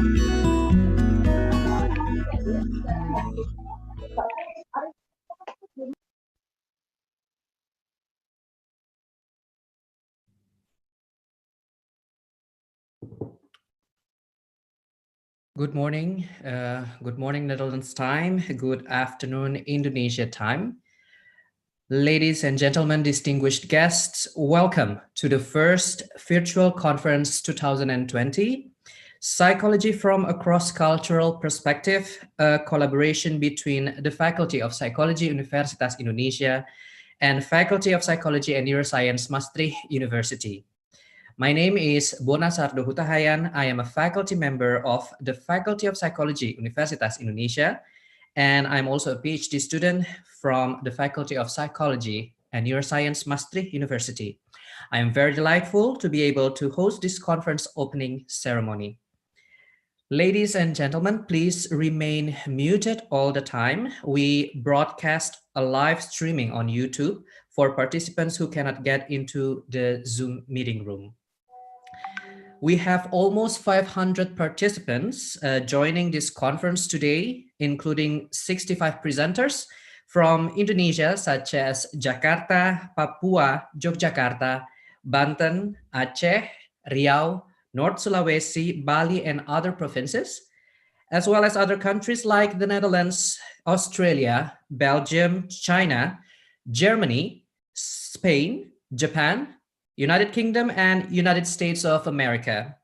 Good morning. Good morning, Netherlands time. Good afternoon, Indonesia time. Ladies and gentlemen, distinguished guests, welcome to the first virtual conference 2020, Psychology from a Cross-Cultural Perspective, a collaboration between the Faculty of Psychology Universitas Indonesia and Faculty of Psychology and Neuroscience Maastricht University. My name is Bona Sardo Hutahayan. I am a faculty member of the Faculty of Psychology Universitas Indonesia, and I'm also a PhD student from the Faculty of Psychology and Neuroscience Maastricht University. I am very delightful to be able to host this conference opening ceremony. Ladies and gentlemen, please remain muted all the time. We broadcast a live streaming on YouTube for participants who cannot get into the Zoom meeting room. We have almost 500 participants joining this conference today, including 65 presenters from Indonesia, such as Jakarta, Papua, Yogyakarta, Banten, Aceh, Riau, North Sulawesi, Bali, and other provinces, as well as other countries like the Netherlands, Australia, Belgium, China, Germany, Spain, Japan, United Kingdom, and United States of America.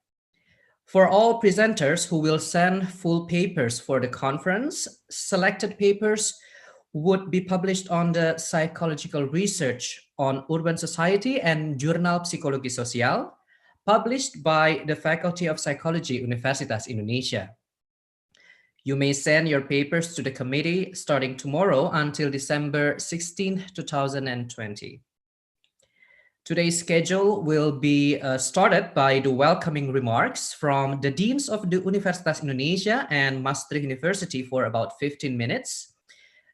For all presenters who will send full papers for the conference, selected papers would be published on the Psychological Research on Urban Society and Jurnal Psikologi Sosial, published by the Faculty of Psychology Universitas Indonesia. You may send your papers to the committee starting tomorrow until December 16, 2020. Today's schedule will be started by the welcoming remarks from the deans of the Universitas Indonesia and Maastricht University for about 15 minutes.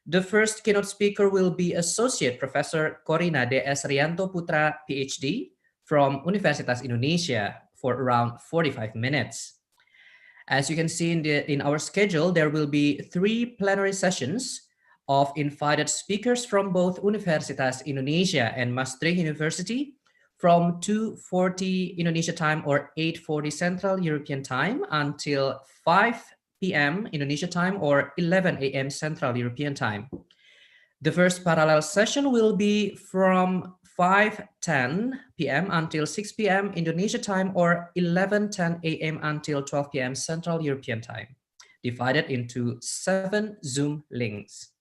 The first keynote speaker will be Associate Professor Corina D.S. Rianto Putra, PhD, from Universitas Indonesia for around 45 minutes. As you can see in our schedule, there will be 3 plenary sessions of invited speakers from both Universitas Indonesia and Maastricht University from 2:40 Indonesia time or 8:40 Central European time until 5 p.m. Indonesia time or 11 a.m. Central European time. The first parallel session will be from 5:10 p.m. until 6 p.m. Indonesia time or 11:10 a.m. until 12 p.m. Central European time, divided into 7 Zoom links.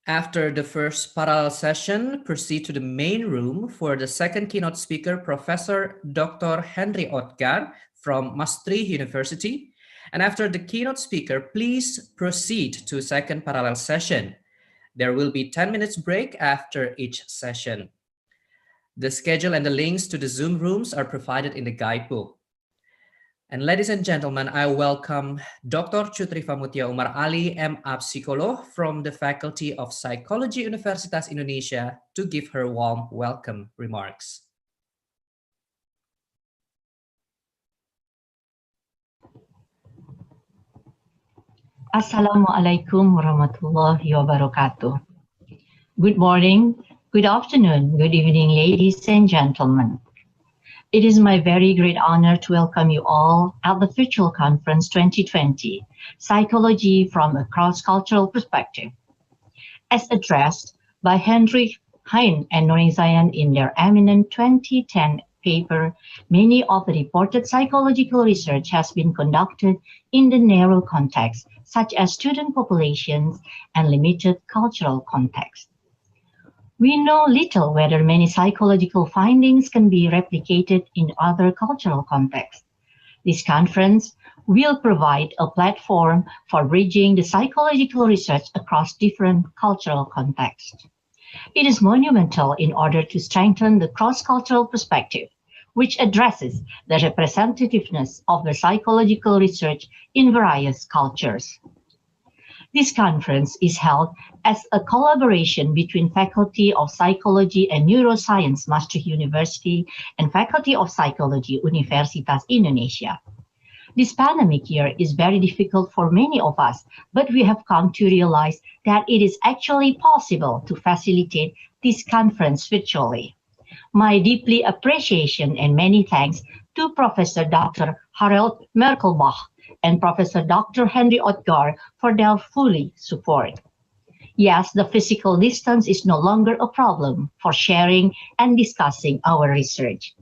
After the first parallel session, proceed to the main room for the second keynote speaker, Professor Dr. Henry Oetgar from Maastricht University. And after the keynote speaker, please proceed to second parallel session. There will be 10 minutes break after each session. The schedule and the links to the Zoom rooms are provided in the guidebook. And ladies and gentlemen, I welcome Dr. Chutrifa Mutia Umar Ali, M.A. Psikolog from the Faculty of Psychology Universitas Indonesia to give her warm welcome remarks. Assalamualaikum warahmatullahi wabarakatuh. Good morning, good afternoon, good evening, ladies and gentlemen. It is my very great honor to welcome you all at the virtual conference 2020, Psychology from a Cross-Cultural Perspective. As addressed by Heinrich Heine and Noring Zayan in their eminent 2010 paper, many of the reported psychological research has been conducted in the narrow context, such as student populations and limited cultural context. We know little whether many psychological findings can be replicated in other cultural contexts. This conference will provide a platform for bridging the psychological research across different cultural contexts. It is monumental in order to strengthen the cross-cultural perspective, which addresses the representativeness of the psychological research in various cultures. This conference is held as a collaboration between Faculty of Psychology and Neuroscience Maastricht University and Faculty of Psychology Universitas Indonesia. This pandemic year is very difficult for many of us, but we have come to realize that it is actually possible to facilitate this conference virtually. My deeply appreciation and many thanks to Professor Dr. Harold Merkelbach and Professor Dr. Henry Odgaard for their fully support. Yes, the physical distance is no longer a problem for sharing and discussing our research.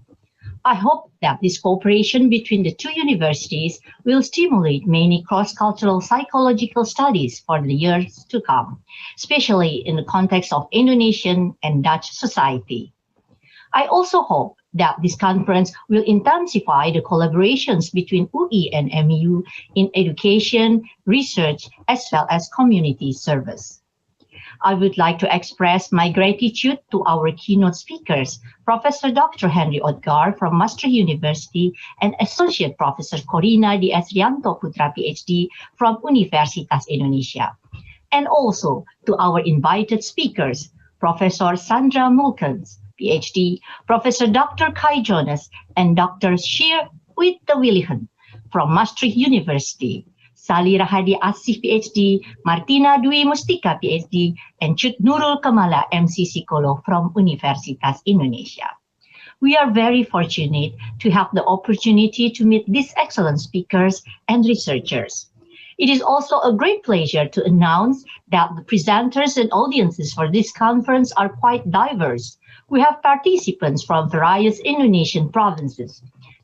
I hope that this cooperation between the two universities will stimulate many cross-cultural psychological studies for the years to come, especially in the context of Indonesian and Dutch society. I also hope that this conference will intensify the collaborations between UI and MEU in education, research, as well as community service. I would like to express my gratitude to our keynote speakers, Professor Dr. Henry Odgaard from Maastricht University and Associate Professor Corina D. Esrianto Putra, PhD from Universitas Indonesia, and also to our invited speakers, Professor Sandra Mulkens, PhD, Professor Dr. Kai Jonas, and Dr. Sheer Wittewiligen from Maastricht University, Sali Rahadi Asif, PhD, Martina Dwi Mustika, PhD, and Chut Nurul Kamala, MC Psikolo from Universitas Indonesia. We are very fortunate to have the opportunity to meet these excellent speakers and researchers. It is also a great pleasure to announce that the presenters and audiences for this conference are quite diverse. We have participants from various Indonesian provinces: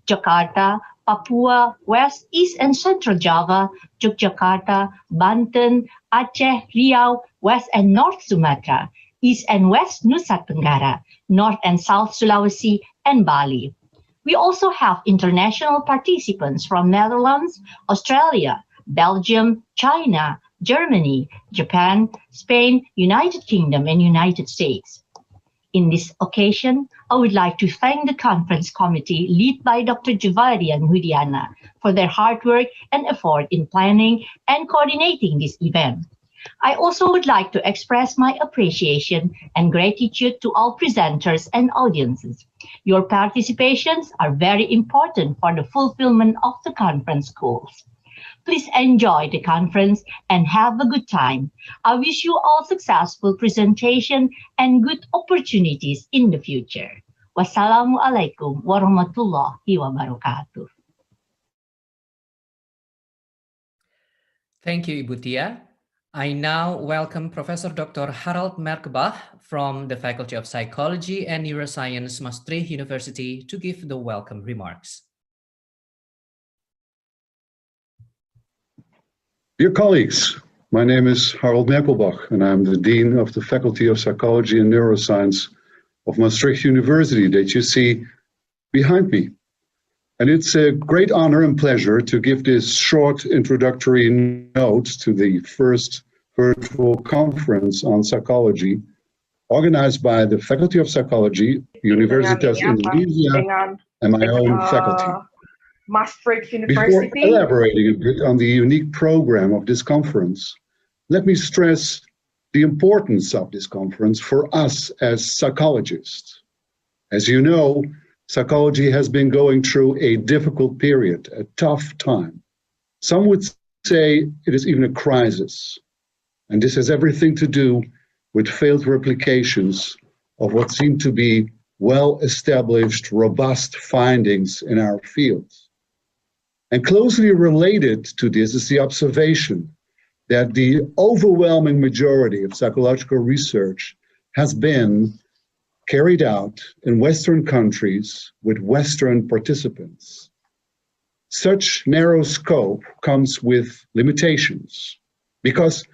Jakarta, Papua, West, East and Central Java, Yogyakarta, Banten, Aceh, Riau, West and North Sumatra, East and West Nusa Tenggara, North and South Sulawesi, and Bali. We also have international participants from Netherlands, Australia, Belgium, China, Germany, Japan, Spain, United Kingdom, and United States. In this occasion, I would like to thank the conference committee led by Dr. Juvari and Hudiana for their hard work and effort in planning and coordinating this event. I also would like to express my appreciation and gratitude to all presenters and audiences. Your participations are very important for the fulfillment of the conference goals. Please enjoy the conference and have a good time. I wish you all successful presentation and good opportunities in the future. Wassalamualaikum warahmatullahi wabarakatuh. Thank you, Ibu Tia. I now welcome Professor Dr. Harold Merkelbach from the Faculty of Psychology and Neuroscience, Maastricht University, to give the welcome remarks. Dear colleagues, my name is Harold Merkelbach, and I'm the Dean of the Faculty of Psychology and Neuroscience of Maastricht University that you see behind me. And it's a great honor and pleasure to give this short introductory note to the first virtual conference on psychology organized by the Faculty of Psychology, Universitas Indonesia, and my own faculty. Maastricht University. Before elaborating a bit on the unique program of this conference, let me stress the importance of this conference for us as psychologists. As you know, psychology has been going through a difficult period, a tough time. Some would say it is even a crisis. And this has everything to do with failed replications of what seem to be well-established, robust findings in our field. And closely related to this is the observation that the overwhelming majority of psychological research has been carried out in Western countries with Western participants. Such narrow scope comes with limitations, because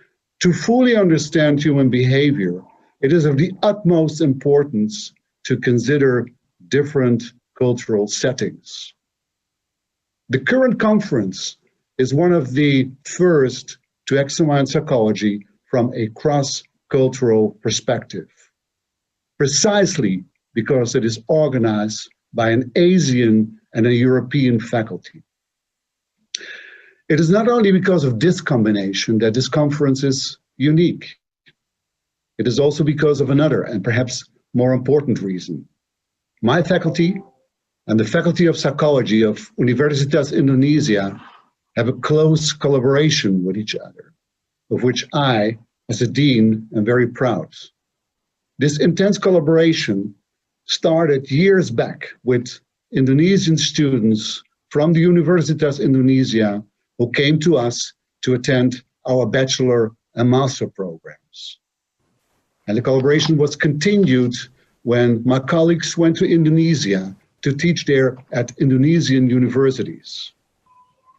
to fully understand human behavior, it is of the utmost importance to consider different cultural settings. The current conference is one of the first to examine psychology from a cross-cultural perspective, precisely because it is organized by an Asian and a European faculty. It is not only because of this combination that this conference is unique. It is also because of another and perhaps more important reason. My faculty and the Faculty of Psychology of Universitas Indonesia have a close collaboration with each other, of which I, as a dean, am very proud. This intense collaboration started years back with Indonesian students from the Universitas Indonesia who came to us to attend our bachelor and master programs. And the collaboration was continued when my colleagues went to Indonesia to teach there at Indonesian universities.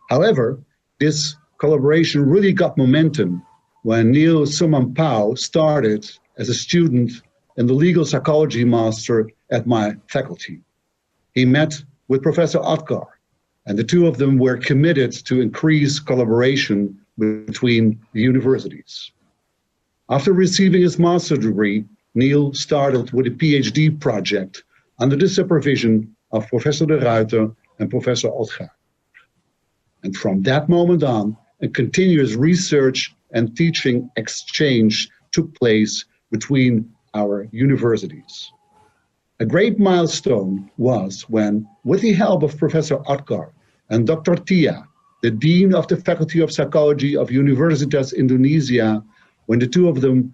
However, this collaboration really got momentum when Neil Sumampao started as a student in the legal psychology master at my faculty. He met with Professor Otkar, and the two of them were committed to increase collaboration between the universities. After receiving his master's degree, Neil started with a PhD project under the supervision of Professor de Ruiter and Professor Otkar. And from that moment on, a continuous research and teaching exchange took place between our universities. A great milestone was when, with the help of Professor Otkar and Dr. Tia, the Dean of the Faculty of Psychology of Universitas Indonesia, when the two of them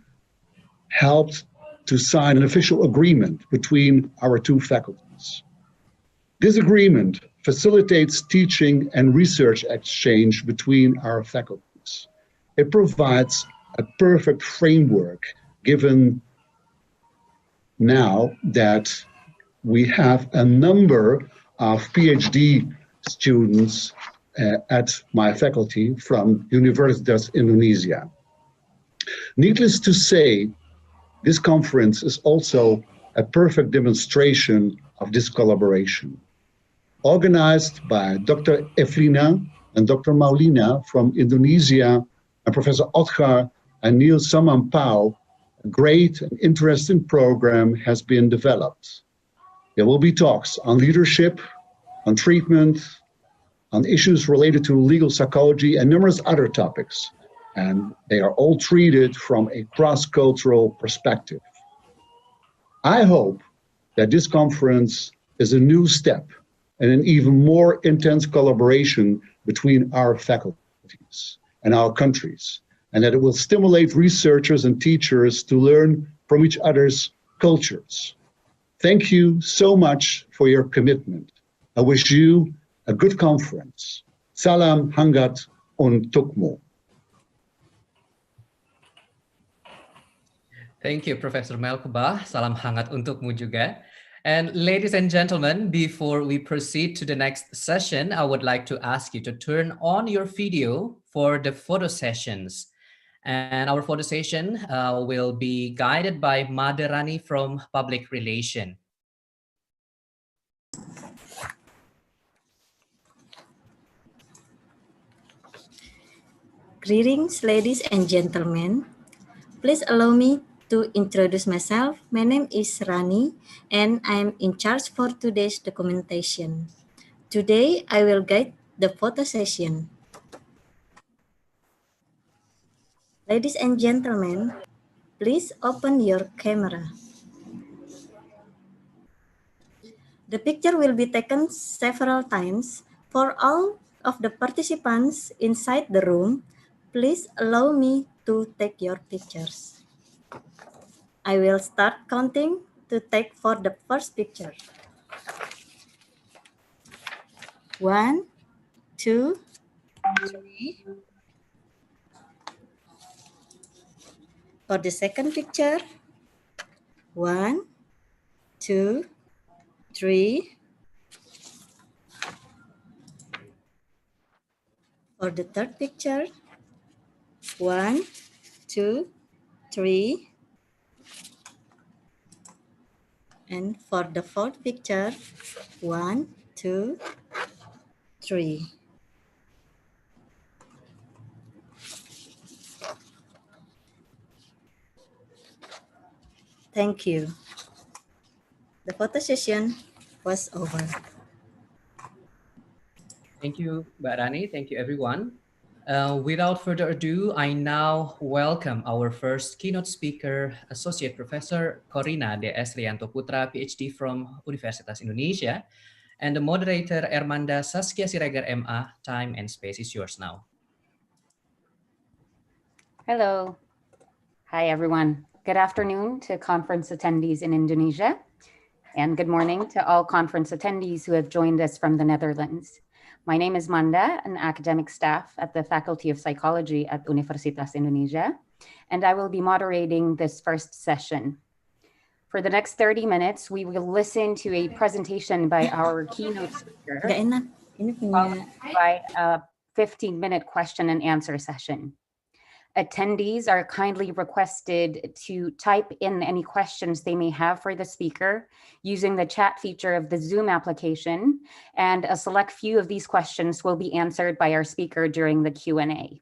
helped to sign an official agreement between our two faculties. This agreement facilitates teaching and research exchange between our faculties. It provides a perfect framework given now that we have a number of PhD students at my faculty from Universitas Indonesia. Needless to say, this conference is also a perfect demonstration of this collaboration. Organized by Dr. Evelina and Dr. Maulina from Indonesia and Professor Otkar and Neil Sumampao, a great and interesting program has been developed. There will be talks on leadership, on treatment, on issues related to legal psychology and numerous other topics. And they are all treated from a cross-cultural perspective. I hope that this conference is a new step and an even more intense collaboration between our faculties and our countries, and that it will stimulate researchers and teachers to learn from each other's cultures. Thank you so much for your commitment. I wish you a good conference. Salam hangat untukmu. Thank you, Professor Melkuba. Salam hangat untukmu juga. And ladies and gentlemen, before we proceed to the next session, I would like to ask you to turn on your video for the photo sessions. And our photo session will be guided by Madharani from Public Relation. Greetings, ladies and gentlemen. Please allow me to introduce myself. My name is Rani, and I am in charge for today's documentation. Today, I will guide the photo session. Ladies and gentlemen, please open your camera. The picture will be taken several times. For all of the participants inside the room, please allow me to take your pictures. I will start counting to take for the first picture. 1, 2, 3. For the second picture, 1, 2, 3. For the third picture, 1, 2, 3. And for the fourth picture, 1, 2, 3. Thank you. The photo session was over. Thank you, Mbak Rani. Thank you, everyone. Without further ado, I now welcome our first keynote speaker, Associate Professor Corina D. S. Rianto Putra, PhD from Universitas Indonesia. And the moderator, Ermanda Saskia Siregar, MA, time and space is yours now. Hello. Hi, everyone. Good afternoon to conference attendees in Indonesia, and good morning to all conference attendees who have joined us from the Netherlands. My name is Manda, an academic staff at the Faculty of Psychology at Universitas Indonesia, and I will be moderating this first session. For the next 30 minutes, we will listen to a presentation by our keynote speaker, followed by a 15-minute question and answer session. Attendees are kindly requested to type in any questions they may have for the speaker using the chat feature of the Zoom application, and a select few of these questions will be answered by our speaker during the Q&A.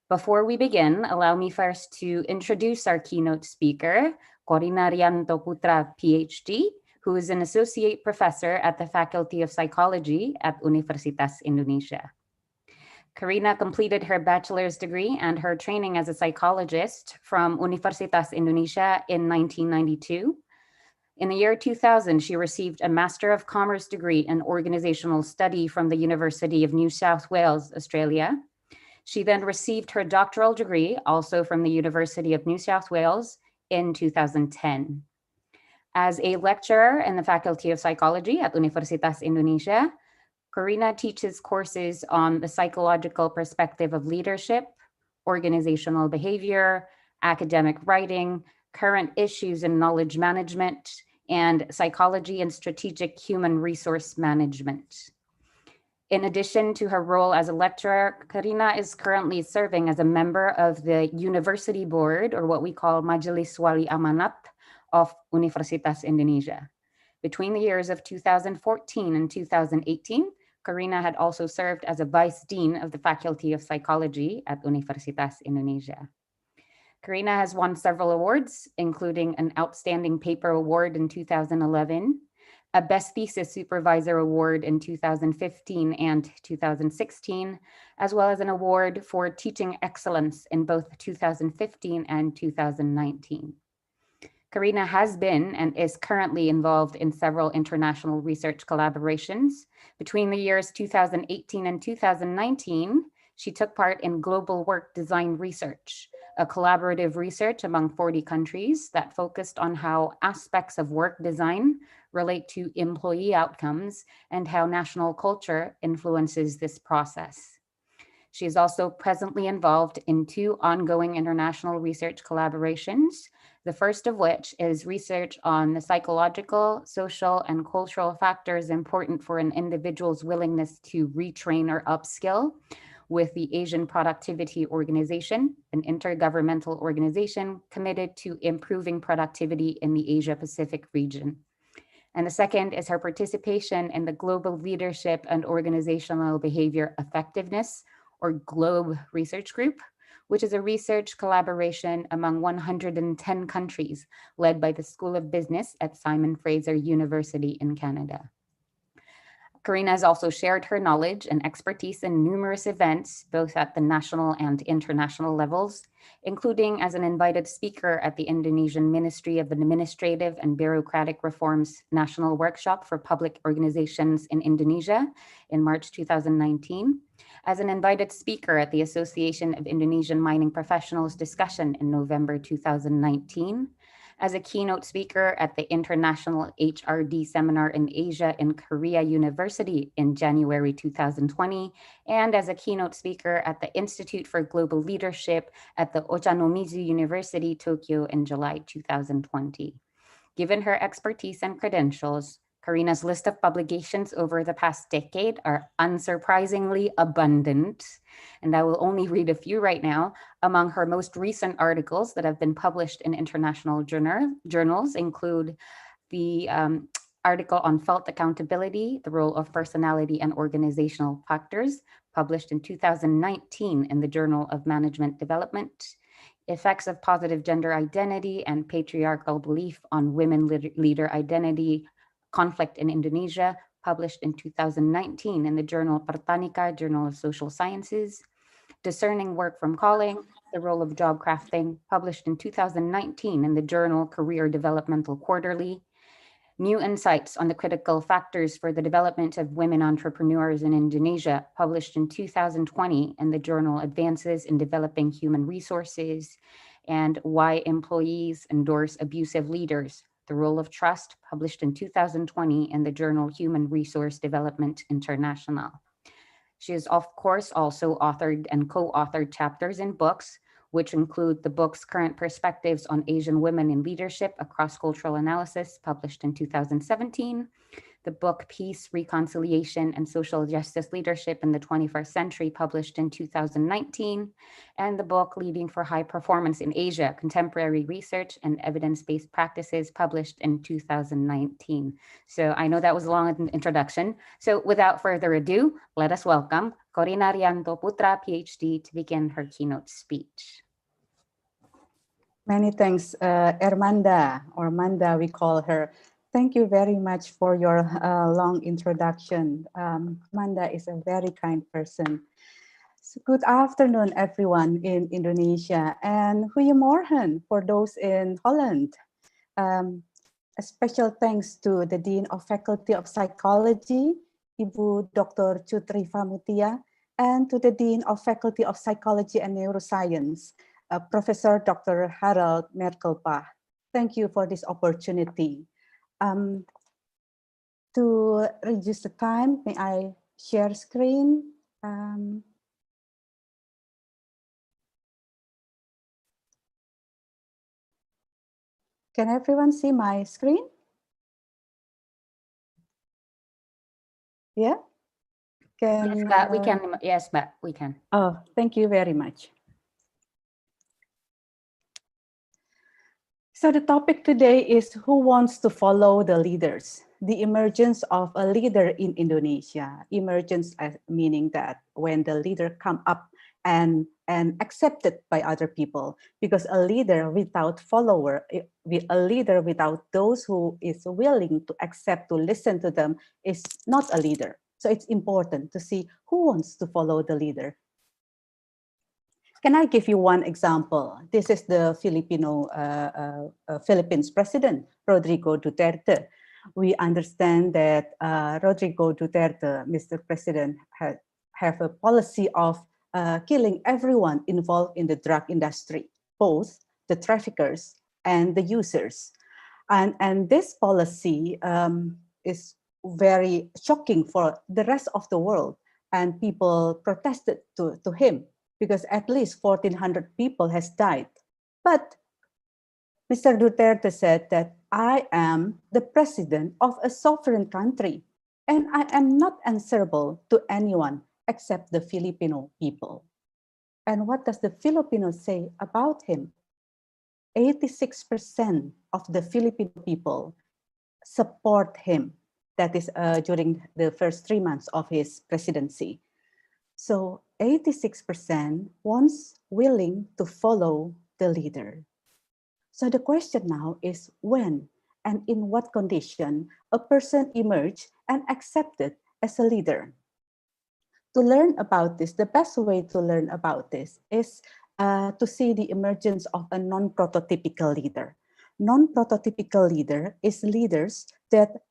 Before we begin, allow me first to introduce our keynote speaker, Corina Rianto Putra, PhD, who is an associate professor at the Faculty of Psychology at Universitas Indonesia. Corina completed her bachelor's degree and her training as a psychologist from Universitas Indonesia in 1992. In the year 2000, she received a Master of Commerce degree in Organizational Study from the University of New South Wales, Australia. She then received her doctoral degree, also from the University of New South Wales, in 2010. As a lecturer in the Faculty of Psychology at Universitas Indonesia, Corina teaches courses on the psychological perspective of leadership, organizational behavior, academic writing, current issues in knowledge management, and psychology and strategic human resource management. In addition to her role as a lecturer, Corina is currently serving as a member of the University Board, or what we call Majelis Wali Amanat, of Universitas Indonesia. Between the years of 2014 and 2018, Corina had also served as a Vice Dean of the Faculty of Psychology at Universitas Indonesia. Corina has won several awards, including an Outstanding Paper Award in 2011, a Best Thesis Supervisor Award in 2015 and 2016, as well as an award for teaching excellence in both 2015 and 2019. Corina has been and is currently involved in several international research collaborations. Between the years 2018 and 2019, she took part in Global Work Design Research, a collaborative research among 40 countries that focused on how aspects of work design relate to employee outcomes and how national culture influences this process. She is also presently involved in 2 ongoing international research collaborations, the first of which is research on the psychological, social, and cultural factors important for an individual's willingness to retrain or upskill with the Asian Productivity Organization, an intergovernmental organization committed to improving productivity in the Asia-Pacific region. And the second is her participation in the Global Leadership and Organizational Behavior Effectiveness, or GLOBE Research Group, which is a research collaboration among 110 countries led by the School of Business at Simon Fraser University in Canada. Corina has also shared her knowledge and expertise in numerous events, both at the national and international levels, including as an invited speaker at the Indonesian Ministry of Administrative and Bureaucratic Reforms National Workshop for Public Organizations in Indonesia in March 2019, as an invited speaker at the Association of Indonesian Mining Professionals discussion in November 2019, as a keynote speaker at the International HRD Seminar in Asia in Korea University in January 2020, and as a keynote speaker at the Institute for Global Leadership at the Ochanomizu University, Tokyo in July 2020. Given her expertise and credentials, Corina's list of publications over the past decade are unsurprisingly abundant, and I will only read a few right now. Among her most recent articles that have been published in international journals include the article on felt accountability, the role of personality and organizational factors, published in 2019 in the Journal of Management Development, Effects of Positive Gender Identity and Patriarchal Belief on Women Leader Identity, Conflict in Indonesia, published in 2019 in the journal Pertanika, Journal of Social Sciences, Discerning Work from Calling, the Role of Job Crafting, published in 2019 in the journal Career Developmental Quarterly, New Insights on the Critical Factors for the Development of Women Entrepreneurs in Indonesia, published in 2020 in the journal Advances in Developing Human Resources, and Why Employees Endorse Abusive Leaders, The Role of Trust, published in 2020 in the journal Human Resource Development International. She has, of course, also authored and co-authored chapters in books, which include the book's Current Perspectives on Asian Women in Leadership, a Cross-Cultural Analysis, published in 2017, the book Peace, Reconciliation, and Social Justice Leadership in the 21st Century, published in 2019, and the book Leading for High Performance in Asia, Contemporary Research and Evidence-Based Practices, published in 2019. So I know that was a long introduction. So without further ado, let us welcome Corina Rianto Putra, PhD, to begin her keynote speech. Many thanks, Ermanda, or Manda, we call her. Thank you very much for your long introduction. Manda is a very kind person. So good afternoon, everyone in Indonesia, and goedemorgen for those in Holland. A special thanks to the Dean of Faculty of Psychology, Ibu Dr. Chutriva Mutia, and to the Dean of Faculty of Psychology and Neuroscience, Professor Dr. Harold Merkelbach. Thank you for this opportunity. To reduce the time, may I share screen? Can everyone see my screen? Yeah? Yes, Mbak, we can. Yes, Mbak, we can. Oh, thank you very much. So the topic today is who wants to follow the leaders? The emergence of a leader in Indonesia. Emergence meaning that when the leader come up and accepted by other people, because a leader without follower, a leader without those who is willing to accept, to listen to them, is not a leader. So it's important to see who wants to follow the leader. Can I give you one example? This is the Philippines president, Rodrigo Duterte. We understand that Rodrigo Duterte, Mr. President, have a policy of killing everyone involved in the drug industry, both the traffickers and the users. And this policy is very shocking for the rest of the world. And people protested to him, because at least 1,400 people has died. But Mr. Duterte said that I am the president of a sovereign country and I am not answerable to anyone except the Filipino people. And what does the Filipinos say about him? 86% of the Filipino people support him. That is during the first 3 months of his presidency. So 86% was willing to follow the leader. So the question now is when and in what condition a person emerged and accepted as a leader. To learn about this, the best way to learn about this is to see the emergence of a non-prototypical leader. Non-prototypical leader is leaders that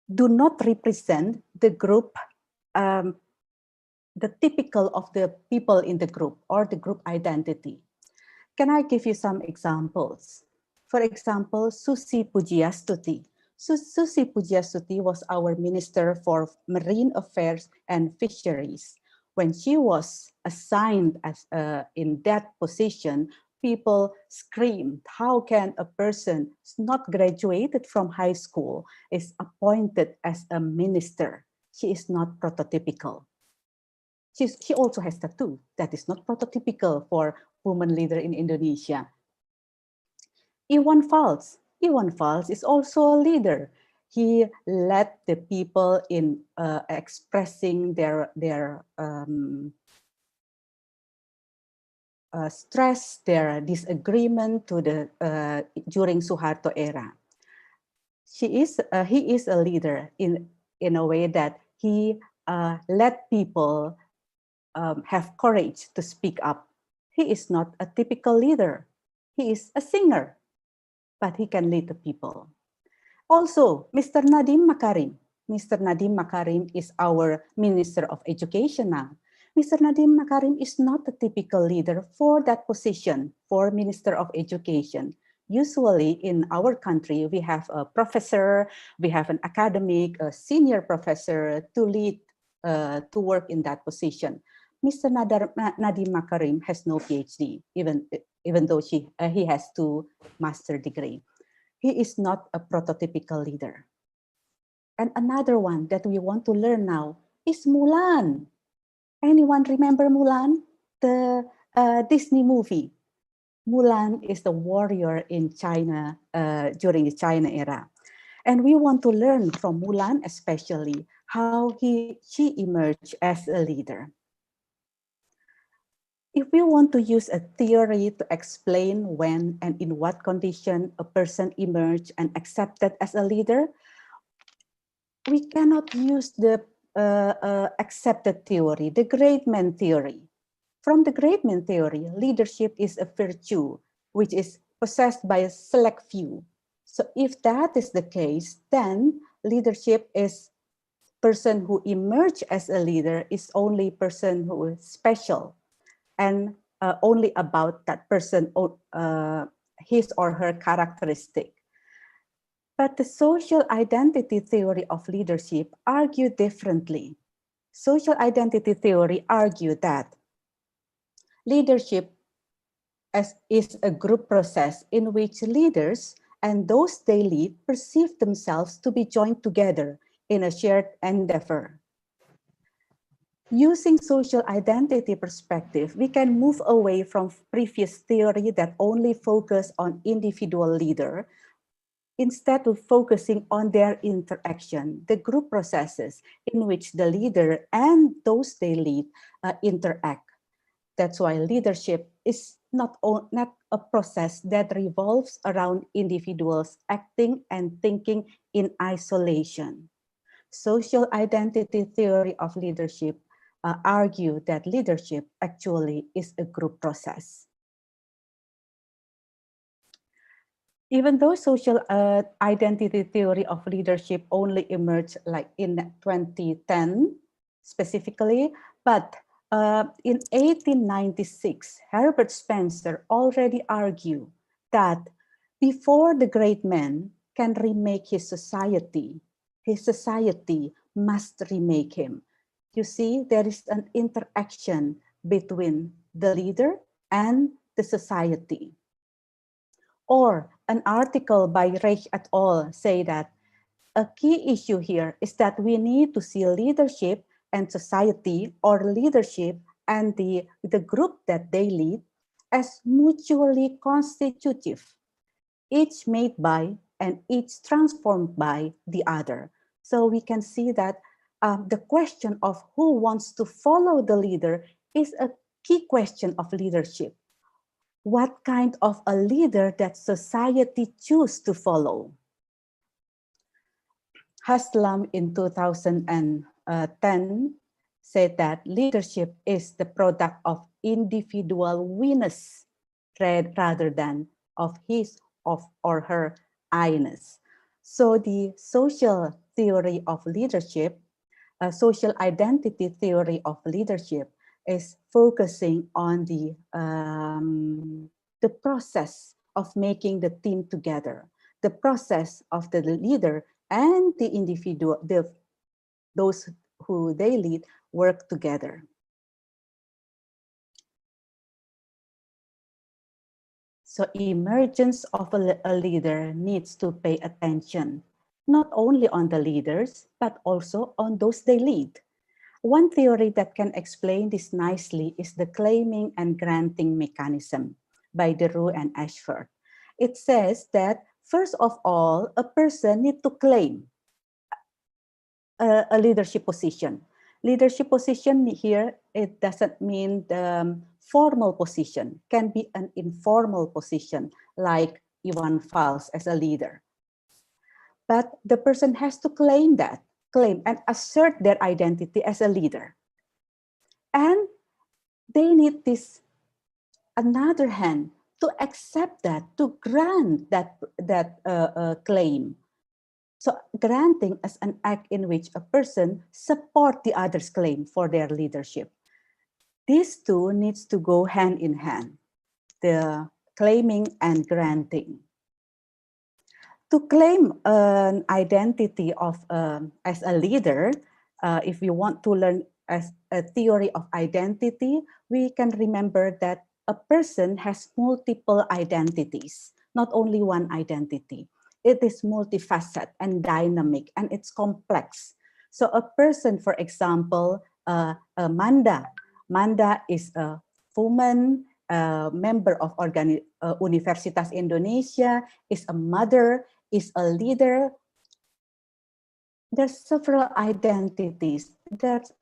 do not represent the group, the typical of the people in the group or the group identity. Can I give you some examples? For example, Susi Pujiastuti. Susi Pujiastuti was our Minister for Marine Affairs and Fisheries. When she was assigned as in that position, people screamed, how can a person not graduated from high school is appointed as a minister? She is not prototypical. She also has tattoo. That is not prototypical for woman leader in Indonesia. Iwan Fals. Iwan Fals is also a leader. He led the people in expressing their stress, their disagreement to the during Suharto era. He is a leader in a way that he let people have courage to speak up. He is not a typical leader. He is a singer, but he can lead the people. Also, Mr. Nadiem Makarim. Mr. Nadiem Makarim is our Minister of Education now. Mr. Nadiem Makarim is not a typical leader for that position, for Minister of Education. Usually in our country, we have a professor, we have an academic, a senior professor to lead, to work in that position. Mr. Nadiem Makarim has no PhD, even though he has 2 master's degrees. He is not a prototypical leader. And another one that we want to learn now is Mulan. Anyone remember Mulan? The Disney movie. Mulan is the warrior in China during the China era. And we want to learn from Mulan especially how she emerged as a leader. If we want to use a theory to explain when and in what condition a person emerged and accepted as a leader, we cannot use the accepted theory, the great man theory. From the great man theory, leadership is a virtue which is possessed by a select few. So if that is the case, then leadership is person who emerged as a leader is only person who is special and only about that person, his or her characteristic. But the social identity theory of leadership argued differently. Social identity theory argued that leadership is a group process in which leaders and those they lead perceive themselves to be joined together in a shared endeavor. Using social identity perspective, we can move away from previous theory that only focus on individual leader, instead of focusing on their interaction, the group processes in which the leader and those they lead interact. That's why leadership is not a process that revolves around individuals acting and thinking in isolation. Social identity theory of leadership argue that leadership actually is a group process. Even though social identity theory of leadership only emerged like in 2010 specifically, but in 1896, Herbert Spencer already argued that before the great man can remake his society must remake him. You see, there is an interaction between the leader and the society. Or an article by Reich et al. Say that a key issue here is that we need to see leadership and society, or leadership and the group that they lead, as mutually constitutive, each made by and each transformed by the other. So we can see that the question of who wants to follow the leader is a key question of leadership. What kind of a leader that society choose to follow? Haslam in 2010 said that leadership is the product of individual winners rather than of his or her I-ness. So the social theory of leadership, social identity theory of leadership is focusing on the process of making the team together, the process of the leader and the individual, those who they lead work together. So emergence of a leader needs to pay attention, not only on the leaders, but also on those they lead. One theory that can explain this nicely is the claiming and granting mechanism by DeRue and Ashford. It says that first of all, a person needs to claim a leadership position. Leadership position here, it doesn't mean the formal position, can be an informal position like Iwan Fals as a leader. But the person has to claim and assert their identity as a leader. And they need this, another hand, to accept that, to grant that claim. So granting as an act in which a person support the other's claim for their leadership. These two needs to go hand in hand, the claiming and granting. To claim an identity of as a leader, if you want to learn as a theory of identity, we can remember that a person has multiple identities, not only one identity. It is multifaceted and dynamic, and it's complex. So a person, for example, Manda is a woman, a member of Universitas Indonesia, is a mother, is a leader. There's several identities. That's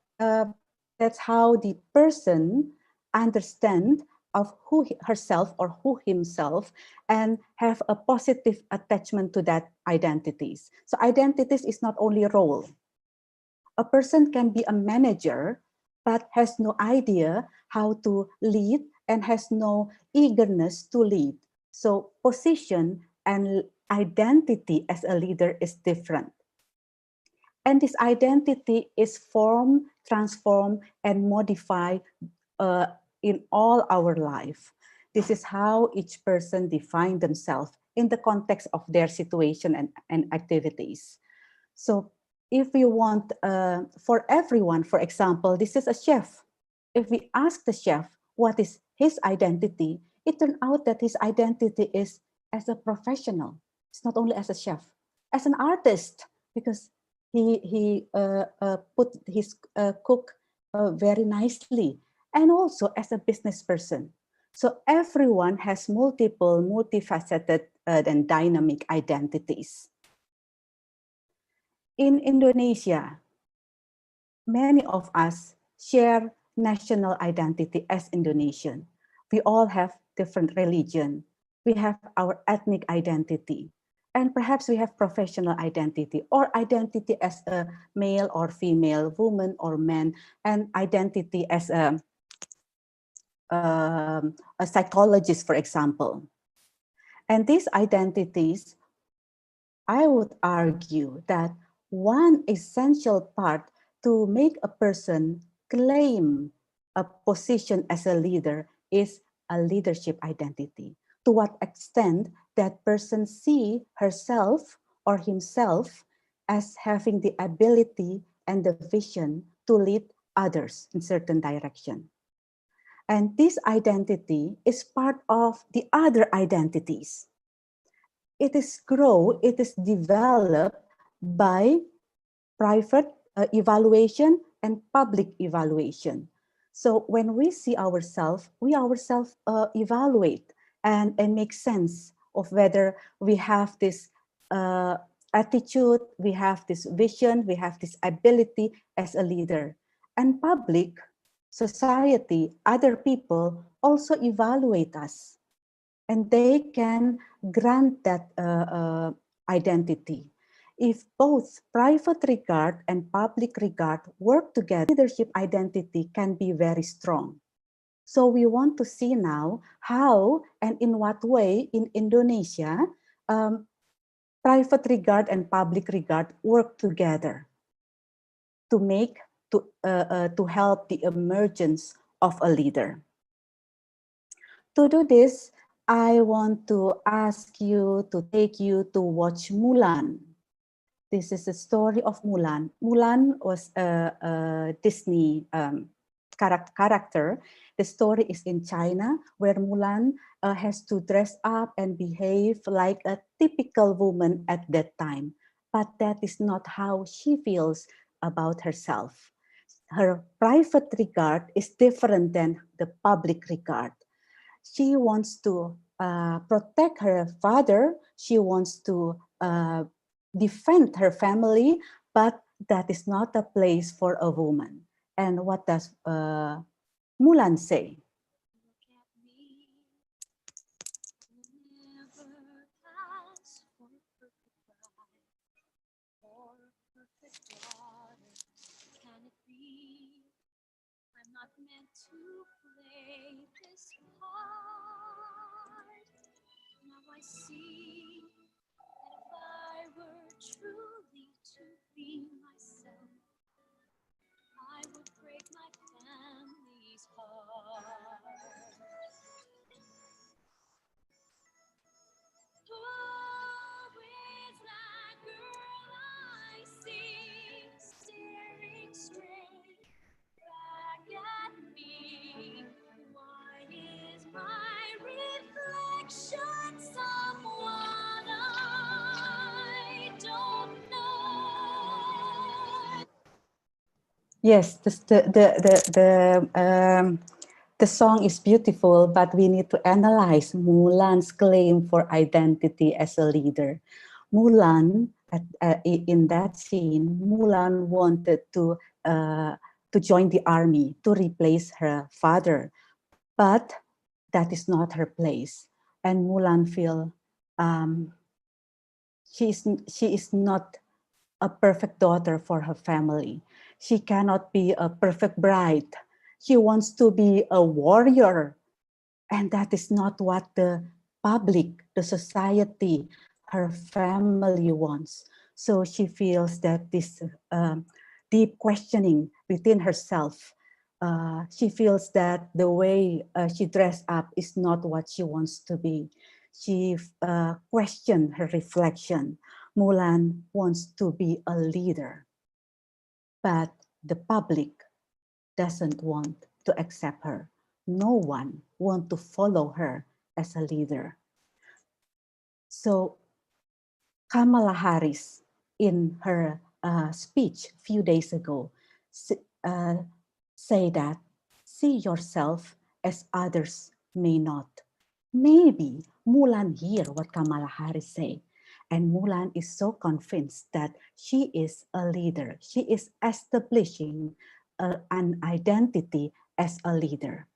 how the person understand of who herself or who himself and have a positive attachment to that identities. So identities is not only a role. A person can be a manager, but has no idea how to lead and has no eagerness to lead. So position and identity as a leader is different. And this identity is formed, transformed, and modified in all our life. This is how each person define themselves in the context of their situation and activities. So if we want, for everyone, for example, this is a chef. If we ask the chef what is his identity, it turned out that his identity is as a professional. It's not only as a chef, as an artist, because he put his cook very nicely, and also as a business person. So everyone has multiple, multifaceted and dynamic identities. In Indonesia, many of us share national identity as Indonesian. We all have different religion. We have our ethnic identity. And perhaps we have professional identity or identity as a male or female, woman or man, and identity as a psychologist, for example. And these identities, I would argue that one essential part to make a person claim a position as a leader is a leadership identity. To what extent that person see herself or himself as having the ability and the vision to lead others in certain direction. And this identity is part of the other identities. It is developed by private evaluation and public evaluation. So when we see ourselves, we ourselves evaluate and make sense of whether we have this attitude, we have this vision, we have this ability as a leader. And public, society, other people also evaluate us. And they can grant that identity. If both private regard and public regard work together, leadership identity can be very strong. So we want to see now how and in what way in Indonesia, private regard and public regard work together to make, to help the emergence of a leader. To do this, I want to ask you to take you to watch Mulan. This is the story of Mulan. Mulan was a Disney character. The story is in China, where Mulan has to dress up and behave like a typical woman at that time. But that is not how she feels about herself. Her private regard is different than the public regard. She wants to protect her father. She wants to defend her family, but that is not a place for a woman. And what does Mulan say? I'm not meant to play this part. Now I see that if I were true Yes, the song is beautiful, but we need to analyze Mulan's claim for identity as a leader. Mulan, in that scene, Mulan wanted to join the army to replace her father, but that is not her place. And Mulan feel she is not a perfect daughter for her family. She cannot be a perfect bride. She wants to be a warrior. And that is not what the public, the society, her family wants. So she feels that this deep questioning within herself, she feels that the way she dressed up is not what she wants to be. She questioned her reflection. Mulan wants to be a leader, but the public doesn't want to accept her. No one wants to follow her as a leader. So Kamala Harris, in her speech a few days ago, say that, see yourself as others may not. Maybe Mulan hear what Kamala Harris say, and Mulan is so convinced that she is a leader. She is establishing an identity as a leader.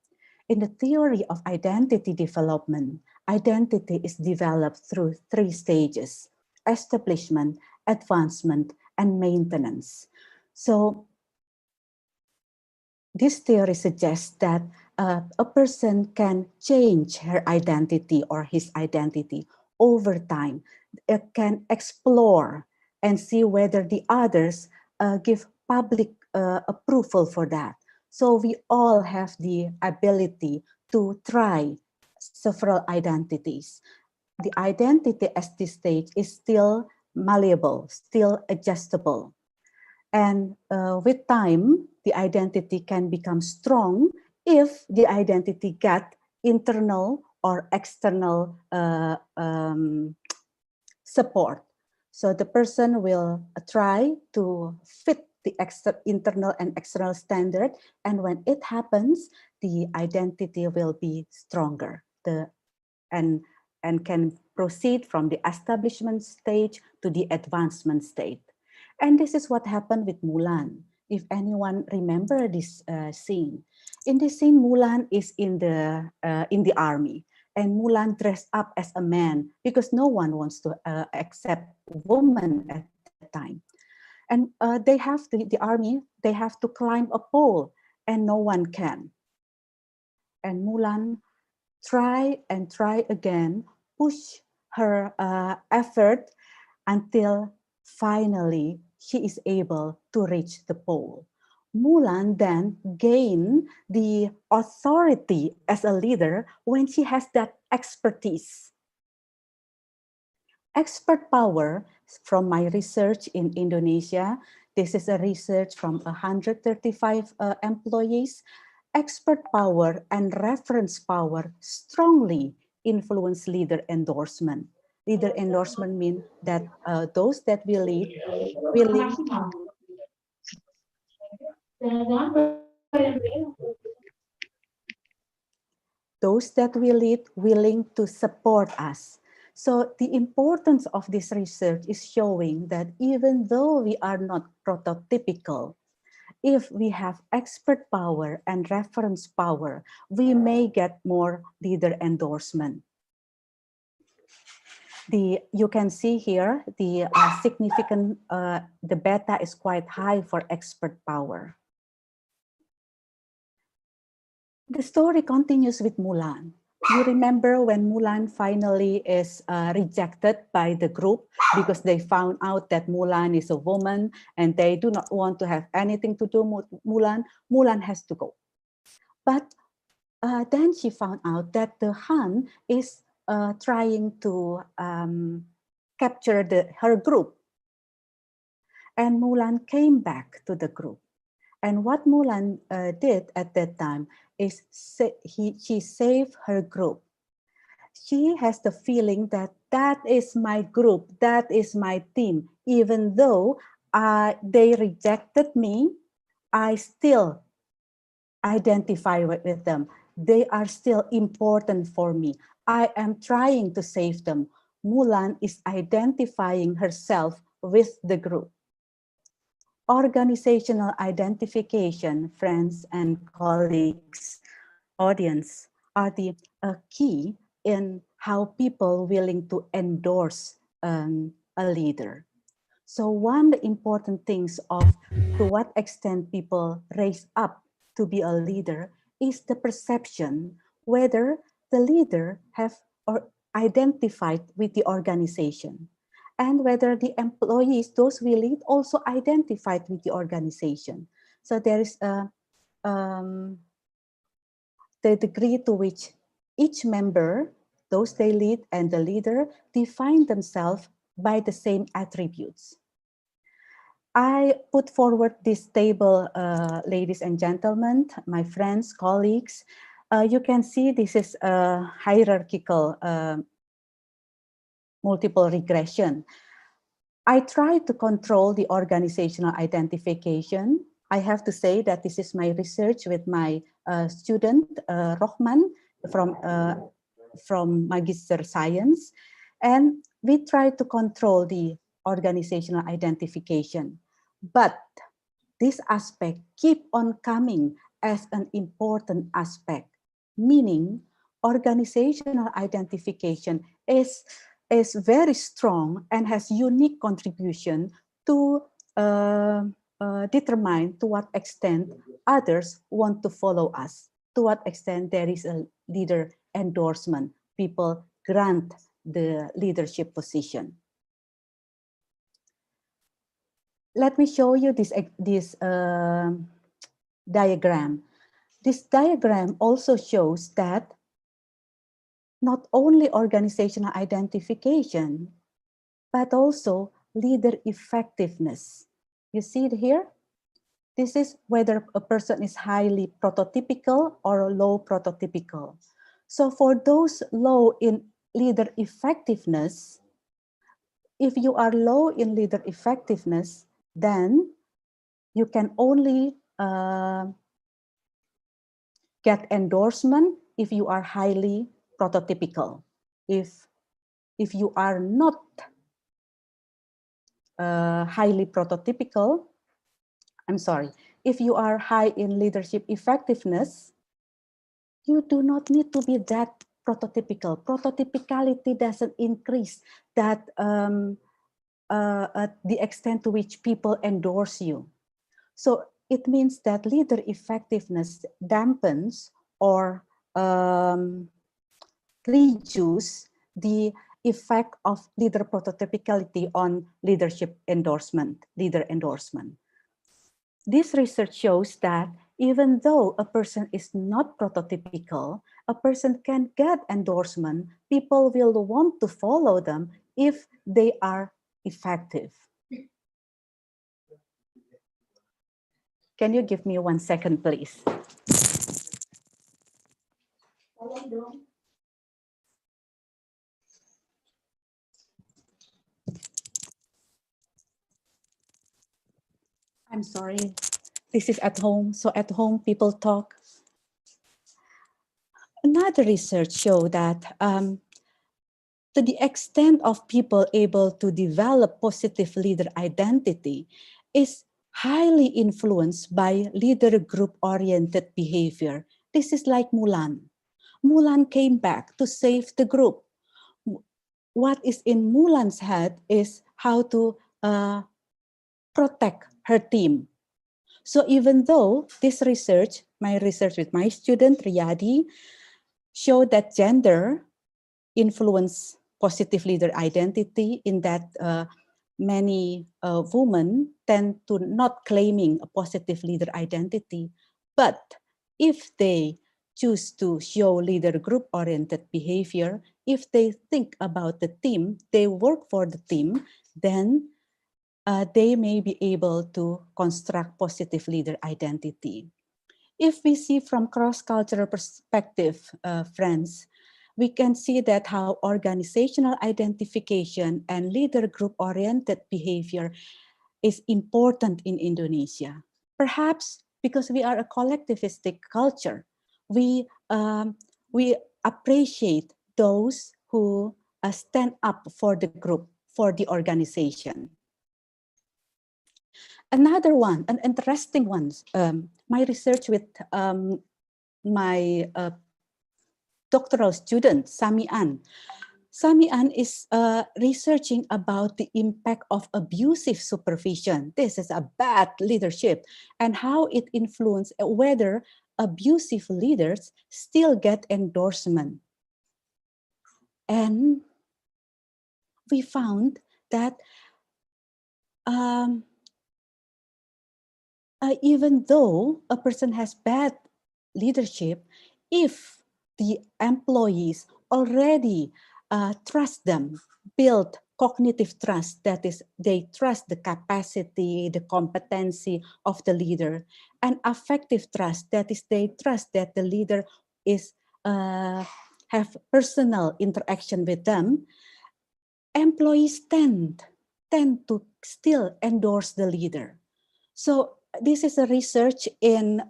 In the theory of identity development, identity is developed through 3 stages: establishment, advancement, and maintenance. So this theory suggests that a person can change her identity or his identity over time. It can explore and see whether the others give public approval for that. So we all have the ability to try several identities. The identity at this stage is still malleable, still adjustable. And with time, the identity can become strong if the identity got internal or external support. So the person will try to fit the internal and external standard, and when it happens, the identity will be stronger and can proceed from the establishment stage to the advancement state. And this is what happened with Mulan. If anyone remember this scene, in this scene, Mulan is in the army, and Mulan dressed up as a man because no one wants to accept women at that time. And they have the army, they have to climb a pole, and no one can. And Mulan try and try again, push her effort until finally she is able to reach the pole. Mulan then gained the authority as a leader when she has that expertise. Expert power, from my research in Indonesia, this is a research from 135 employees. Expert power and reference power strongly influence leader endorsement. Leader endorsement means that those that we lead willing willing to support us. So the importance of this research is showing that even though we are not prototypical, if we have expert power and reference power, we may get more leader endorsement. You can see here the significant, the beta is quite high for expert power. The story continues with Mulan. You remember when Mulan finally is rejected by the group because they found out that Mulan is a woman and they do not want to have anything to do with Mulan. Mulan has to go. But then she found out that the Han is trying to capture her group. And Mulan came back to the group. And what Mulan did at that time is she saved her group. She has the feeling that that is my group, that is my team. Even though they rejected me, I still identify with them. They are still important for me. I am trying to save them. Mulan is identifying herself with the group. Organizational identification, friends and colleagues, audience, are the key in how people willing to endorse a leader. So one important things of to what extent people raise up to be a leader is the perception whether the leader have or identified with the organization, and whether the employees, those we lead, also identified with the organization. So there is the degree to which each member, those they lead and the leader, define themselves by the same attributes. I put forward this table, ladies and gentlemen, my friends, colleagues. You can see this is a hierarchical multiple regression. I try to control the organizational identification. I have to say that this is my research with my student, Rohman, from Magister Science. And we try to control the organizational identification. But this aspect keep on coming as an important aspect, meaning organizational identification is very strong and has unique contribution to determine to what extent others want to follow us, to what extent there is a leader endorsement, people grant the leadership position. Let me show you this diagram. This diagram also shows that not only organizational identification, but also leader effectiveness. You see it here? This is whether a person is highly prototypical or low prototypical. So for those low in leader effectiveness, if you are low in leader effectiveness, then you can only get endorsement if you are highly prototypical. If you are not highly prototypical, I'm sorry, if you are high in leadership effectiveness, you do not need to be that prototypical. Prototypicality doesn't increase that at the extent to which people endorse you. So it means that leader effectiveness dampens or reduce the effect of leader prototypicality on leadership endorsement, leader endorsement. This research shows that even though a person is not prototypical, a person can get endorsement. People will want to follow them if they are effective. Can you give me 1 second, please? I'm sorry, this is at home. So at home, people talk. Another research showed that to the extent of people able to develop positive leader identity is highly influenced by leader group-oriented behavior. This is like Mulan. Mulan came back to save the group. What is in Mulan's head is how to protect her team. So even though this research, my research with my student Riyadi, showed that gender influence positive leader identity in that many women tend to not claiming a positive leader identity. But if they choose to show leader group-oriented behavior, if they think about the team, they work for the team, then they may be able to construct positive leader identity. If we see from cross-cultural perspective, friends, we can see that how organizational identification and leader group-oriented behavior is important in Indonesia. Perhaps because we are a collectivistic culture, we appreciate those who stand up for the group, for the organization. Another one, an interesting one, my research with my doctoral student, Sami An. Sami An is researching about the impact of abusive supervision. This is a bad leadership and how it influences whether abusive leaders still get endorsement. And we found that even though a person has bad leadership, if the employees already trust them, build cognitive trust, that is, they trust the capacity, the competency of the leader, and affective trust, that is, they trust that the leader is have personal interaction with them, employees tend to still endorse the leader. So this is a research in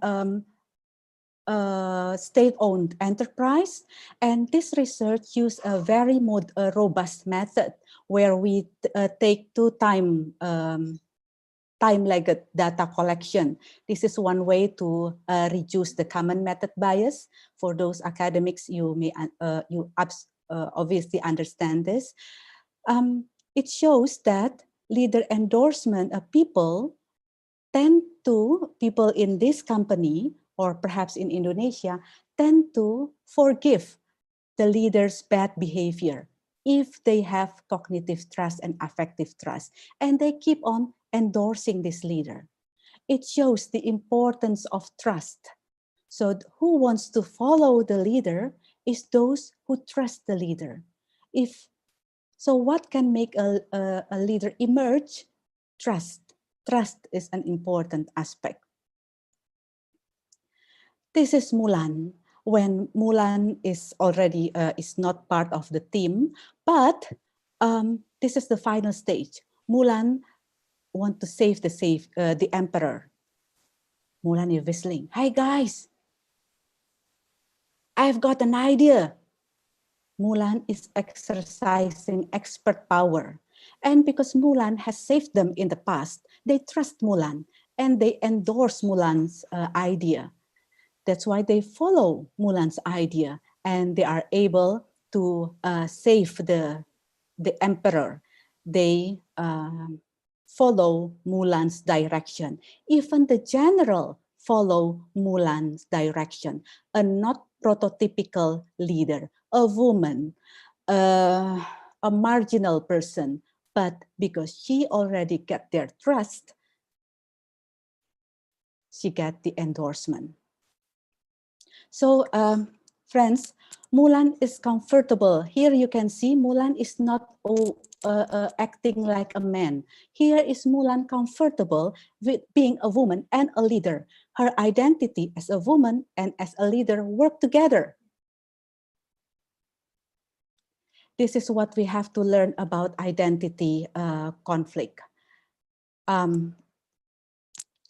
state-owned enterprise, and this research used a very robust method where we take two time-legged data collection. This is one way to reduce the common method bias. For those academics, you may obviously understand this. It shows that leader endorsement of people in this company, or perhaps in Indonesia, tend to forgive the leader's bad behavior if they have cognitive trust and affective trust, and they keep on endorsing this leader. It shows the importance of trust. So who wants to follow the leader is those who trust the leader. So what can make a leader emerge? Trust. Trust is an important aspect. This is Mulan, when Mulan is already is not part of the team, but this is the final stage. Mulan wants to save the emperor. Mulan is whistling. Hi guys, I've got an idea. Mulan is exercising expert power. And because Mulan has saved them in the past, they trust Mulan and they endorse Mulan's idea. That's why they follow Mulan's idea and they are able to save the emperor. They follow Mulan's direction. Even the general follow Mulan's direction, a not prototypical leader, a woman, a marginal person, but because she already got their trust, she got the endorsement. So friends, Mulan is comfortable. Here you can see Mulan is not acting like a man. Here is Mulan comfortable with being a woman and a leader. Her identity as a woman and as a leader work together. This is what we have to learn about identity conflict.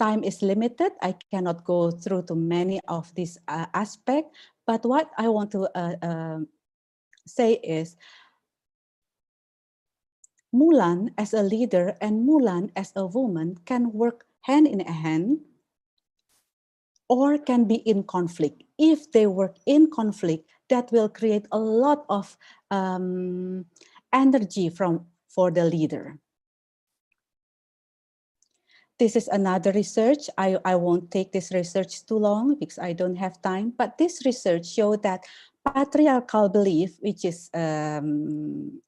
Time is limited. I cannot go through to many of these aspects, but what I want to say is Mulan as a leader and Mulan as a woman can work hand in hand or can be in conflict. If they work in conflict, that will create a lot of energy for the leader. This is another research. I won't take this research too long because I don't have time, but this research showed that patriarchal belief, which is a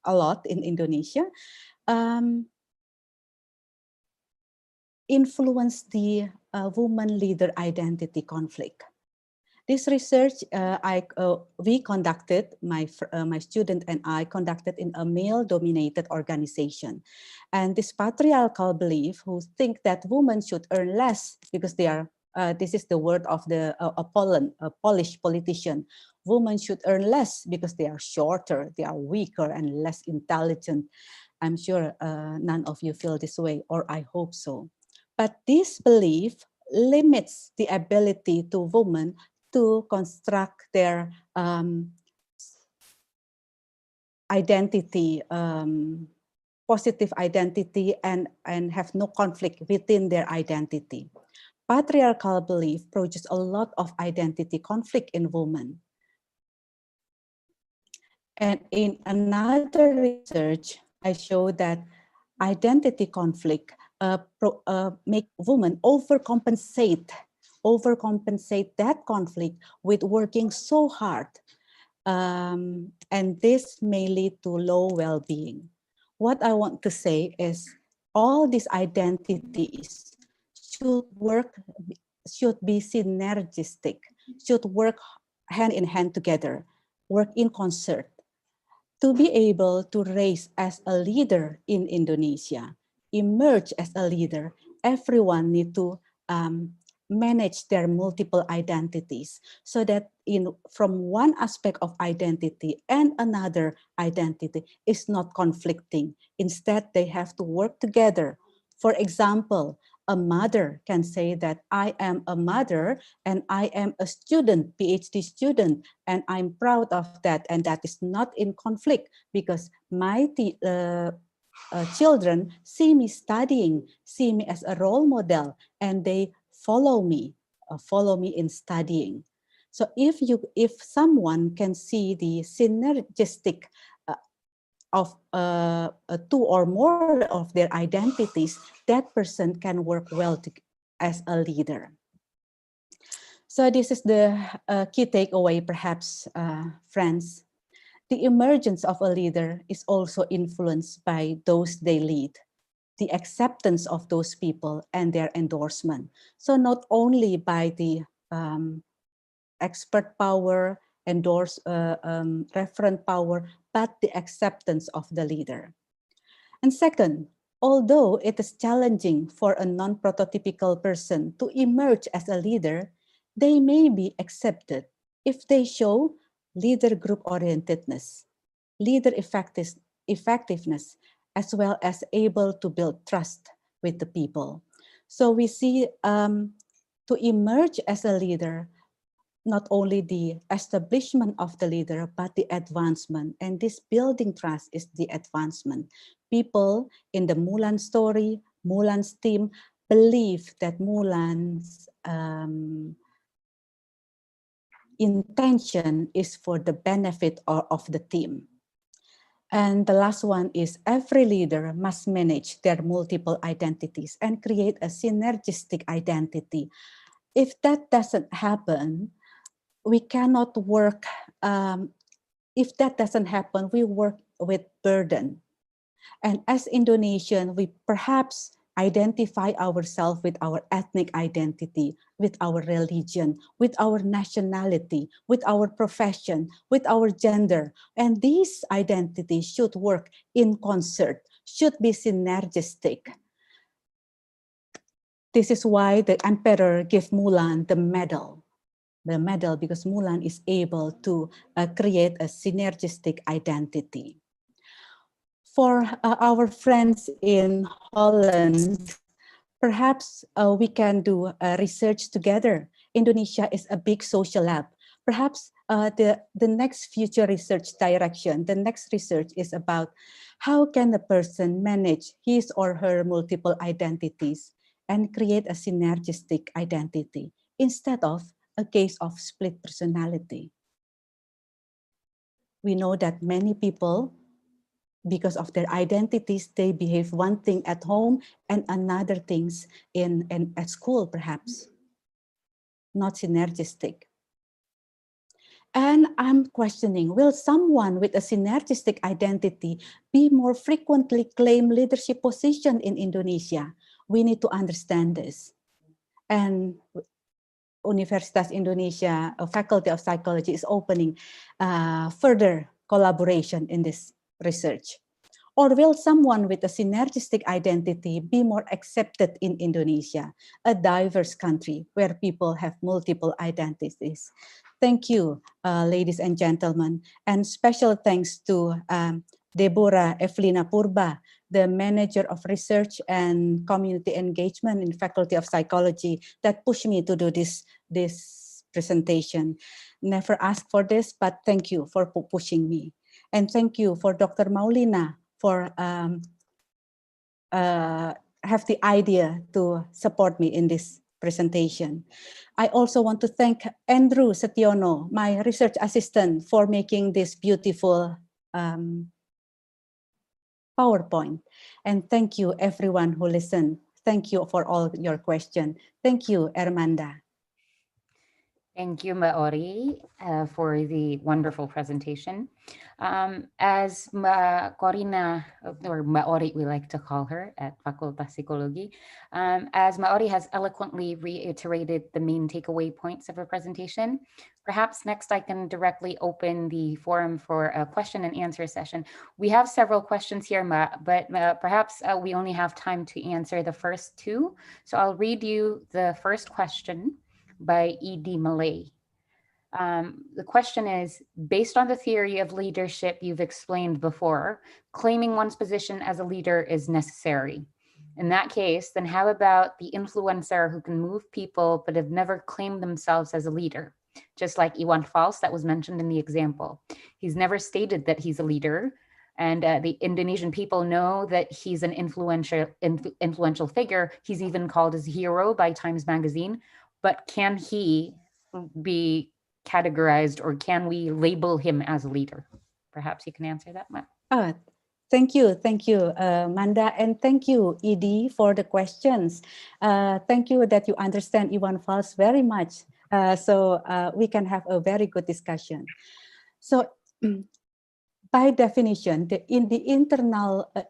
lot in Indonesia, influence the woman leader identity conflict. This research we conducted, my student and I conducted in a male-dominated organization. And this patriarchal belief who think that women should earn less because they are, this is the word of a Polish politician, women should earn less because they are shorter, they are weaker and less intelligent. I'm sure none of you feel this way, or I hope so. But this belief limits the ability to women to construct their identity, positive identity, and have no conflict within their identity. Patriarchal belief produces a lot of identity conflict in women. And in another research, I show that identity conflict make women overcompensate that conflict with working so hard. And this may lead to low well-being. What I want to say is all these identities should be synergistic, should work hand in hand together, work in concert to be able to raise as a leader in Indonesia, emerge as a leader. Everyone need to manage their multiple identities so that from one aspect of identity and another identity is not conflicting. Instead, they have to work together. For example, a mother can say that I am a mother and I am a student, PhD student, and I'm proud of that. And that is not in conflict because my children see me studying, see me as a role model, and they follow me in studying. So if someone can see the synergistic of two or more of their identities, that person can work well as a leader. So this is the key takeaway, perhaps, friends. The emergence of a leader is also influenced by those they lead, the acceptance of those people and their endorsement. So not only by the expert power, referent power, but the acceptance of the leader. And second, although it is challenging for a non-prototypical person to emerge as a leader, they may be accepted if they show leader group orientedness, leader effectiveness, as well as able to build trust with the people. So we see to emerge as a leader, not only the establishment of the leader, but the advancement. And this building trust is the advancement. People in the Mulan story, Mulan's team, believe that Mulan's intention is for the benefit of the team. And the last one is every leader must manage their multiple identities and create a synergistic identity. If that doesn't happen, we cannot work, if that doesn't happen, we work with burden. And as Indonesian, we perhaps identify ourselves with our ethnic identity, with our religion, with our nationality, with our profession, with our gender. And these identities should work in concert, should be synergistic. This is why the emperor gave Mulan the medal because Mulan is able to create a synergistic identity. For our friends in Holland, perhaps we can do research together. Indonesia is a big social lab. Perhaps the next future research direction, the next research is about how can a person manage his or her multiple identities and create a synergistic identity instead of a case of split personality. We know that many people, because of their identities, they behave one thing at home and another things at school, perhaps. Not synergistic. And I'm questioning, will someone with a synergistic identity be more frequently claim leadership position in Indonesia? We need to understand this. And Universitas Indonesia, a Faculty of Psychology, is opening further collaboration in this research. Or will someone with a synergistic identity be more accepted in Indonesia, a diverse country where people have multiple identities? Thank you, ladies and gentlemen, and special thanks to Deborah Evelina Purba, the manager of research and community engagement in Faculty of Psychology, that pushed me to do this presentation. Never asked for this, but thank you for pushing me. And thank you for Dr. Maulina for have the idea to support me in this presentation. I also want to thank Andrew Setiono, my research assistant, for making this beautiful PowerPoint. And thank you everyone who listened. Thank you for all your questions. Thank you, Ermanda. Thank you, Maori, for the wonderful presentation. As Corina, or Maori, we like to call her at Fakultas Psikologi, as Maori has eloquently reiterated the main takeaway points of her presentation, perhaps next I can directly open the forum for a question and answer session. We have several questions here, but perhaps we only have time to answer the first two. So I'll read you the first question by E.D. Malay. The question is, based on the theory of leadership you've explained before, claiming one's position as a leader is necessary. In that case, then how about the influencer who can move people but have never claimed themselves as a leader? Just like Iwan Fals that was mentioned in the example. He's never stated that he's a leader, and the Indonesian people know that he's an influential figure. He's even called as a hero by Times Magazine. But can he be categorized, or can we label him as a leader? Perhaps you can answer that, Matt. Thank you, Manda, and thank you, Edie, for the questions. Thank you that you understand Iwan Fals very much, so we can have a very good discussion. So, by definition, in the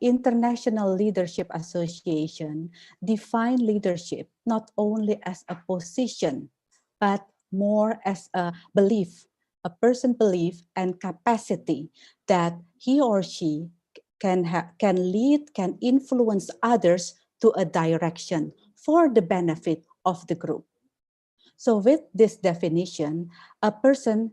International Leadership Association define leadership not only as a position, but more as a belief, a person belief and capacity that he or she can lead, can influence others to a direction for the benefit of the group. So with this definition, a person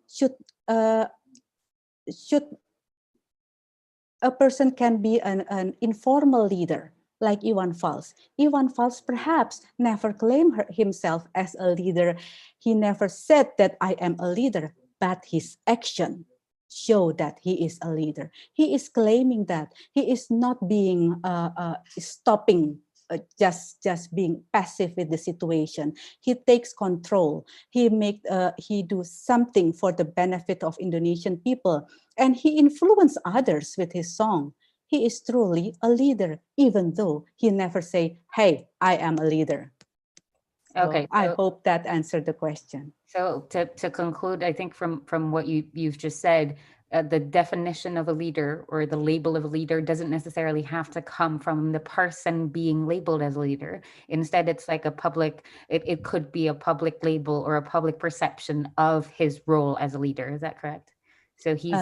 can be an informal leader, like Iwan Fals. Iwan Fals perhaps never claimed himself as a leader. He never said that I am a leader, but his action show that he is a leader. He is claiming that. He is not being stopping, just being passive with the situation. He takes control. He do something for the benefit of Indonesian people, and he influenced others with his song. He is truly a leader, even though he never say, "Hey, I am a leader." Okay, so I hope that answered the question. So to conclude, I think from what you've just said, the definition of a leader or the label of a leader doesn't necessarily have to come from the person being labeled as a leader. Instead, it's like a public, it could be a public label or a public perception of his role as a leader. Is that correct? So his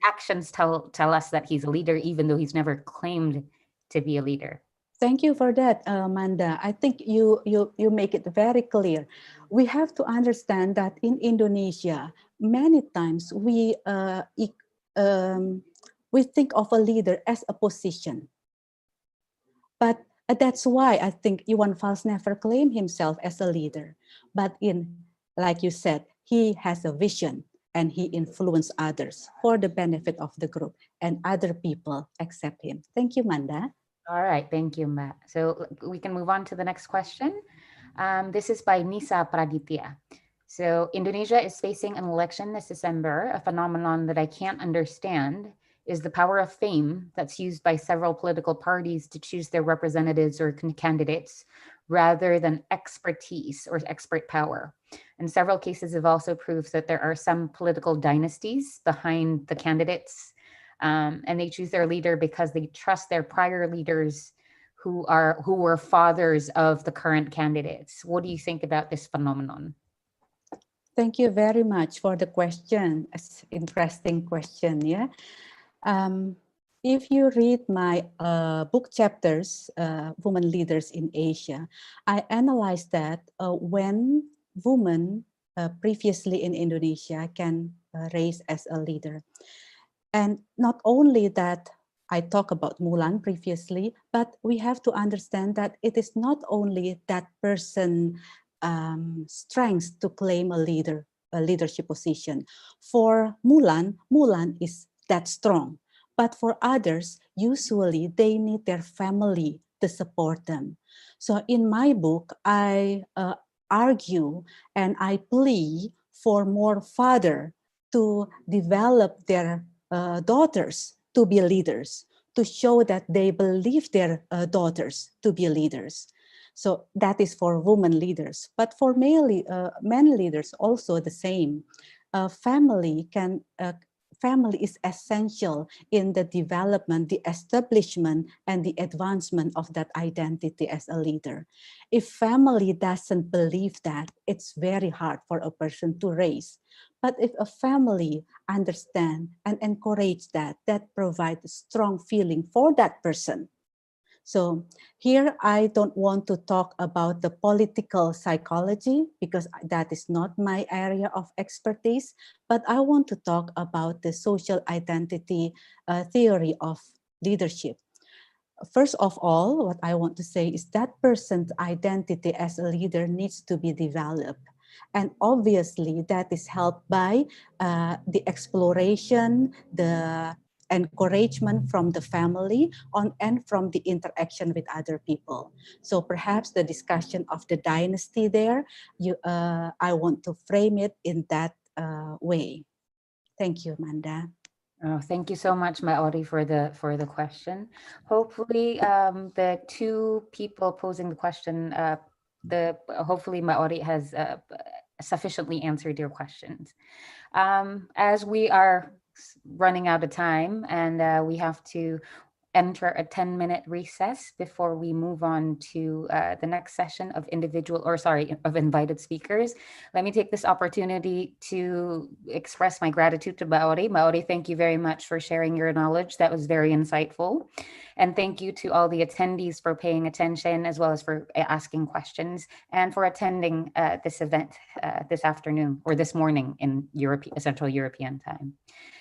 actions tell us that he's a leader, even though he's never claimed to be a leader. Thank you for that, Manda. I think you make it very clear. We have to understand that in Indonesia, many times we think of a leader as a position. But that's why I think Iwan Fals never claimed himself as a leader. But like you said, he has a vision and he influenced others for the benefit of the group, and other people accept him. Thank you, Manda. All right, thank you, Matt. So we can move on to the next question. This is by Nisa Praditya. So Indonesia is facing an election this December. A phenomenon that I can't understand is the power of fame that's used by several political parties to choose their representatives or candidates rather than expertise or expert power. And several cases have also proved that there are some political dynasties behind the candidates, and they choose their leader because they trust their prior leaders who were fathers of the current candidates. What do you think about this phenomenon? Thank you very much for the question. It's an interesting question, yeah. If you read my book chapters, Women Leaders in Asia, I analyzed that when women previously in Indonesia can raise as a leader. And not only that, I talked about Mulan previously, but we have to understand that it is not only that person strength to claim a leadership position. For Mulan, Mulan is that strong, but for others, usually they need their family to support them. So in my book, I argue and I plea for more father to develop their daughters to be leaders, to show that they believe their daughters to be leaders. So that is for women leaders, but for men leaders also the same. Family is essential in the development, the establishment, and the advancement of that identity as a leader. If family doesn't believe that, it's very hard for a person to raise. But if a family understand and encourage that, that provides a strong feeling for that person. So here I don't want to talk about the political psychology because that is not my area of expertise, but I want to talk about the social identity theory of leadership. First of all, what I want to say is that person's identity as a leader needs to be developed. And obviously that is helped by the exploration, the encouragement from the family and from the interaction with other people. So perhaps the discussion of the dynasty there, I want to frame it in that way. Thank you, Amanda. Oh, thank you so much, Maori, for the question. Hopefully, the two people posing the question, hopefully Maori has sufficiently answered your questions. As we are running out of time and we have to enter a 10-minute recess before we move on to the next session of invited speakers. Let me take this opportunity to express my gratitude to Maori. Maori, thank you very much for sharing your knowledge. That was very insightful. And thank you to all the attendees for paying attention as well as for asking questions and for attending this event this afternoon or this morning in Central European time.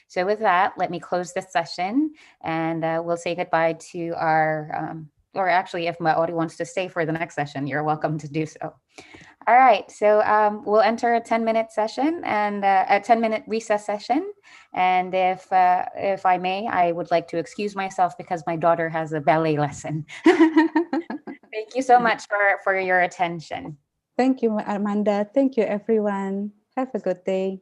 So with that, let me close this session and we'll say goodbye to our, or actually if Maori wants to stay for the next session, you're welcome to do so. All right, so we'll enter a 10-minute session and a 10-minute recess session. And if I may, I would like to excuse myself because my daughter has a ballet lesson. Thank you so much for your attention. Thank you, Amanda. Thank you, everyone. Have a good day.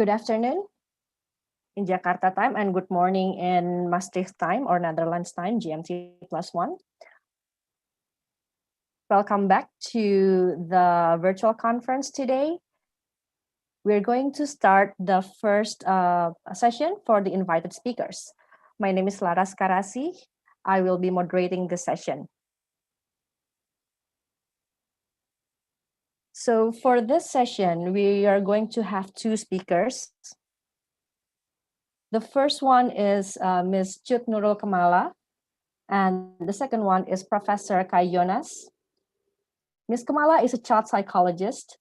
Good afternoon in Jakarta time and good morning in Maastricht time or Netherlands time, GMT +1. Welcome back to the virtual conference today. We're going to start the first session for the invited speakers. My name is Laras Karasi. I will be moderating this session. So for this session, we are going to have two speakers. The first one is Ms. Cut Nurul Kamala, and the second one is Professor Kai Yonas. Ms. Kamala is a child psychologist.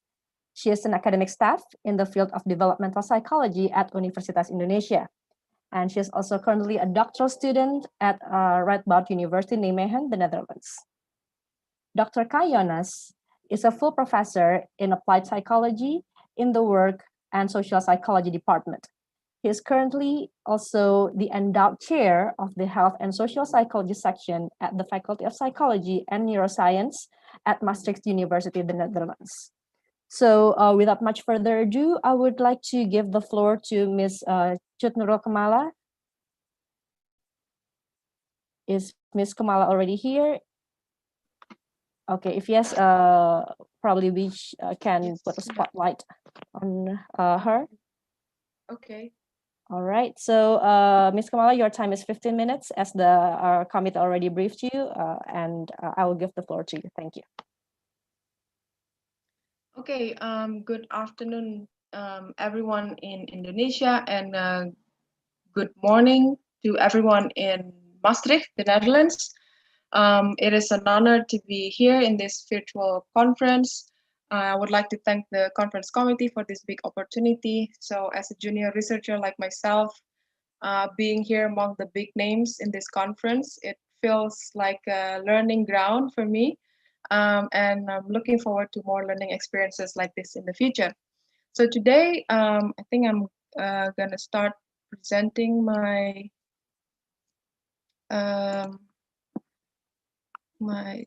She is an academic staff in the field of developmental psychology at Universitas Indonesia. And she is also currently a doctoral student at Radboud University Nijmegen, the Netherlands. Dr. Kai Yonas is a full professor in applied psychology in the work and social psychology department. He is currently also the endowed chair of the Health and Social Psychology section at the Faculty of Psychology and Neuroscience at Maastricht University, the Netherlands. So without much further ado, I would like to give the floor to Ms. Cut Nurul Kamala. Is Ms. Kamala already here? Okay, if yes, probably we can put a spotlight on her. Okay. All right, so Ms. Kamala, your time is 15 minutes as our committee already briefed you, and I will give the floor to you. Thank you. Okay, good afternoon, everyone in Indonesia, and good morning to everyone in Maastricht, the Netherlands. It is an honor to be here in this virtual conference. I would like to thank the conference committee for this big opportunity. So as a junior researcher like myself, being here among the big names in this conference, it feels like a learning ground for me. And I'm looking forward to more learning experiences like this in the future. So today, I think I'm gonna start presenting my my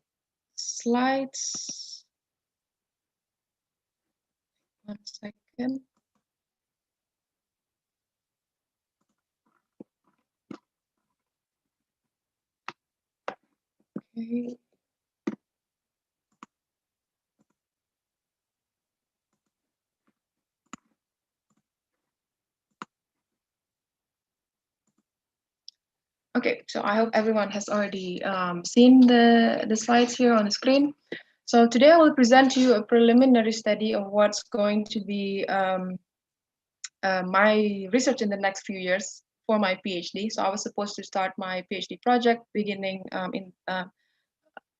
slides. 1 second. Okay. Okay, so I hope everyone has already seen the slides here on the screen. So today I will present to you a preliminary study of what's going to be my research in the next few years for my PhD. So I was supposed to start my PhD project beginning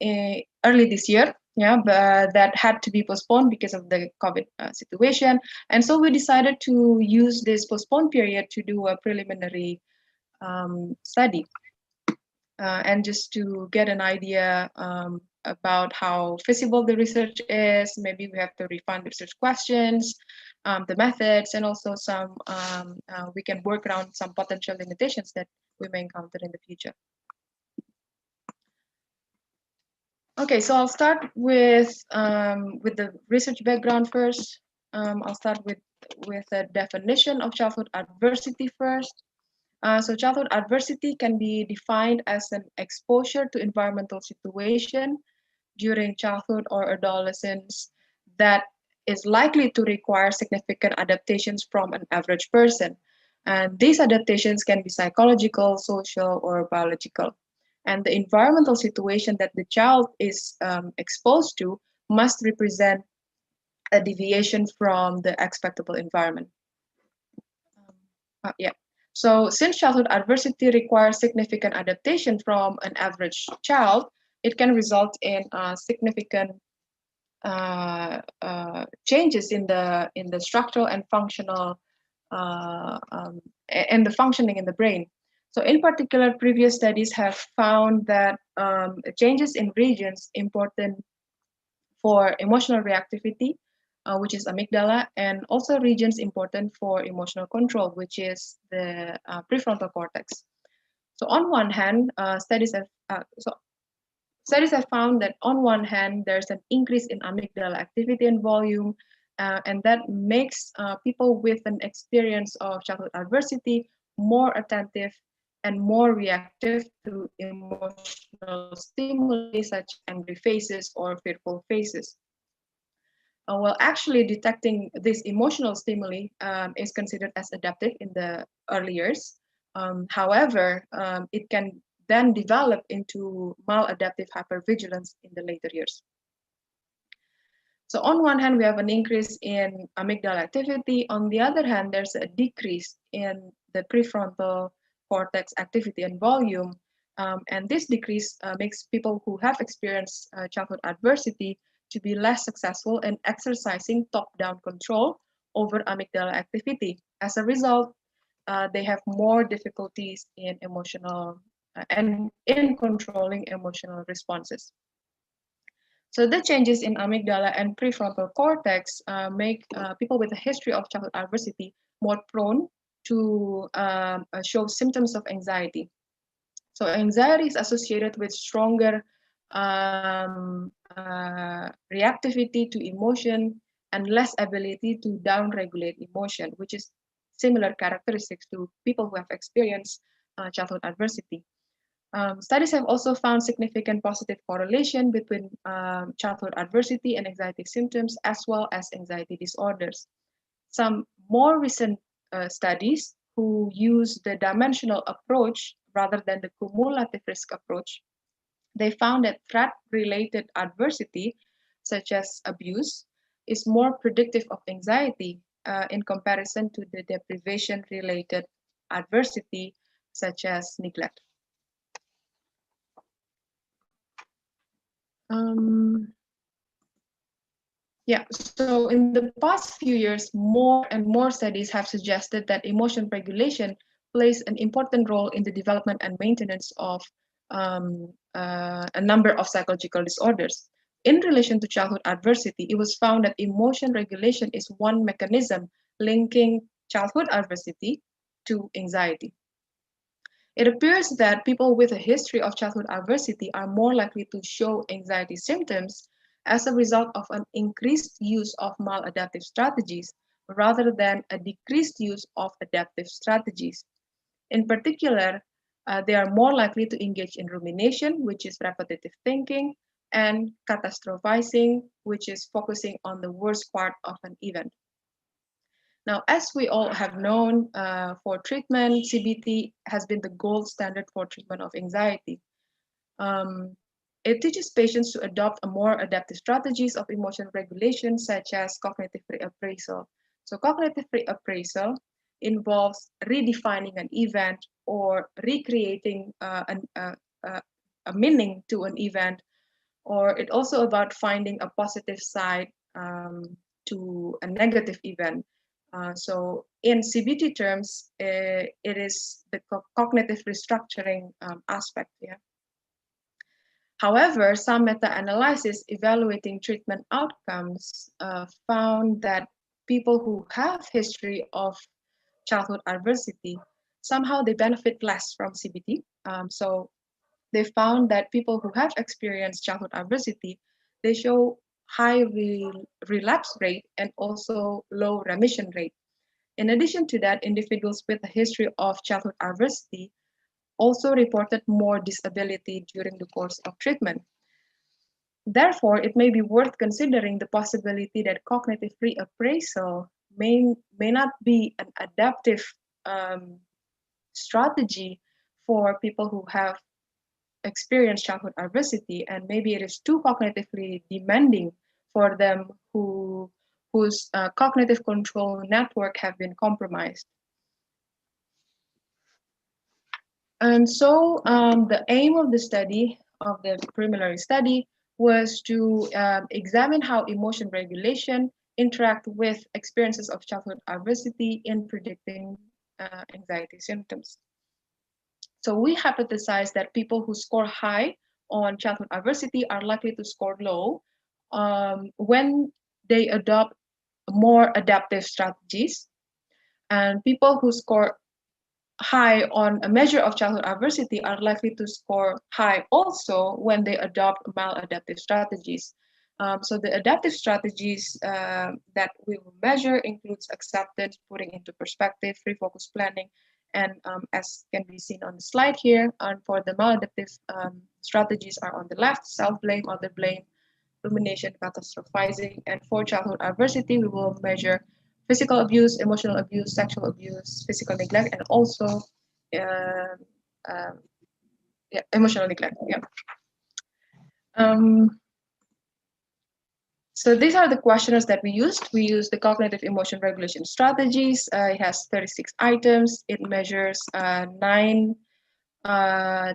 in early this year, yeah, but that had to be postponed because of the COVID situation. And so we decided to use this postponed period to do a preliminary study. And just to get an idea about how feasible the research is, maybe we have to refine the research questions, the methods, and also some we can work around some potential limitations that we may encounter in the future. Okay, so I'll start with the research background first. I'll start with a definition of childhood adversity first. So childhood adversity can be defined as an exposure to environmental situation during childhood or adolescence that is likely to require significant adaptations from an average person. And these adaptations can be psychological, social, or biological. And the environmental situation that the child is exposed to must represent a deviation from the expectable environment. Yeah. So since childhood adversity requires significant adaptation from an average child, it can result in significant changes in the structural and functional and the functioning in the brain. So in particular, previous studies have found that changes in regions important for emotional reactivity, which is amygdala, and also regions important for emotional control, which is the prefrontal cortex. So on one hand, studies have found that on one hand, there's an increase in amygdala activity and volume, and that makes people with an experience of childhood adversity more attentive and more reactive to emotional stimuli such as angry faces or fearful faces. Well, actually detecting this emotional stimuli is considered as adaptive in the early years. However, it can then develop into maladaptive hypervigilance in the later years. So on one hand, we have an increase in amygdala activity. On the other hand, there's a decrease in the prefrontal cortex activity and volume. And this decrease makes people who have experienced childhood adversity to be less successful in exercising top-down control over amygdala activity. As a result, they have more difficulties in emotional and in controlling emotional responses. So the changes in amygdala and prefrontal cortex make people with a history of childhood adversity more prone to show symptoms of anxiety. So anxiety is associated with stronger reactivity to emotion and less ability to downregulate emotion, which is similar characteristics to people who have experienced childhood adversity. Studies have also found significant positive correlation between childhood adversity and anxiety symptoms, as well as anxiety disorders. Some more recent studies who use the dimensional approach rather than the cumulative risk approach, they found that threat-related adversity, such as abuse, is more predictive of anxiety in comparison to the deprivation-related adversity, such as neglect. Yeah, so in the past few years, more and more studies have suggested that emotion regulation plays an important role in the development and maintenance of a number of psychological disorders. In relation to childhood adversity, it was found that emotion regulation is one mechanism linking childhood adversity to anxiety. It appears that people with a history of childhood adversity are more likely to show anxiety symptoms as a result of an increased use of maladaptive strategies rather than a decreased use of adaptive strategies. In particular, they are more likely to engage in rumination, which is repetitive thinking, and catastrophizing, which is focusing on the worst part of an event. Now, as we all have known, for treatment, CBT has been the gold standard for treatment of anxiety. It teaches patients to adopt a more adaptive strategies of emotion regulation, such as cognitive reappraisal. So cognitive reappraisal involves redefining an event or recreating a meaning to an event, or it also about finding a positive side to a negative event. So in CBT terms, it is the cognitive restructuring aspect. Yeah. However, some meta-analysis evaluating treatment outcomes found that people who have history of childhood adversity, somehow they benefit less from CBT. So they found that people who have experienced childhood adversity, they show high relapse rate and also low remission rate. In addition to that, individuals with a history of childhood adversity also reported more disability during the course of treatment. Therefore, it may be worth considering the possibility that cognitive reappraisal may not be an adaptive strategy for people who have experienced childhood adversity, and maybe it is too cognitively demanding for them whose cognitive control network have been compromised. And so the aim of the study, of the preliminary study, was to examine how emotion regulation interact with experiences of childhood adversity in predicting anxiety symptoms. So we hypothesized that people who score high on childhood adversity are likely to score low when they adopt more adaptive strategies. And people who score high on a measure of childhood adversity are likely to score high also when they adopt maladaptive strategies. So the adaptive strategies that we will measure includes acceptance, putting into perspective, refocus planning, and as can be seen on the slide here, and for the maladaptive strategies are on the left: self-blame, other blame, rumination, catastrophizing, and for childhood adversity, we will measure physical abuse, emotional abuse, sexual abuse, physical neglect, and also emotional neglect. Yeah. So these are the questionnaires that we used. We used the cognitive emotion regulation strategies. It has 36 items. It measures 9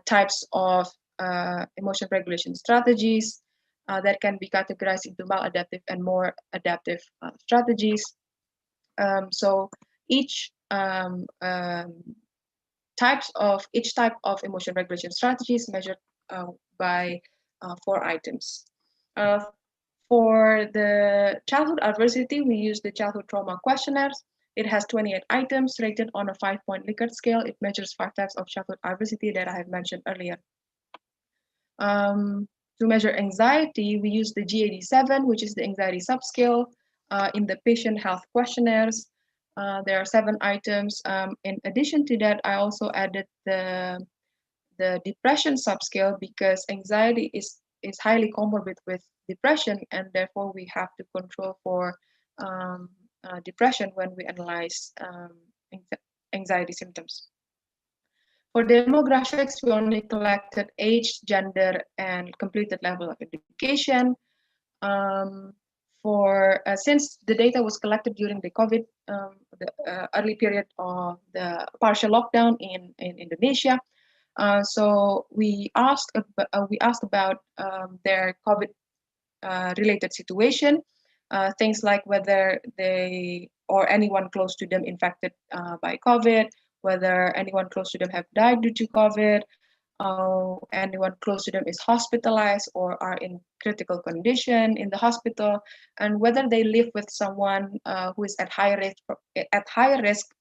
types of emotion regulation strategies that can be categorized into maladaptive and more adaptive strategies. So each type of emotion regulation strategy is measured by 4 items. For the childhood adversity, we use the childhood trauma questionnaires. It has 28 items rated on a 5-point Likert scale. It measures 5 types of childhood adversity that I have mentioned earlier. To measure anxiety, we use the GAD-7, which is the anxiety subscale. In the patient health questionnaires, there are 7 items. In addition to that, I also added the depression subscale because anxiety is highly comorbid with depression, and therefore we have to control for depression when we analyze anxiety symptoms. For demographics, we only collected age, gender, and completed level of education. Since the data was collected during the COVID, the early period of the partial lockdown in Indonesia, so we asked about their COVID related situation, things like whether they or anyone close to them infected by COVID, whether anyone close to them have died due to COVID, anyone close to them is hospitalized or are in critical condition in the hospital, and whether they live with someone who is at high risk.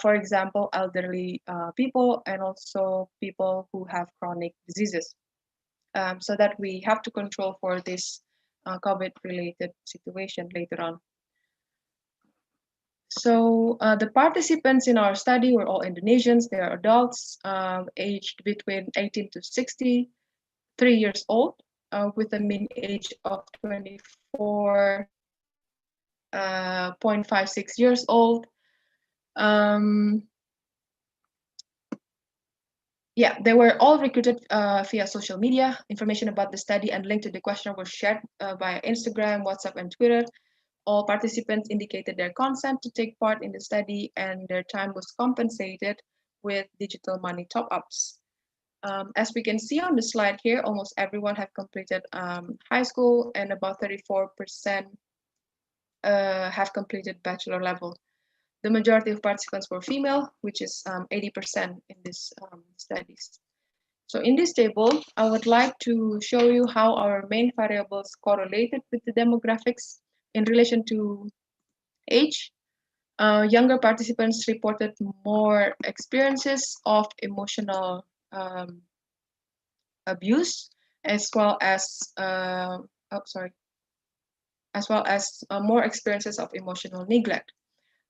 For example, elderly people and also people who have chronic diseases, so that we have to control for this COVID-related situation later on. So the participants in our study were all Indonesians. They are adults aged between 18 to 63 years old, with a mean age of 24.56 years old. Yeah, they were all recruited via social media. Information about the study and link to the questionnaire was shared via Instagram, WhatsApp, and Twitter. All participants indicated their consent to take part in the study, and their time was compensated with digital money top-ups. As we can see on the slide here, almost everyone have completed high school, and about 34% have completed bachelor level. The majority of participants were female, which is 80% in these studies. So in this table, I would like to show you how our main variables correlated with the demographics in relation to age. Younger participants reported more experiences of emotional abuse, as well as more experiences of emotional neglect.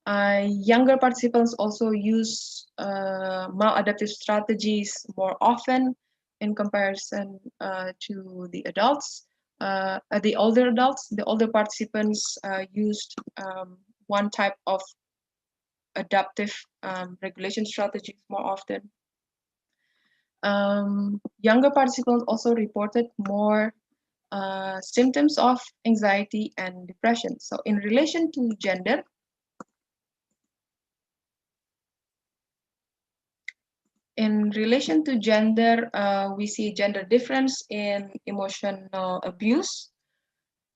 Younger participants also use maladaptive strategies more often in comparison to the adults. The older adults, the older participants used one type of adaptive regulation strategies more often. Younger participants also reported more symptoms of anxiety and depression. So in relation to gender, we see gender difference in emotional abuse,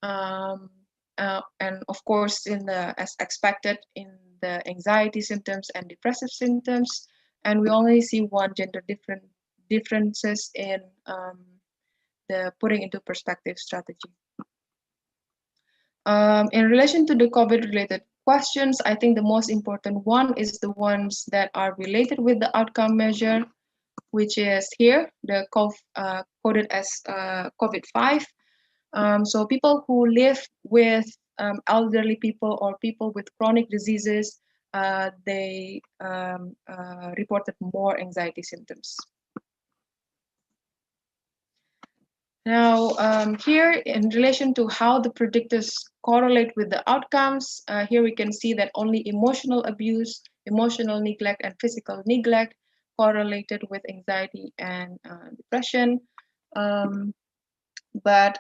and of course, as expected, in the anxiety symptoms and depressive symptoms, and we only see one gender differences in the putting into perspective strategy. In relation to the COVID-related questions, I think the most important one is the ones that are related with the outcome measure, which is here, the coded as COVID-5. So people who live with elderly people or people with chronic diseases, they reported more anxiety symptoms. Now, here in relation to how the predictors correlate with the outcomes, here we can see that only emotional abuse, emotional neglect, and physical neglect correlated with anxiety and depression. But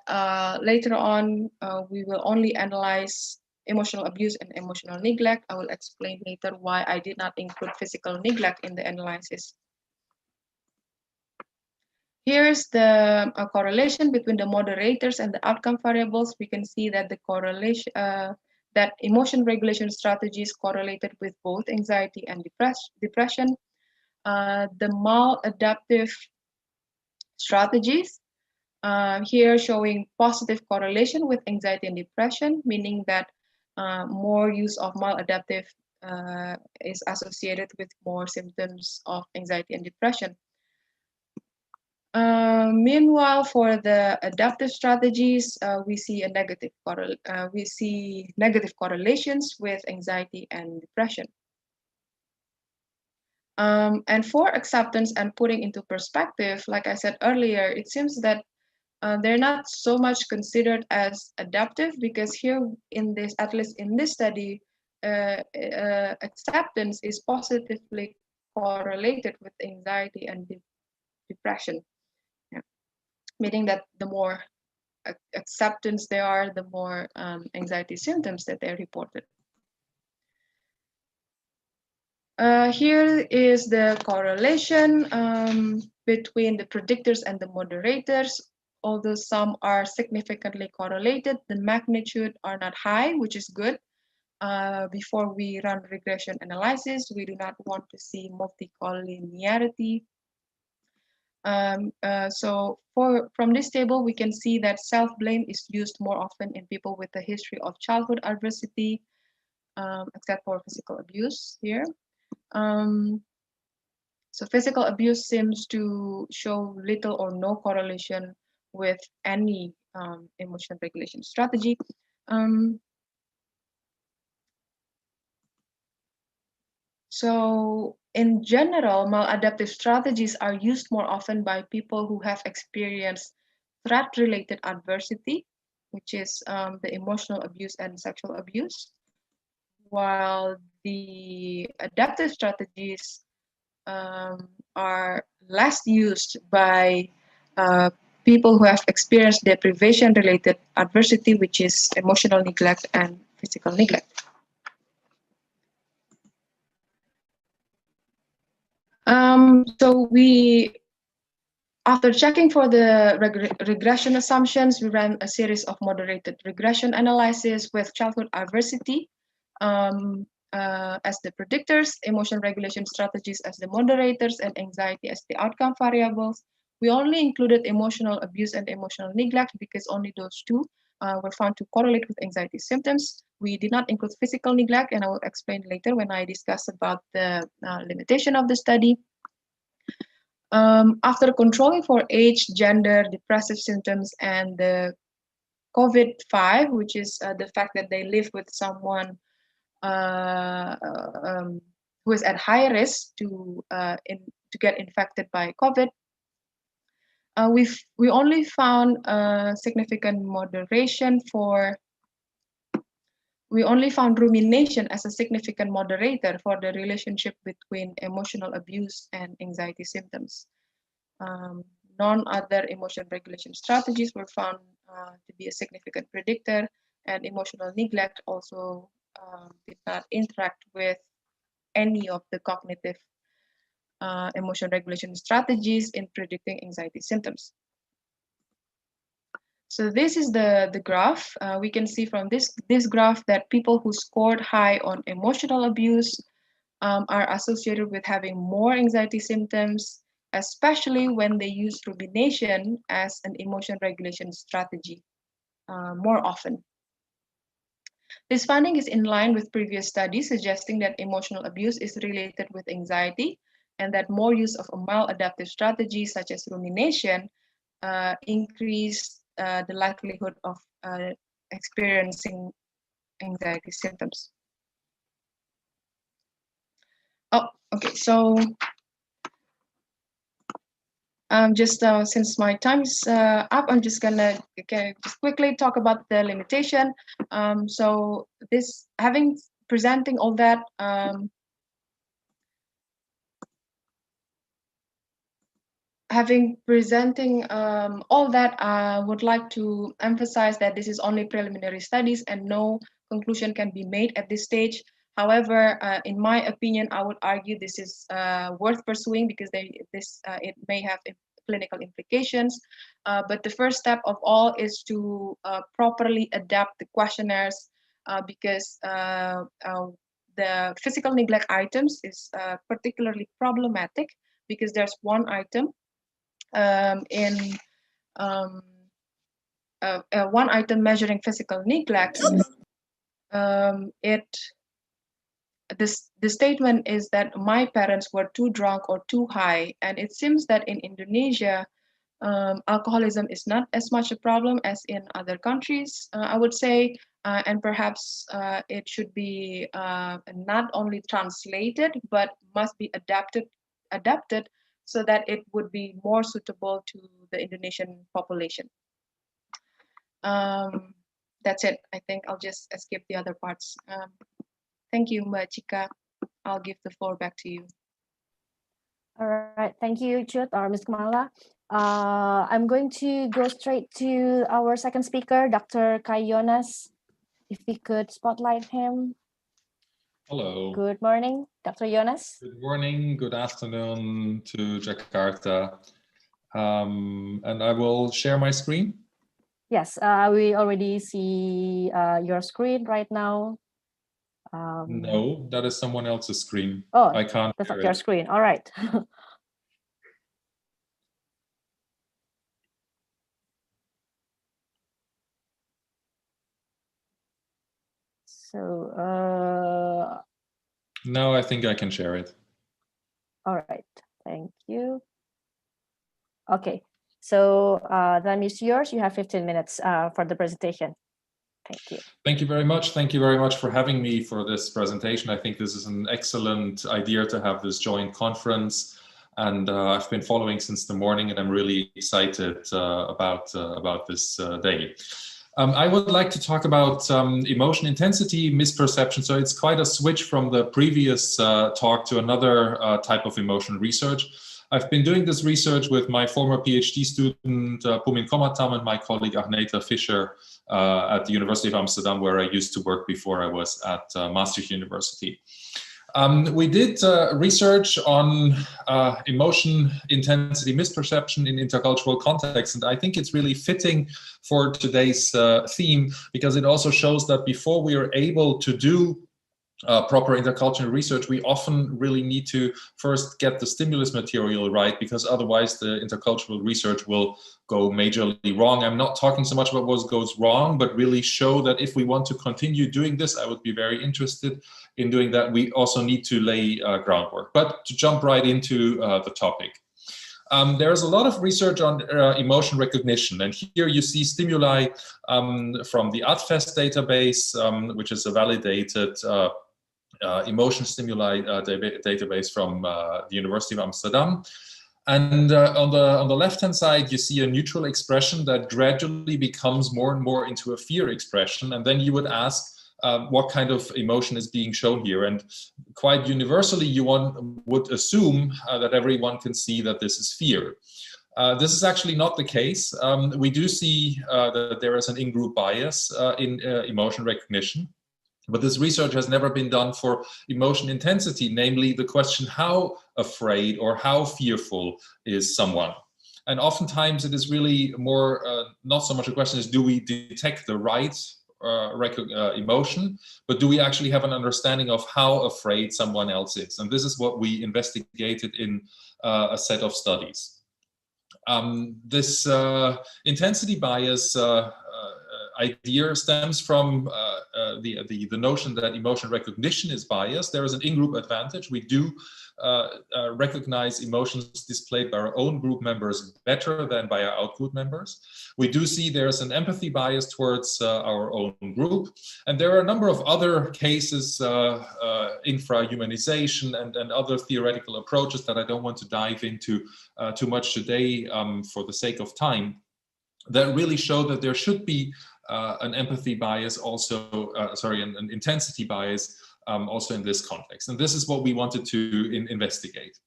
later on, we will only analyze emotional abuse and emotional neglect. I will explain later why I did not include physical neglect in the analysis. Here's the correlation between the moderators and the outcome variables. We can see that the correlation, that emotion regulation strategies correlated with both anxiety and depression. The maladaptive strategies, here showing positive correlation with anxiety and depression, meaning that more use of maladaptive is associated with more symptoms of anxiety and depression. Meanwhile, for the adaptive strategies, we see negative correlations with anxiety and depression. And for acceptance and putting into perspective, like I said earlier, it seems that they're not so much considered as adaptive, because here in this, at least in this study, acceptance is positively correlated with anxiety and depression. Meaning that the more acceptance there are, the more anxiety symptoms that they're reported. Here is the correlation between the predictors and the moderators. Although some are significantly correlated, the magnitude are not high, which is good. Before we run regression analysis, we do not want to see multicollinearity. So from this table, we can see that self-blame is used more often in people with a history of childhood adversity, except for physical abuse here. So physical abuse seems to show little or no correlation with any emotion regulation strategy. So in general, maladaptive strategies are used more often by people who have experienced threat-related adversity, which is the emotional abuse and sexual abuse, while the adaptive strategies are less used by people who have experienced deprivation-related adversity, which is emotional neglect and physical neglect. So after checking for the regression assumptions, we ran a series of moderated regression analysis with childhood adversity as the predictors, emotion regulation strategies as the moderators, and anxiety as the outcome variables. We only included emotional abuse and emotional neglect because only those two were found to correlate with anxiety symptoms. We did not include physical neglect, and I will explain later when I discuss about the limitation of the study. After controlling for age, gender, depressive symptoms, and the COVID-5, which is the fact that they live with someone who is at high risk to get infected by COVID, we only found significant moderation for. We only found rumination as a significant moderator for the relationship between emotional abuse and anxiety symptoms. Non-other emotion regulation strategies were found to be a significant predictor, and emotional neglect also did not interact with any of the cognitive emotion regulation strategies in predicting anxiety symptoms. So this is the graph. We can see from this graph that people who scored high on emotional abuse are associated with having more anxiety symptoms, especially when they use rumination as an emotion regulation strategy more often. This finding is in line with previous studies suggesting that emotional abuse is related with anxiety, and that more use of a maladaptive strategy such as rumination increased the likelihood of experiencing anxiety symptoms. Oh, okay, so since my time is up, I'm just gonna just quickly talk about the limitation. So this, presenting all that, all that, I would like to emphasize that this is only preliminary studies and no conclusion can be made at this stage. However, in my opinion, I would argue this is worth pursuing because it may have clinical implications. But the first step of all is to properly adapt the questionnaires because the physical neglect items is particularly problematic because there's one item one item measuring physical neglect. The statement is that my parents were too drunk or too high, and it seems that in Indonesia, alcoholism is not as much a problem as in other countries, I would say, and perhaps it should be not only translated, but must be adapted so that it would be more suitable to the Indonesian population. That's it. I think I'll just skip the other parts. Thank you, Mbak Chika. I'll give the floor back to you. All right, thank you, Chut or Ms. Kamala. I'm going to go straight to our second speaker, Dr. Kai Yonas. If we could spotlight him. Hello. Good morning, Dr. Yonas. Good morning, good afternoon to Jakarta. And I will share my screen. Yes, we already see your screen right now. No, that is someone else's screen. Oh, I can't. that's not your screen. All right. So. No, I think I can share it. All right. Thank you. Okay. So the time is yours. You have 15 minutes for the presentation. Thank you. Thank you very much. Thank you very much for having me for this presentation. I think this is an excellent idea to have this joint conference. And I've been following since the morning, and I'm really excited about this day. I would like to talk about emotion intensity misperception. So it's quite a switch from the previous talk to another type of emotion research. I've been doing this research with my former PhD student, Pumin Komatam, and my colleague, Agneta Fischer, at the University of Amsterdam, where I used to work before I was at Maastricht University. We did research on emotion intensity misperception in intercultural context, and I think it's really fitting for today's theme because it also shows that before we are able to do proper intercultural research, we often really need to first get the stimulus material right, because otherwise the intercultural research will go majorly wrong. I'm not talking so much about what goes wrong, but really show that if we want to continue doing this, I would be very interested in doing that. We also need to lay groundwork. But to jump right into the topic. There's a lot of research on emotion recognition, and here you see stimuli from the ADFEST database, which is a validated emotion stimuli database from the University of Amsterdam. And on the left-hand side, you see a neutral expression that gradually becomes more and more into a fear expression. And then you would ask, what kind of emotion is being shown here? And quite universally, you would assume that everyone can see that this is fear. This is actually not the case. We do see that there is an in-group bias in emotion recognition. But this research has never been done for emotion intensity, namely the question, how afraid or how fearful is someone? And oftentimes it is really more, not so much a question is, do we detect the right emotion, but do we actually have an understanding of how afraid someone else is? And this is what we investigated in a set of studies. This intensity bias idea stems from the notion that emotion recognition is biased. There is an in-group advantage. We do recognize emotions displayed by our own group members better than by our out-group members. We do see there's an empathy bias towards our own group. And there are a number of other cases, infrahumanization and other theoretical approaches that I don't want to dive into too much today for the sake of time, that really show that there should be an empathy bias also, an intensity bias also in this context. And this is what we wanted to investigate.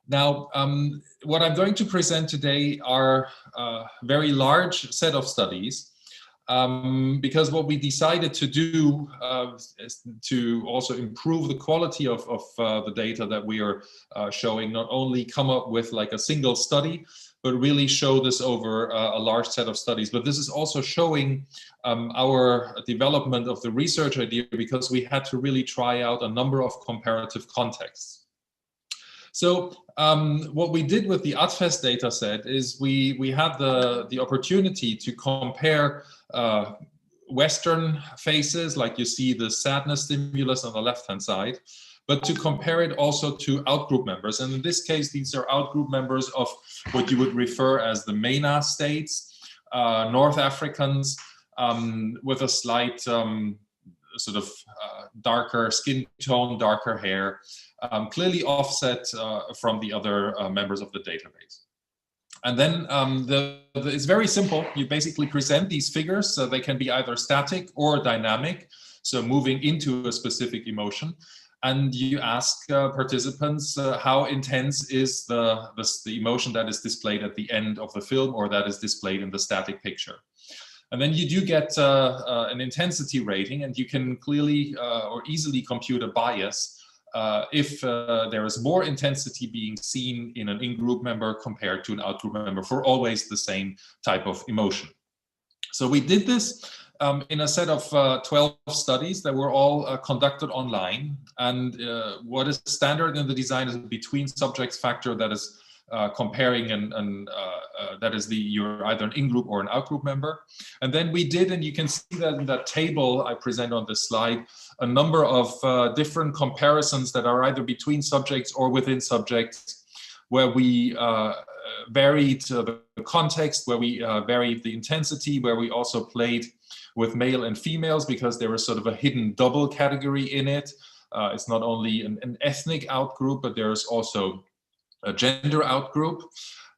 Now, what I'm going to present today are a very large set of studies, because what we decided to do is to also improve the quality of the data that we are showing, not only come up with like a single study, but really show this over a large set of studies. But this is also showing our development of the research idea, because we had to really try out a number of comparative contexts. So what we did with the ADFEST data set is we had the opportunity to compare Western faces, like you see the sadness stimulus on the left-hand side, but to compare it also to outgroup members. And in this case, these are outgroup members of what you would refer as the MENA states, North Africans, with a slight sort of darker skin tone, darker hair, clearly offset from the other members of the database. And then it's very simple. You basically present these figures, so they can be either static or dynamic, so moving into a specific emotion. And you ask participants how intense is the emotion that is displayed at the end of the film, or that is displayed in the static picture. And then you do get an intensity rating, and you can clearly or easily compute a bias if there is more intensity being seen in an in-group member compared to an out-group member for always the same type of emotion. So we did this in a set of 12 studies that were all conducted online. And what is standard in the design is a between subjects factor that is comparing and that is you're either an in-group or an out-group member. And then we did, and you can see that in that table I present on this slide, a number of different comparisons that are either between subjects or within subjects, where we varied the context, where we varied the intensity, where we also played with male and females, because there was sort of a hidden double category in it. It's not only an ethnic outgroup, but there's also a gender outgroup.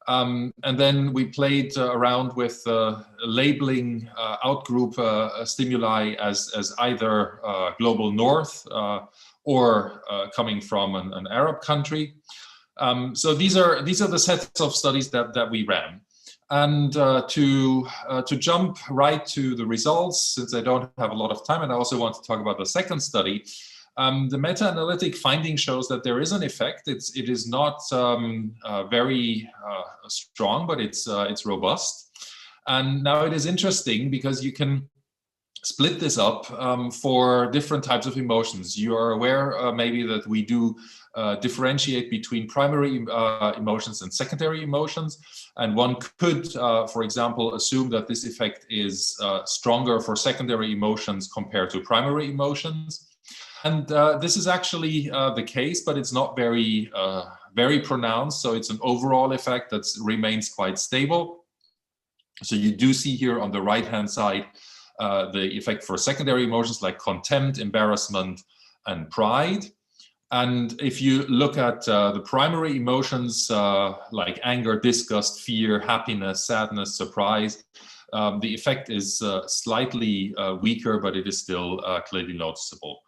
And then we played around with labeling outgroup stimuli as either global north or coming from an Arab country. So these are the sets of studies that we ran. And to jump right to the results, since I don't have a lot of time, and I also want to talk about the second study, the meta-analytic finding shows that there is an effect. It is not very strong, but it's robust. And now it is interesting because you can split this up for different types of emotions. You are aware maybe that we do differentiate between primary emotions and secondary emotions. And one could, for example, assume that this effect is stronger for secondary emotions compared to primary emotions. And this is actually the case, but it's not very, very pronounced. So it's an overall effect that remains quite stable. So you do see here on the right-hand side the effect for secondary emotions like contempt, embarrassment, and pride. And if you look at the primary emotions like anger, disgust, fear, happiness, sadness, surprise, the effect is slightly weaker, but it is still clearly noticeable.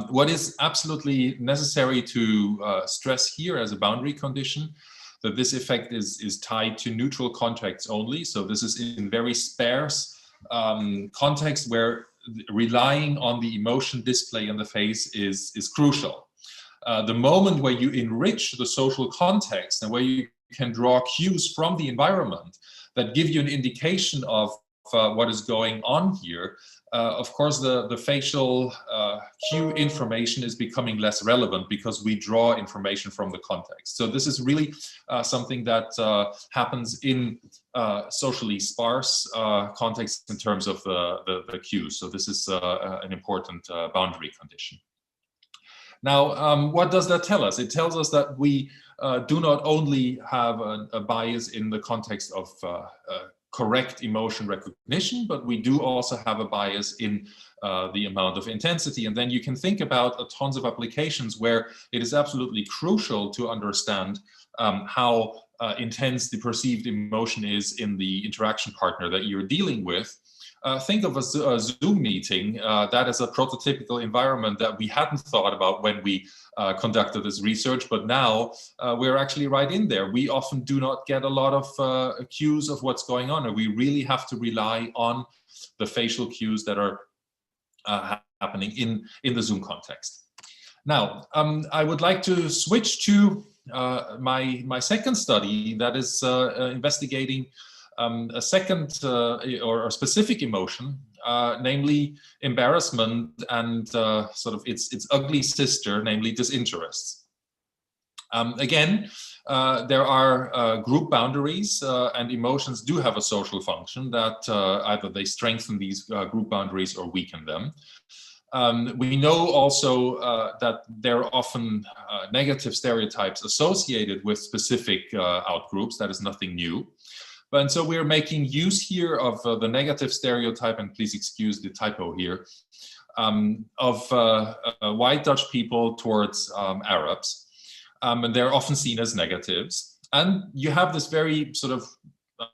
What is absolutely necessary to stress here as a boundary condition, that this effect is tied to neutral contexts only. So this is in very sparse context where relying on the emotion display in the face is crucial. The moment where you enrich the social context and where you can draw cues from the environment that give you an indication of what is going on here, of course, the facial cue information is becoming less relevant because we draw information from the context. So this is really something that happens in socially sparse contexts in terms of the cues. So this is an important boundary condition. Now, what does that tell us? It tells us that we do not only have a bias in the context of correct emotion recognition, but we do also have a bias in the amount of intensity. And then you can think about tons of applications where it is absolutely crucial to understand how intense the perceived emotion is in the interaction partner that you're dealing with. Think of a Zoom meeting. That is a prototypical environment that we hadn't thought about when we conducted this research, but now we're actually right in there. We often do not get a lot of cues of what's going on, and we really have to rely on the facial cues that are happening in the Zoom context. Now, I would like to switch to my second study that is investigating a second or a specific emotion, namely embarrassment and sort of its ugly sister, namely disinterest. Again, there are group boundaries, and emotions do have a social function that either they strengthen these group boundaries or weaken them. We know also that there are often negative stereotypes associated with specific outgroups. That is nothing new. And so we're making use here of the negative stereotype, and please excuse the typo here, of white Dutch people towards Arabs. And they're often seen as negatives. And you have this very sort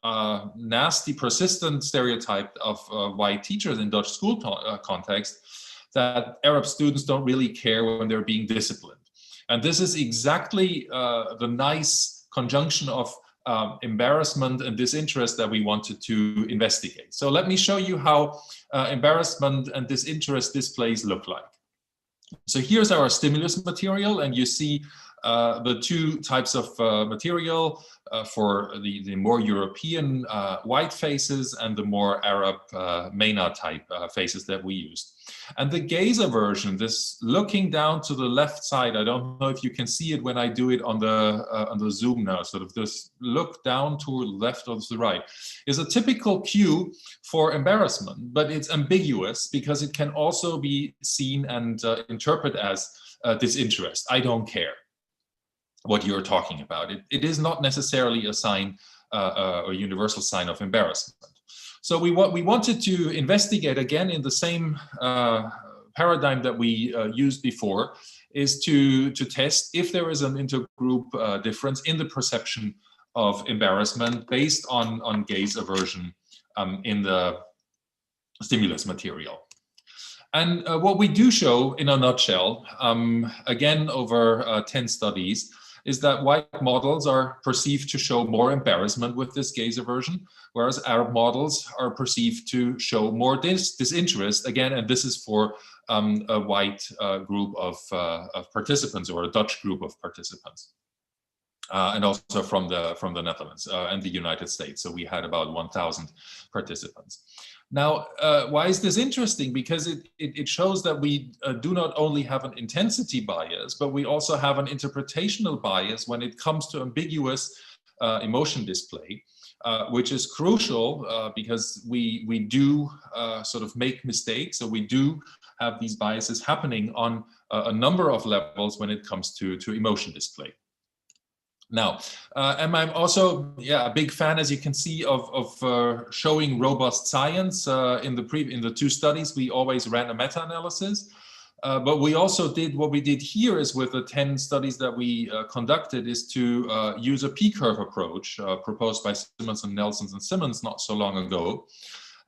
of nasty, persistent stereotype of white teachers in Dutch school context, that Arab students don't really care when they're being disciplined. And this is exactly the nice conjunction of embarrassment and disinterest that we wanted to investigate. So let me show you how embarrassment and disinterest displays look like. So here's our stimulus material, and you see the two types of material for the more European white faces and the more Arab MENA type faces that we used. And the gaze aversion, this looking down to the left side, I don't know if you can see it when I do it on the Zoom now, sort of this look down to the left or to the right, is a typical cue for embarrassment, but it's ambiguous because it can also be seen and interpreted as disinterest. I don't care what you're talking about. It is not necessarily a sign, a universal sign of embarrassment. So we wanted to investigate again in the same paradigm that we used before, is to test if there is an intergroup difference in the perception of embarrassment based on gaze aversion in the stimulus material. And what we do show in a nutshell, again over 10 studies, is that white models are perceived to show more embarrassment with this gaze aversion, whereas Arab models are perceived to show more disinterest, again, and this is for a white group of participants, or a Dutch group of participants. And also from the Netherlands and the United States. So we had about 1,000 participants. Now, why is this interesting? Because it shows that we do not only have an intensity bias, but we also have an interpretational bias when it comes to ambiguous emotion display, which is crucial because we do sort of make mistakes. So we do have these biases happening on a number of levels when it comes to emotion display. Now, and I'm also a big fan, as you can see, of showing robust science. In the two studies, we always ran a meta-analysis, but we also did what we did here is with the 10 studies that we conducted is to use a P-curve approach proposed by Simmons and Nelsons and Simmons not so long ago.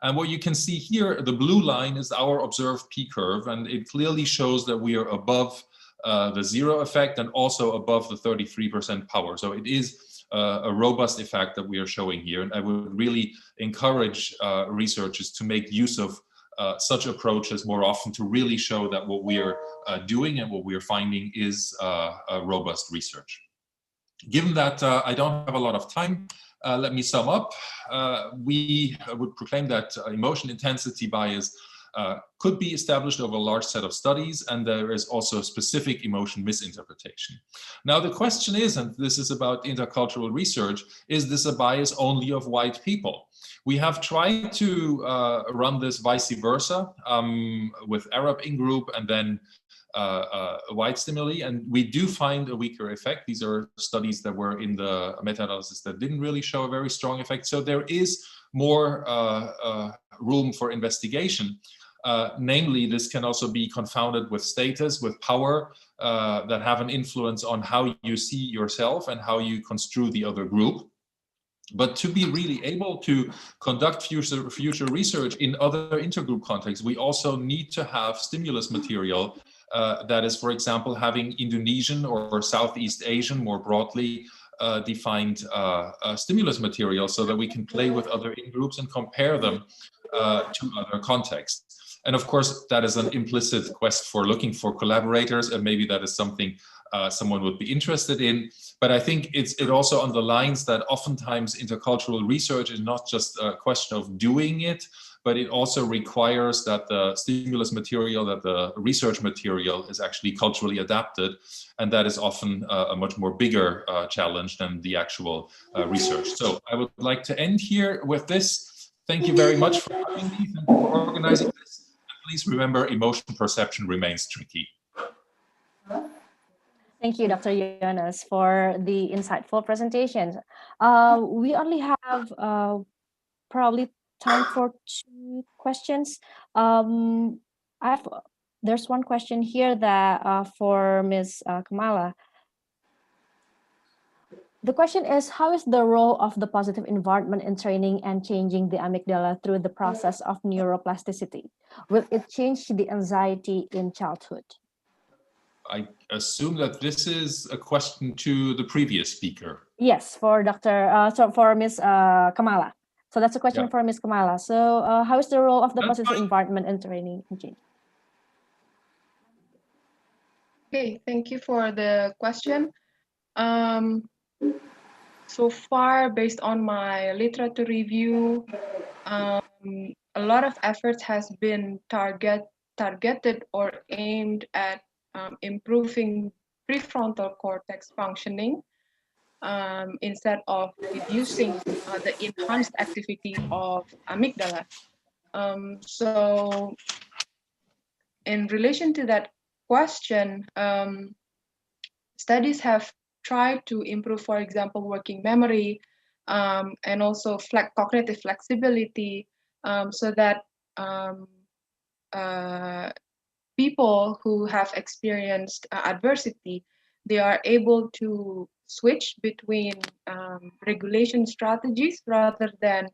And what you can see here, the blue line is our observed P-curve, and it clearly shows that we are above the zero effect and also above the 33% power. So it is a robust effect that we are showing here. And I would really encourage researchers to make use of such approaches more often to really show that what we are doing and what we are finding is a robust research. Given that I don't have a lot of time, let me sum up. We would proclaim that emotion intensity bias could be established over a large set of studies, and there is also specific emotion misinterpretation. Now the question is, and this is about intercultural research, is this a bias only of white people? We have tried to run this vice versa with Arab in-group and then white stimuli, and we do find a weaker effect. These are studies that were in the meta-analysis that didn't really show a very strong effect. So there is more room for investigation. Namely, this can also be confounded with status, with power that have an influence on how you see yourself and how you construe the other group. But to be really able to conduct future research in other intergroup contexts, we also need to have stimulus material that is, for example, having Indonesian or Southeast Asian, more broadly defined stimulus material, so that we can play with other in-groups and compare them to other contexts. And of course, that is an implicit quest for looking for collaborators, and maybe that is something someone would be interested in. But I think it also underlines that oftentimes intercultural research is not just a question of doing it, but it also requires that the stimulus material, that the research material is actually culturally adapted. And that is often a much more bigger challenge than the actual research. So I would like to end here with this. Thank you very much for having me. Thank you for organizing this. And please remember, emotion perception remains tricky. Thank you, Dr. Jonas, for the insightful presentations. We only have probably time for 2 questions. There's one question here that for Ms. Kamala. The question is, how is the role of the positive environment in training and changing the amygdala through the process of neuroplasticity? Will it change the anxiety in childhood? I assume that this is a question to the previous speaker. Yes, for for Ms. Kamala. So that's a question for Ms. Kamala. So how is the role of the positive environment in training and change? Okay, thank you for the question. So far, based on my literature review, a lot of efforts has been targeted or aimed at improving prefrontal cortex functioning instead of reducing the enhanced activity of amygdala. So in relation to that question, studies have tried to improve, for example, working memory and also cognitive flexibility so that people who have experienced adversity, they are able to switch between regulation strategies rather than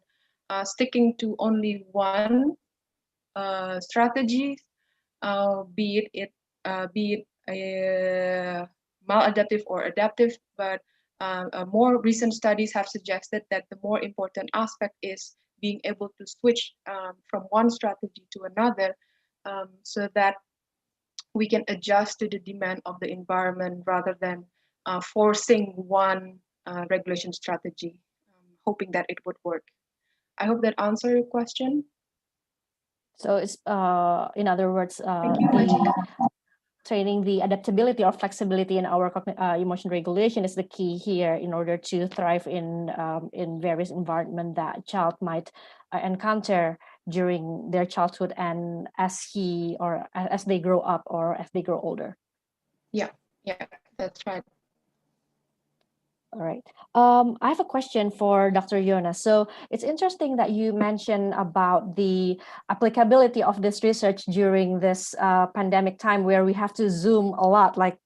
sticking to only one strategy, be it maladaptive or adaptive. But more recent studies have suggested that the more important aspect is being able to switch from one strategy to another so that we can adjust to the demand of the environment rather than forcing one regulation strategy, hoping that it would work. I hope that answered your question. So it's, in other words, training the adaptability or flexibility in our emotion regulation is the key here in order to thrive in various environments that a child might encounter during their childhood and as they grow up or as they grow older. Yeah, that's right. All right. I have a question for Dr. Jonas. So it's interesting that you mentioned about the applicability of this research during this pandemic time where we have to Zoom a lot, like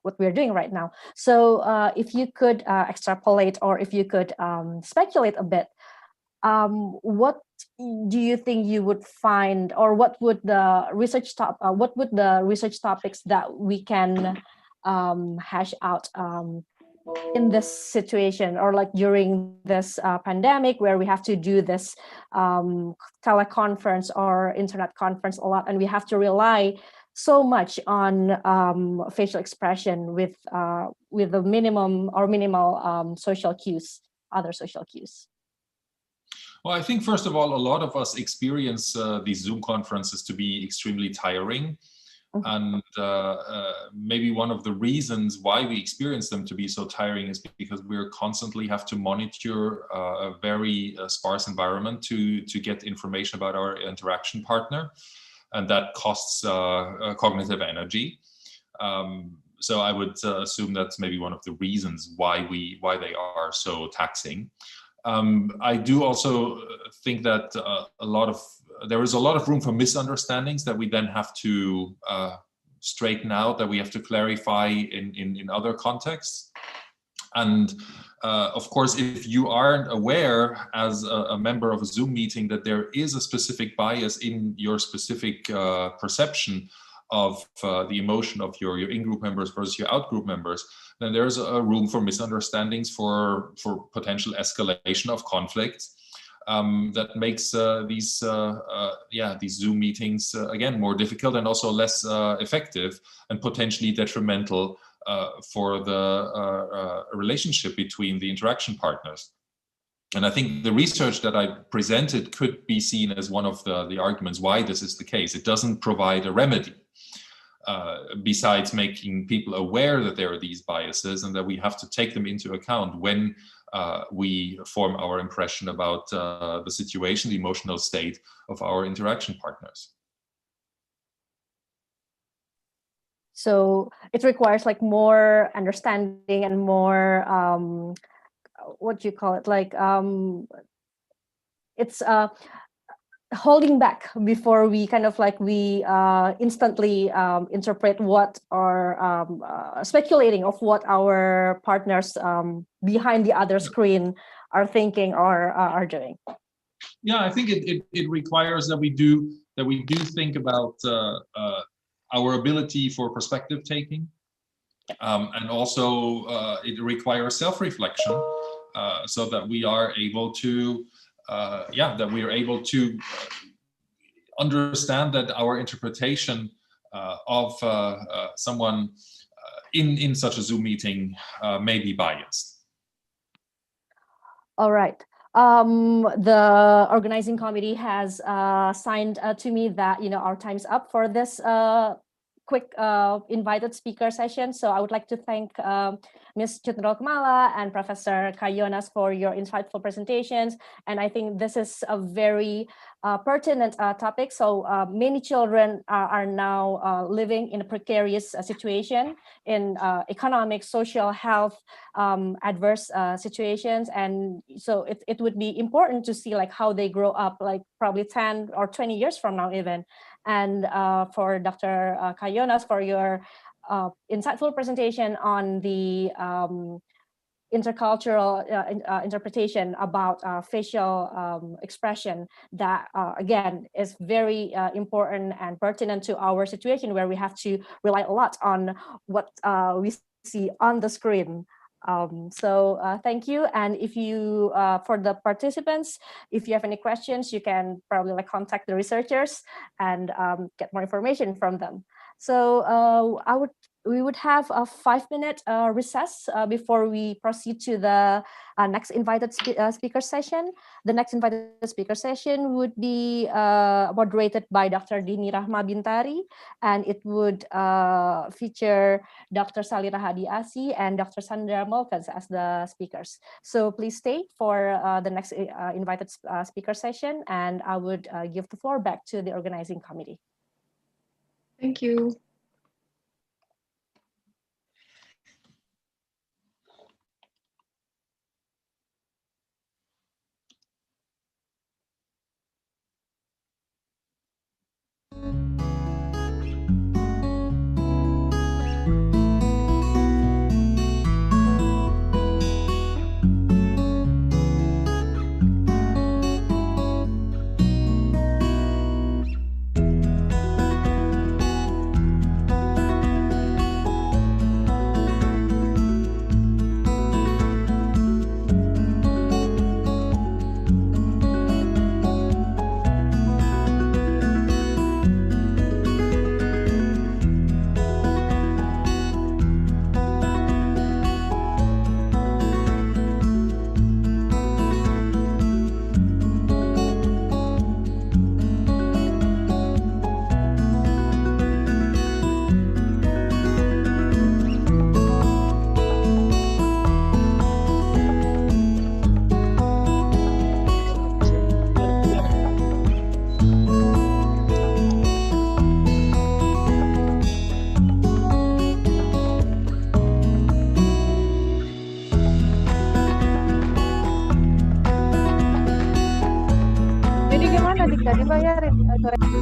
what we're doing right now. So if you could extrapolate or if you could speculate a bit, what do you think you would find, or what would the research topics that we can hash out in this situation, or like during this pandemic where we have to do this teleconference or internet conference a lot, and we have to rely so much on facial expression with the minimum or minimal social cues, other social cues? Well, I think first of all, a lot of us experience these Zoom conferences to be extremely tiring. And maybe one of the reasons why we experience them to be so tiring is because we constantly have to monitor a very sparse environment to get information about our interaction partner, and that costs cognitive energy. So I would assume that's maybe one of the reasons why they are so taxing. I do also think that there is a lot of room for misunderstandings that we then have to straighten out, that we have to clarify in other contexts. And of course, if you aren't aware as a member of a Zoom meeting that there is a specific bias in your specific perception of the emotion of your in-group members versus your out-group members, then there's a room for misunderstandings, for potential escalation of conflicts. That makes these Zoom meetings again more difficult and also less effective and potentially detrimental for the relationship between the interaction partners. And I think the research that I presented could be seen as one of the arguments why this is the case. It doesn't provide a remedy besides making people aware that there are these biases and that we have to take them into account when we form our impression about the situation, the emotional state of our interaction partners. So it requires like more understanding and more, what do you call it? Like it's holding back before we kind of like we instantly interpret what or speculating of what our partners behind the other screen are thinking or are doing. Yeah, I think it requires that we do think about our ability for perspective taking, and also it requires self-reflection so that we are able to understand that our interpretation of someone in such a Zoom meeting may be biased. All right. The organizing committee has signed to me that our time's up for this quick invited speaker session. So I would like to thank Ms. Cut Nurul Kamala and Professor Kak Yonas for your insightful presentations. And I think this is a very pertinent topic. So many children are now living in a precarious situation in economic, social, health, adverse situations. And so it would be important to see like how they grow up, like probably 10 or 20 years from now even. And for Dr. Kak Yonas, for your insightful presentation on the intercultural interpretation about facial expression that, again, is very important and pertinent to our situation where we have to rely a lot on what we see on the screen. So thank you. And if you, for the participants, if you have any questions, you can probably like contact the researchers and get more information from them. So we would have a 5-minute recess before we proceed to the next invited speaker session. The next invited speaker session would be moderated by Dr. Dini Rahma Bintari, and it would feature Dr. Salira Hadi Asi and Dr. Sandra Molkens as the speakers. So please stay for the next invited speaker session, and I would give the floor back to the organizing committee. Thank you. Okay.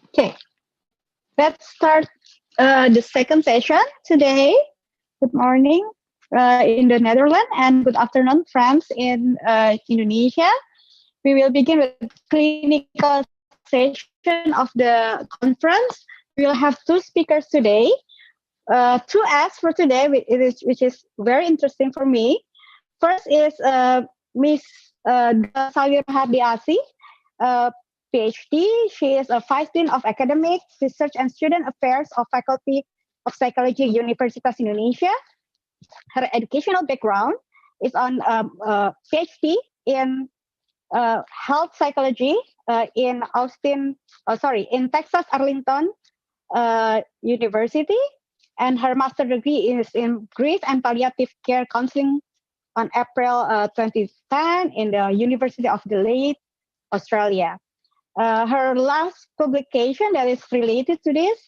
Okay. Let's start the second session today. Good morning in the Netherlands and good afternoon, friends in Indonesia. We will begin with clinical session of the conference. We will have two speakers today. Two asks for today, which is very interesting for me. First is Miss Sawir Hardiasi, PhD. She is a Vice Dean of Academics, Research and Student Affairs of Faculty of Psychology, Universitas Indonesia. Her educational background is on PhD in health psychology in Texas Arlington University, and her master degree is in grief and palliative care counseling on April 2010 in the University of Adelaide, Australia. Her last publication that is related to this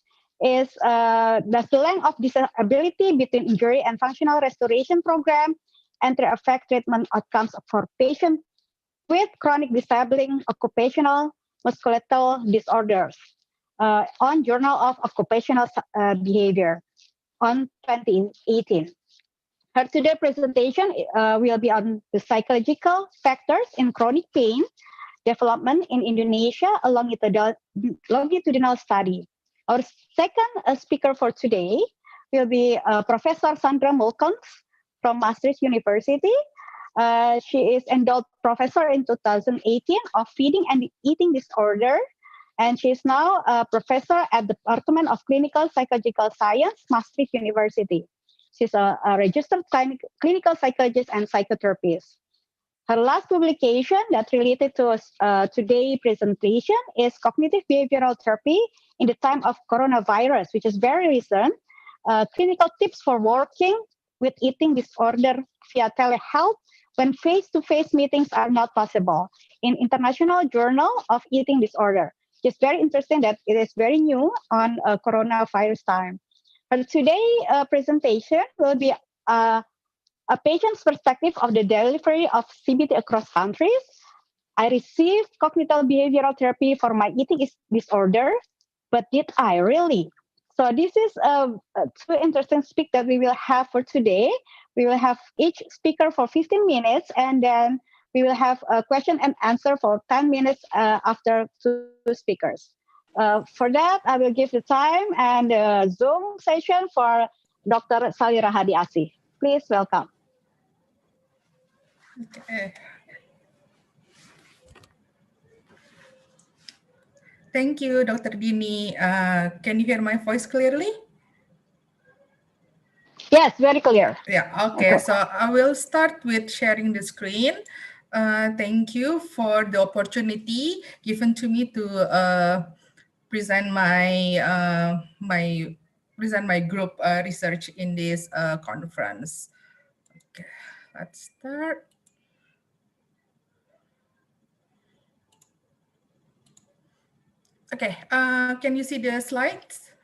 is Does the Length of Disability Between Injury and Functional Restoration Program Enter Affect Treatment Outcomes for Patients with Chronic Disabling Occupational Musculoskeletal Disorders on Journal of Occupational Behavior on 2018. Her today presentation will be on the psychological factors in chronic pain development in Indonesia, a longitudinal study. Our second speaker for today will be Professor Sandra Mulkens from Maastricht University. She is endowed professor in 2018 of feeding and eating disorder, and she is now a professor at the Department of Clinical Psychological Science, Maastricht University. She's a registered clinical psychologist and psychotherapist. Her last publication that related to today's presentation is Cognitive Behavioral Therapy in the Time of Coronavirus, which is very recent. Clinical tips for working with eating disorder via telehealth when face-to-face meetings are not possible in International Journal of Eating Disorder. It's very interesting that it is very new on coronavirus time. Her today presentation will be a patient's perspective of the delivery of CBT across countries. I received cognitive behavioral therapy for my eating disorder, but did I really? So this is two interesting speak that we will have for today. We will have each speaker for 15 minutes, and then we will have a question and answer for 10 minutes after two speakers. For that, I will give the time and the Zoom session for Dr. Salira Hadi-Asih. Please welcome. Okay. Thank you, Dr. Dini. Can you hear my voice clearly? Yes, very clear. Yeah, okay. So I will start with sharing the screen. Thank you for the opportunity given to me to present my my group research in this conference. Okay, let's start. Okay, can you see the slides?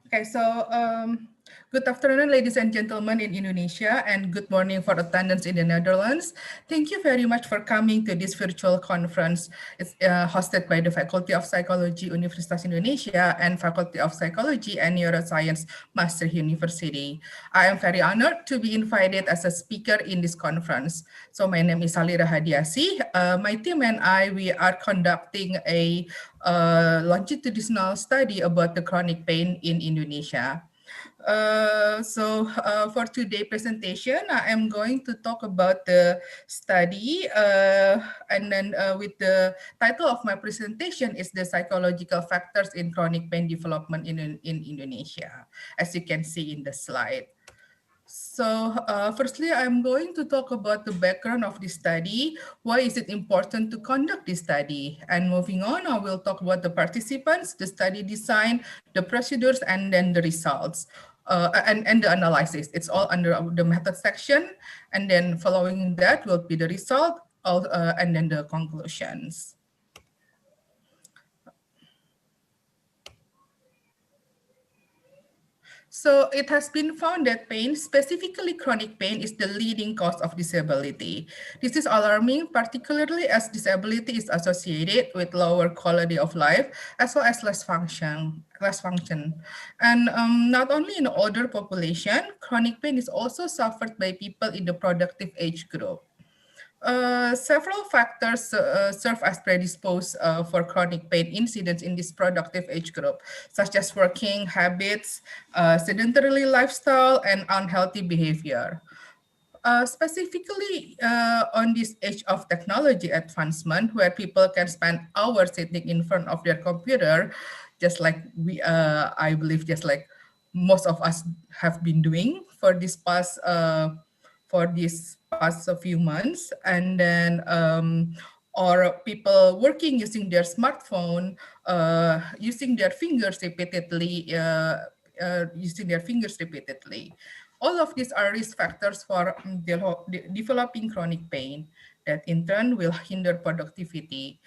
Okay, so good afternoon, ladies and gentlemen in Indonesia, and good morning for attendance in the Netherlands. Thank you very much for coming to this virtual conference. It's hosted by the Faculty of Psychology, Universitas Indonesia, and Faculty of Psychology and Neuroscience, Maastricht University. I am very honored to be invited as a speaker in this conference. So my name is Salira Hadi-Asih. My team and I, we are conducting a longitudinal study about the chronic pain in Indonesia. For today's presentation, I am going to talk about the study, and then with the title of my presentation is the psychological factors in chronic pain development in Indonesia, as you can see in the slide. So firstly, I'm going to talk about the background of this study. Why is it important to conduct this study? And moving on, I will talk about the participants, the study design, the procedures, and then the results and the analysis. It's all under the method section. And then following that will be the result and then the conclusions. So it has been found that pain, specifically chronic pain, is the leading cause of disability. This is alarming, particularly as disability is associated with lower quality of life, as well as less function. And not only in the older population, chronic pain is also suffered by people in the productive age group. Several factors serve as predisposed for chronic pain incidence in this productive age group, such as working habits, sedentary lifestyle, and unhealthy behavior. Specifically on this age of technology advancement, where people can spend hours sitting in front of their computer, just like I believe, just like most of us have been doing for this past few months, and then or people working using their smartphone, using their fingers repeatedly, All of these are risk factors for developing chronic pain that in turn will hinder productivity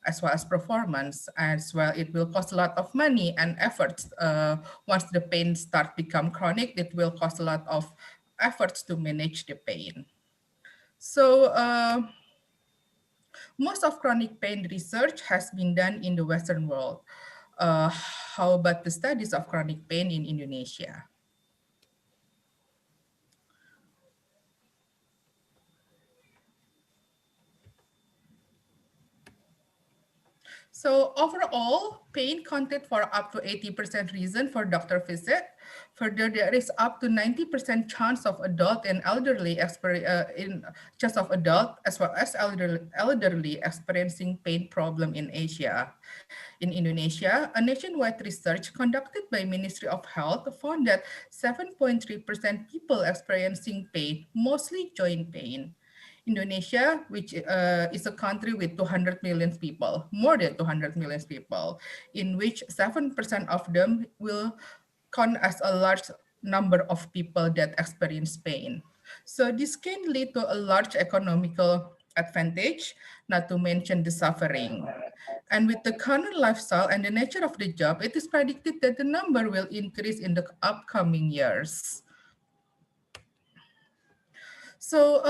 as well as performance. As well, it will cost a lot of money and efforts. Once the pain starts become chronic, it will cost a lot of efforts to manage the pain. So most of chronic pain research has been done in the Western world. How about the studies of chronic pain in Indonesia? So overall, pain counted for up to 80% reason for doctor visit. Further, there is up to 90% chance of adult and elderly as well as elderly experiencing pain problem in Asia. In Indonesia, a nationwide research conducted by Ministry of Health found that 7.3% people experiencing pain, mostly joint pain. Indonesia, which is a country with 200 million people, more than 200 million people, in which 7% of them will count as a large number of people that experience pain. So this can lead to a large economical advantage, not to mention the suffering. And with the current lifestyle and the nature of the job, it is predicted that the number will increase in the upcoming years. So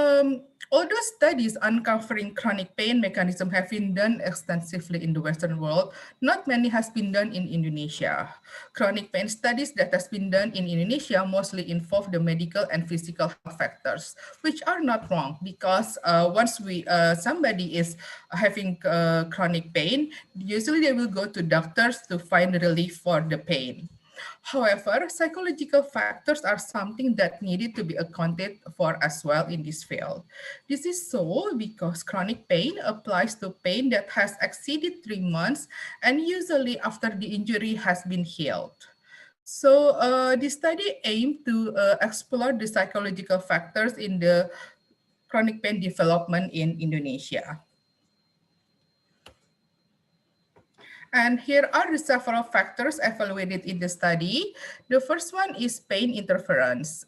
although studies uncovering chronic pain mechanism have been done extensively in the Western world, not many has been done in Indonesia. Chronic pain studies that has been done in Indonesia mostly involve the medical and physical health factors, which are not wrong because once somebody is having chronic pain, usually they will go to doctors to find relief for the pain. However, psychological factors are something that needed to be accounted for as well in this field. This is so because chronic pain applies to pain that has exceeded 3 months and usually after the injury has been healed. So this study aimed to explore the psychological factors in the chronic pain development in Indonesia. And here are the several factors evaluated in the study. The first one is pain interference.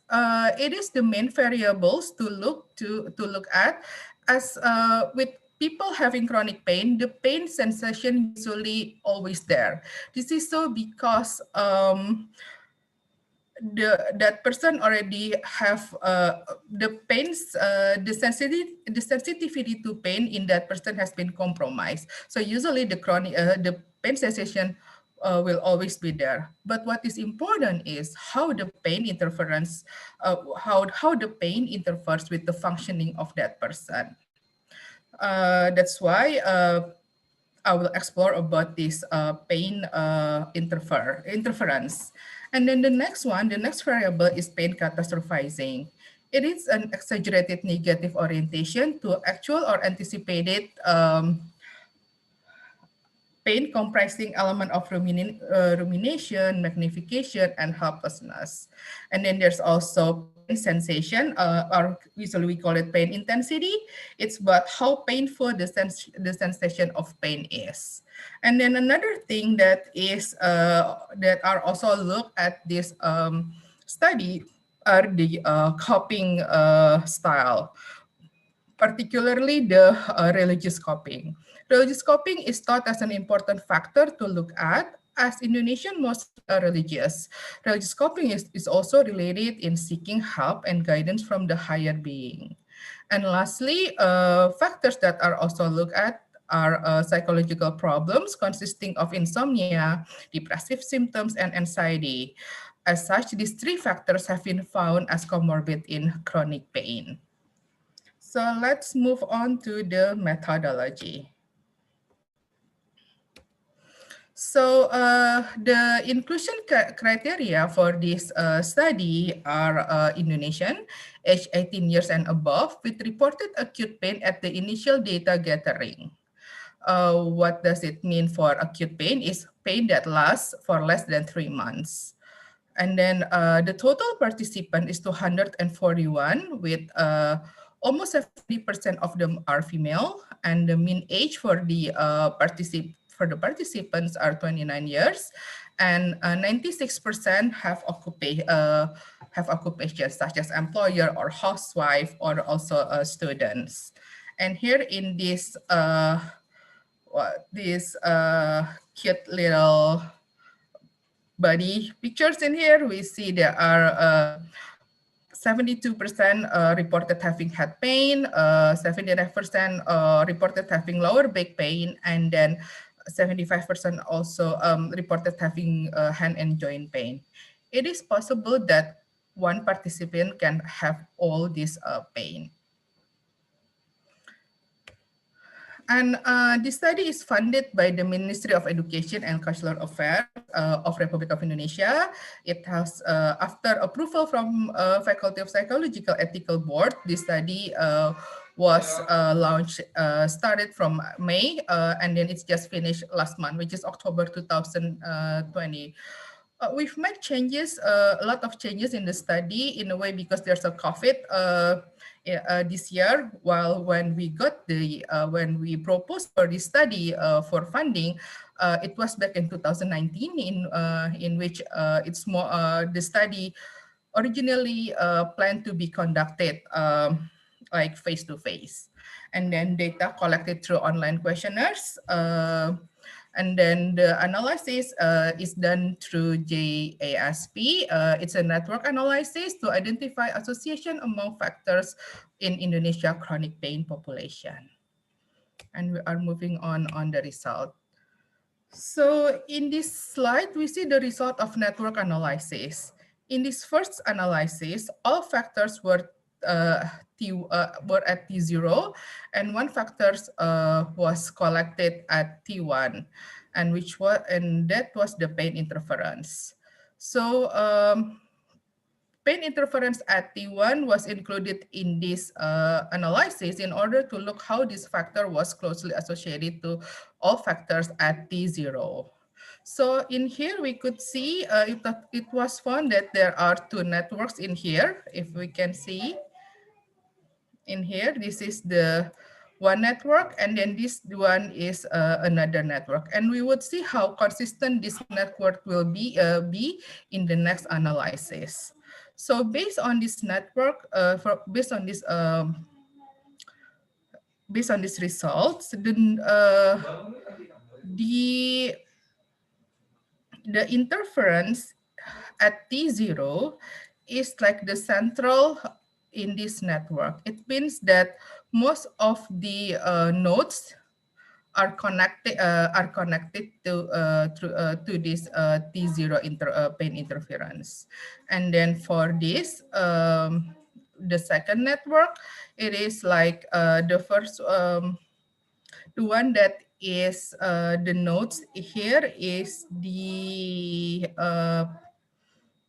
It is the main variables to look at, as with people having chronic pain, the pain sensation usually always there. This is so because that person already have the pains, the sensitivity to pain in that person has been compromised. So usually the pain sensation will always be there. But what is important is how the pain interference, how the pain interferes with the functioning of that person. That's why I will explore about this pain interference. And then the next variable is pain catastrophizing. It is an exaggerated negative orientation to actual or anticipated pain comprising element of rumination, magnification, and helplessness. And then there's also pain sensation, or usually we call it pain intensity. It's about how painful the sensation of pain is. And then another thing that is that are also looked at this study are the coping style, particularly the religious coping. Religious coping is thought as an important factor to look at, as Indonesian most religious. Religious coping is also related in seeking help and guidance from the higher being. And lastly, factors that are also looked at are psychological problems consisting of insomnia, depressive symptoms, and anxiety. As such, these three factors have been found as comorbid in chronic pain. So let's move on to the methodology. So the inclusion criteria for this study are Indonesian, age 18 years and above, with reported acute pain at the initial data gathering. What does it mean for acute pain? Is pain that lasts for less than 3 months. And then the total participant is 241 with almost 70% of them are female, and the mean age for the participants are 29 years, and 96% have occupations such as employer or housewife or also students. And here in this cute little body pictures in here, we see there are 72% reported having head pain, 79% reported having lower back pain, and then 75% also reported having hand and joint pain. It is possible that one participant can have all this pain. And this study is funded by the Ministry of Education and Cultural Affairs of Republic of Indonesia. It has, after approval from Faculty of Psychological Ethical Board, this study was launched, started from May, and then it's just finished last month, which is October 2020. We've made changes, a lot of changes in the study in a way because there's a COVID this year. While when we got the when we proposed for this study for funding, it was back in 2019 in which it's more the study originally planned to be conducted like face to face, and then data collected through online questionnaires. And then the analysis is done through JASP. It's a network analysis to identify association among factors in Indonesia chronic pain population. And we are moving on the result. So in this slide, we see the result of network analysis. In this first analysis, all factors were at T0, and one factor was collected at T1, and that was the pain interference. So pain interference at T1 was included in this analysis in order to look how this factor was closely associated to all factors at T0. So in here, we could see it was found that there are two networks in here. If we can see in here, this is the one network, and then this one is another network. And we would see how consistent this network will be in the next analysis. So based on this network, based on this results, the interference at T0 is like the central in this network. It means that most of the nodes are connected to this T0 pain interference. And then for this, the second network, it is like the first, the one that is the nodes here is the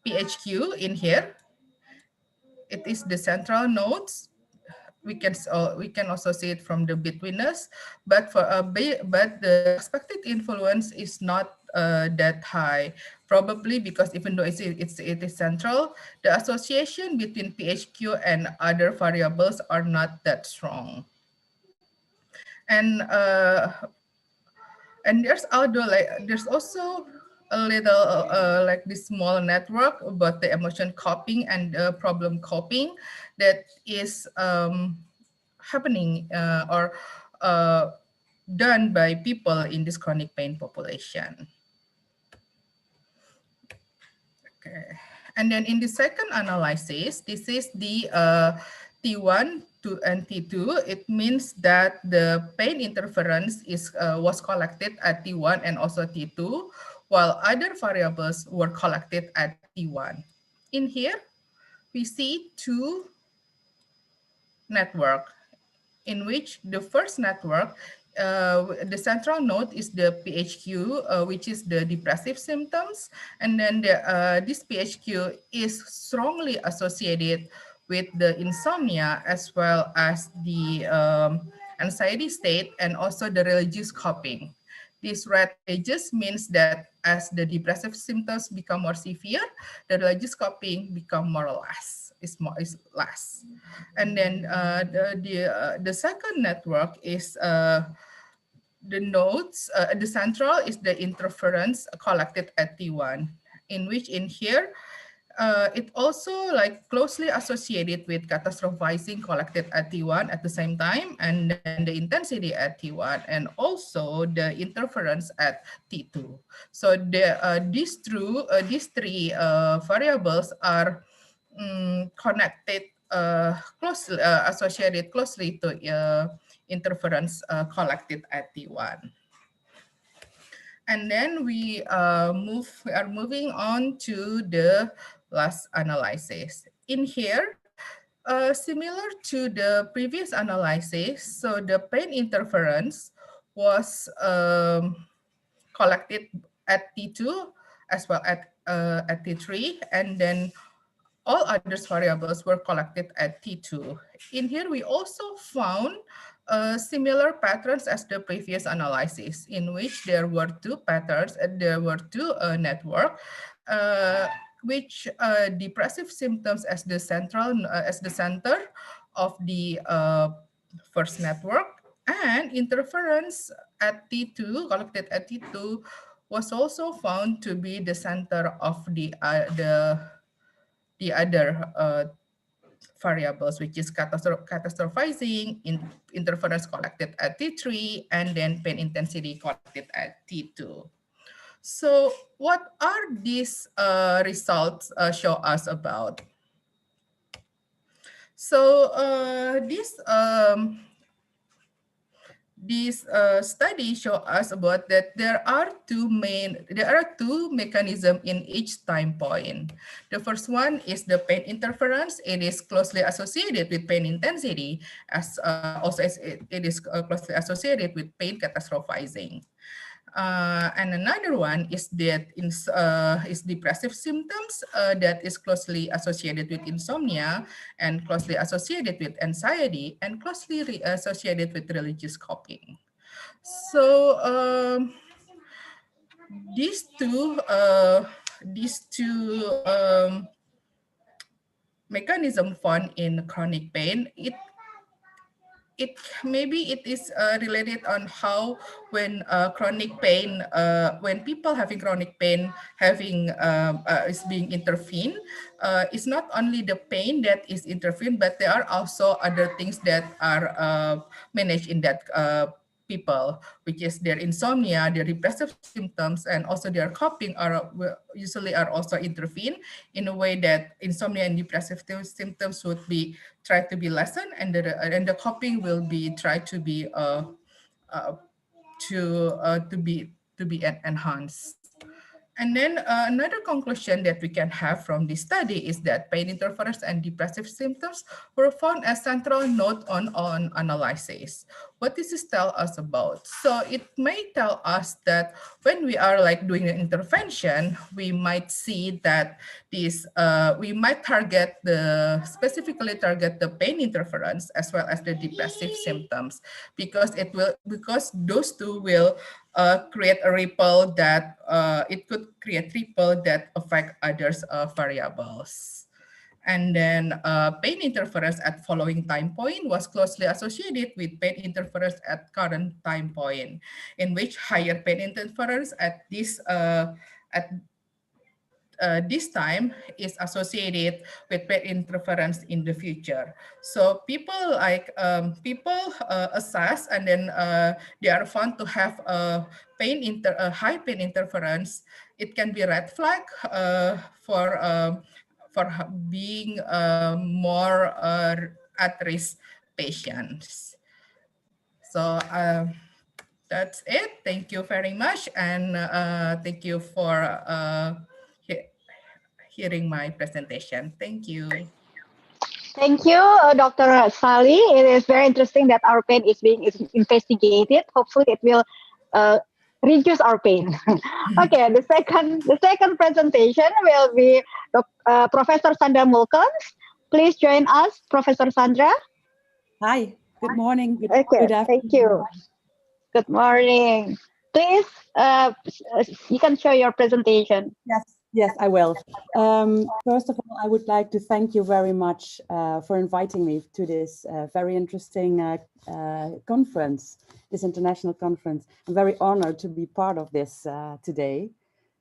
PHQ in here. It is the central nodes. We can also see it from the betweenness, but the expected influence is not that high, probably because even though it is central, the association between PHQ and other variables are not that strong. And there's also a little like this small network about the emotion coping and problem coping that is happening or done by people in this chronic pain population. Okay. And then in the second analysis, this is the T1 and T2. It means that the pain interference was collected at T1 and also T2, while other variables were collected at T1. In here, we see two networks in which the first network the central node is the PHQ, which is the depressive symptoms. And then this PHQ is strongly associated with the insomnia as well as the anxiety state and also the religious coping. These red edges means that as the depressive symptoms become more severe, the religious coping become more or less, is less. And then the second network is the nodes. The central is the interference collected at T1, in which in here, it also like closely associated with catastrophizing collected at T1 at the same time, and then the intensity at T1, and also the interference at T2. So these three variables are connected closely, associated closely to interference collected at T1. And then we are moving on to the last analysis. In here, similar to the previous analysis, so the pain interference was collected at T2 as well at T3, and then all other variables were collected at T2. In here, we also found similar patterns as the previous analysis, in which there were two patterns and there were two networks, which depressive symptoms as the center of the first network, and interference at T2 collected at T2 was also found to be the center of the other variables, which is catastrophizing, interference collected at T3, and then pain intensity collected at T2. So what are these results show us about? So this study show us about that there are two mechanisms in each time point. The first one is the pain interference. It is closely associated with pain intensity, as also as it is closely associated with pain catastrophizing. And another one is that is depressive symptoms that is closely associated with insomnia and closely associated with anxiety and closely associated with religious coping. So these two mechanism found in chronic pain, maybe it is related on how when chronic pain, when people having chronic pain is being intervened, it's not only the pain that is intervened, but there are also other things that are managed in that people, which is their insomnia, their depressive symptoms, and also their coping usually are also intervened in a way that insomnia and depressive symptoms would be tried to be lessened, and the coping will be tried to be enhanced. And then another conclusion that we can have from this study is that pain interference and depressive symptoms were found as central node on analysis. What does this tell us about? So it may tell us that when we are like doing an intervention, we might see that this we might specifically target the pain interference as well as the depressive symptoms, because those two will create a ripple that it could create ripple that affect others variables. And then pain interference at following time point was closely associated with pain interference at current time point, in which higher pain interference at this time is associated with pain interference in the future. So people assess, and then they are found to have high pain interference. It can be red flag for being more at-risk patients. So that's it. Thank you very much, and thank you for hearing my presentation. Thank you. Thank you, Dr. Sally. It is very interesting that our pain is being investigated. Hopefully, it will reduce our pain. Okay, the second presentation will be Professor Sandra Mulkens. Please join us, Professor Sandra. Hi. Good morning. Okay, good afternoon. thank you. Good morning. Please, you can show your presentation. Yes, I will. First of all, I would like to thank you very much for inviting me to this very interesting conference, this international conference. I'm very honored to be part of this today.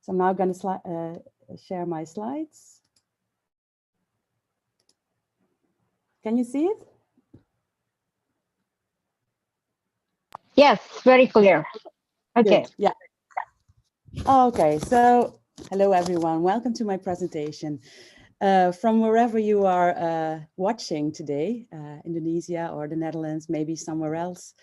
So I'm now going to share my slides. Can you see it? Yes, very clear. Okay. Good. Yeah. Okay, so hello everyone. Welcome to my presentation. From wherever you are watching today, Indonesia or the Netherlands, maybe somewhere else,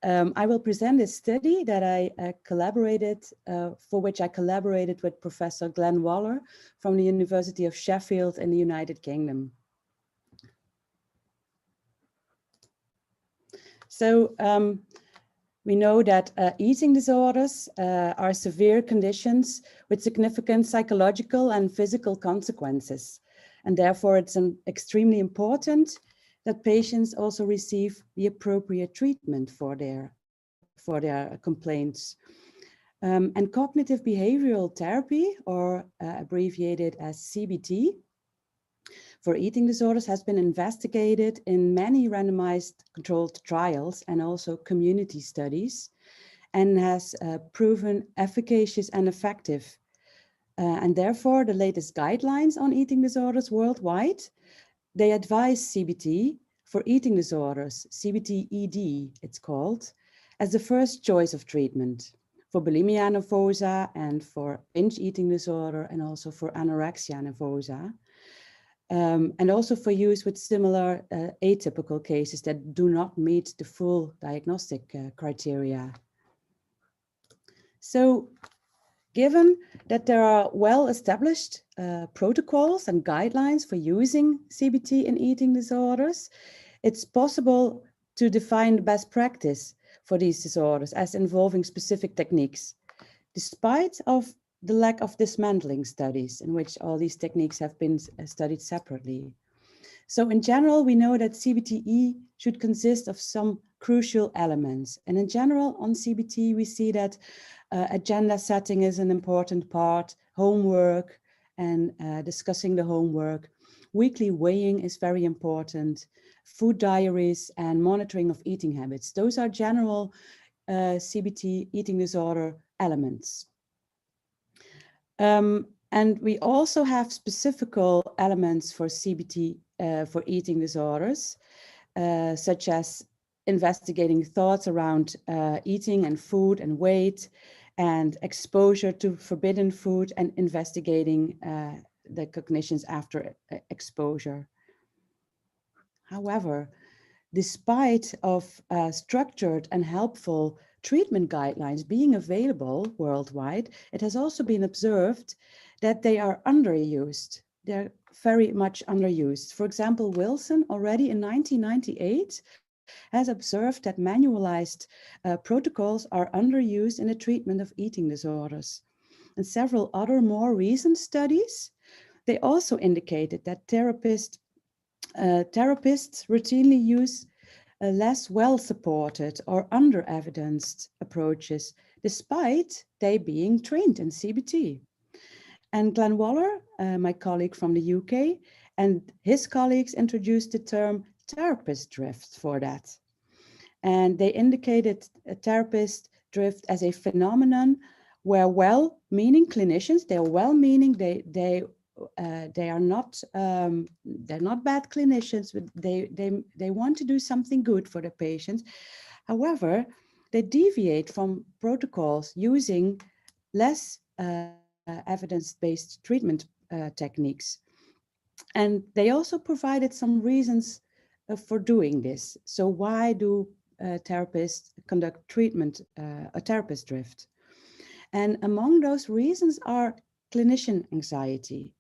I will present a study that I collaborated, for which I collaborated with Professor Glenn Waller from the University of Sheffield in the United Kingdom. So we know that eating disorders are severe conditions with significant psychological and physical consequences. And therefore, it's extremely important that patients also receive the appropriate treatment for their complaints. And cognitive behavioral therapy, or abbreviated as CBT, for eating disorders has been investigated in many randomized controlled trials and also community studies, and has proven efficacious and effective. And therefore, the latest guidelines on eating disorders worldwide, they advise CBT for eating disorders, CBT-ED it's called, as the first choice of treatment for bulimia nervosa and for binge eating disorder, and also for anorexia nervosa. And also for use with similar atypical cases that do not meet the full diagnostic criteria. So, given that there are well-established protocols and guidelines for using CBT in eating disorders, it's possible to define best practice for these disorders as involving specific techniques, despite of the lack of dismantling studies in which all these techniques have been studied separately. So in general, we know that CBT-E should consist of some crucial elements. And in general, on CBT, we see that agenda setting is an important part, homework and discussing the homework. Weekly weighing is very important, food diaries and monitoring of eating habits. Those are general CBT eating disorder elements. And we also have specific elements for CBT for eating disorders, such as investigating thoughts around eating and food and weight, and exposure to forbidden food, and investigating the cognitions after exposure. However, despite of structured and helpful treatment guidelines being available worldwide, it has also been observed that they are underused. They're very much underused. For example, Wilson already in 1998 has observed that manualized protocols are underused in the treatment of eating disorders. And several other more recent studies, they also indicated that therapists routinely use less well-supported or under-evidenced approaches, despite they being trained in CBT. And Glenn Waller, my colleague from the UK, and his colleagues introduced the term therapist drift for that. And they indicated a therapist drift as a phenomenon where well-meaning clinicians, they're well-meaning, they are not they're not bad clinicians, but they want to do something good for the patients. However, they deviate from protocols using less evidence-based treatment techniques. And they also provided some reasons for doing this. So why do therapists conduct treatment, a therapist drift? And among those reasons are clinician anxiety.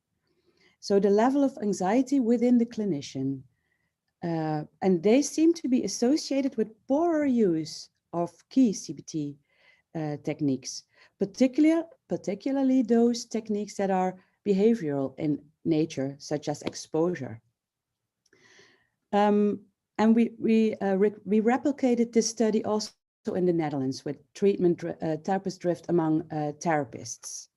So the level of anxiety within the clinician, and they seem to be associated with poorer use of key CBT techniques, particularly those techniques that are behavioral in nature, such as exposure. And we replicated this study also in the Netherlands with treatment therapist drift among therapists.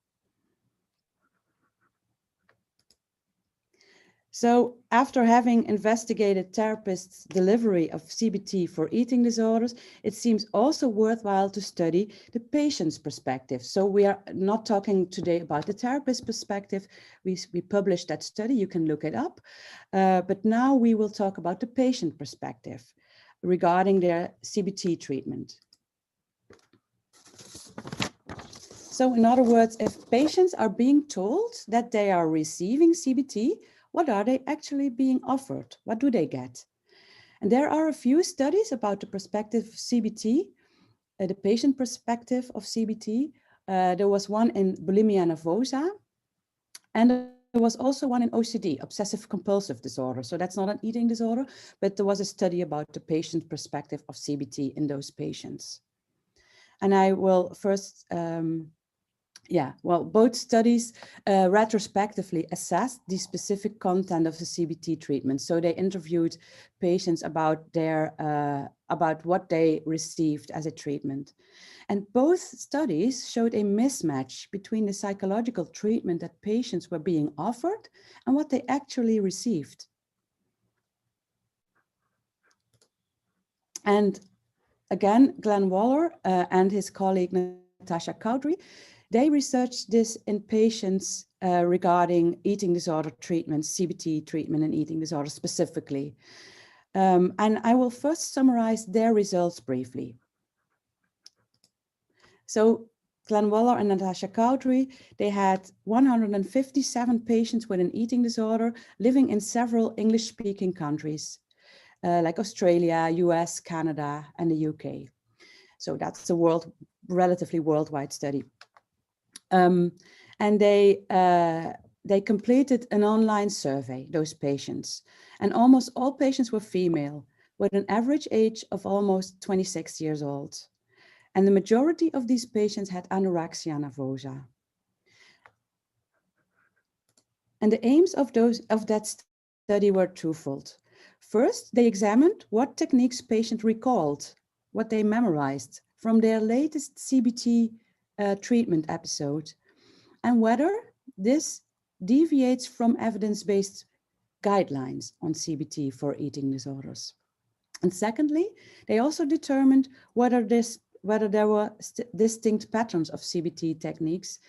So after having investigated therapists' delivery of CBT for eating disorders, it seems also worthwhile to study the patient's perspective. So we are not talking today about the therapist perspective. We published that study, you can look it up. But now we will talk about the patient perspective regarding their CBT treatment. So in other words, if patients are being told that they are receiving CBT, what are they actually being offered? What do they get? And there are a few studies about the perspective of CBT, the patient perspective of CBT. There was one in bulimia nervosa, and there was also one in OCD, obsessive compulsive disorder. So that's not an eating disorder, but there was a study about the patient perspective of CBT in those patients. And I will first, both studies retrospectively assessed the specific content of the CBT treatment. So they interviewed patients about about what they received as a treatment. And both studies showed a mismatch between the psychological treatment that patients were being offered and what they actually received. And again, Glenn Waller and his colleague Natasha Cowdery, they researched this in patients regarding eating disorder treatment, CBT treatment and eating disorder specifically. And I will first summarize their results briefly. So Glenn Waller and Natasha Cowdery, they had 157 patients with an eating disorder living in several English-speaking countries, like Australia, US, Canada, and the UK. So that's a relatively worldwide study. And they completed an online survey, those patients, and almost all patients were female with an average age of almost 26 years old. And the majority of these patients had anorexia nervosa. And the aims of that study were twofold. First, they examined what techniques patients recalled, what they memorized from their latest CBT treatment episode, and whether this deviates from evidence-based guidelines on CBT for eating disorders. And secondly, they also determined whether there were distinct patterns of CBT techniques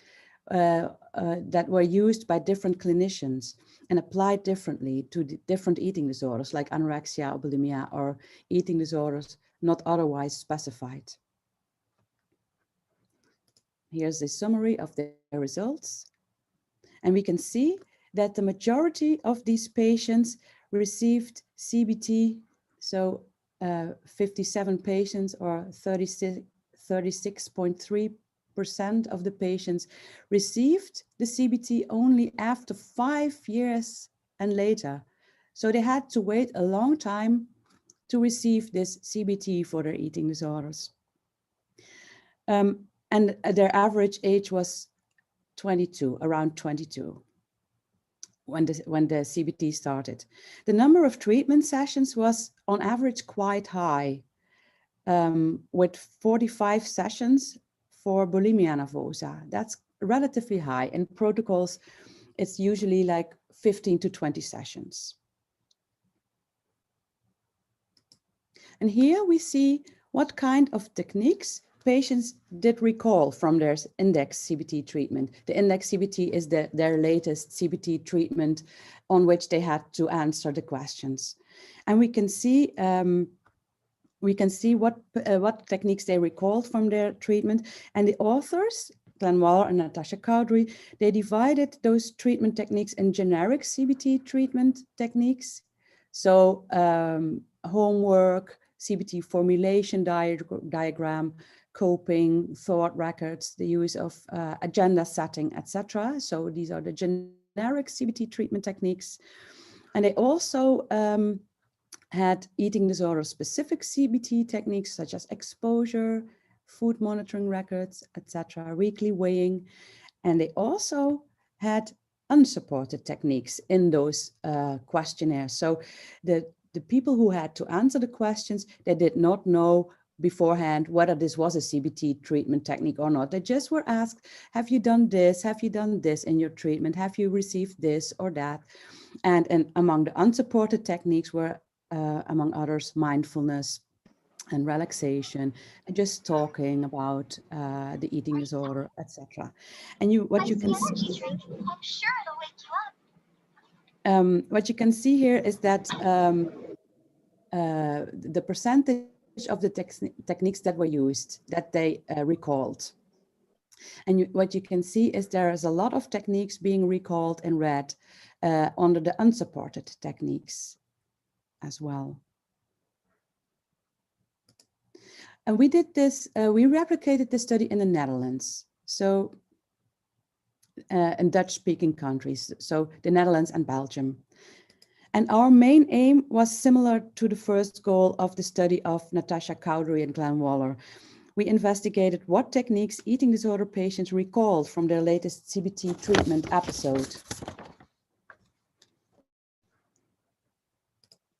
that were used by different clinicians and applied differently to different eating disorders like anorexia or bulimia, or eating disorders not otherwise specified. Here's a summary of their results. And we can see that the majority of these patients received CBT. So 57 patients, or 36.3% of the patients, received the CBT only after 5 years and later. So they had to wait a long time to receive this CBT for their eating disorders. And their average age was 22, around 22, when the CBT started. The number of treatment sessions was on average quite high, with 45 sessions for bulimia nervosa. That's relatively high. In protocols, it's usually like 15 to 20 sessions. And here we see what kind of techniques patients did recall from their index CBT treatment. The index CBT is their latest CBT treatment on which they had to answer the questions. And we can see what techniques they recalled from their treatment. And the authors, Glenn Waller and Natasha Cowdery, they divided those treatment techniques in generic CBT treatment techniques. So homework, CBT formulation diagram, coping, thought records, the use of agenda setting, etc. So these are the generic CBT treatment techniques. And they also had eating disorder specific CBT techniques such as exposure, food monitoring records, etc., weekly weighing. And they also had unsupported techniques in those questionnaires. So the people who had to answer the questions, they did not know beforehand whether this was a CBT treatment technique or not. They just were asked, have you done this? Have you done this in your treatment? Have you received this or that? And among the unsupported techniques were, among others, mindfulness and relaxation, and just talking about the eating disorder, etc. And what you can see, what you can see here is that the percentage of the techniques that were used, that they recalled. And what you can see is there is a lot of techniques being recalled in red under the unsupported techniques as well. And we did this, we replicated this study in the Netherlands. So in Dutch-speaking countries, so the Netherlands and Belgium. And our main aim was similar to the first goal of the study of Natasha Cowdery and Glenn Waller. We investigated what techniques eating disorder patients recalled from their latest CBT treatment episode.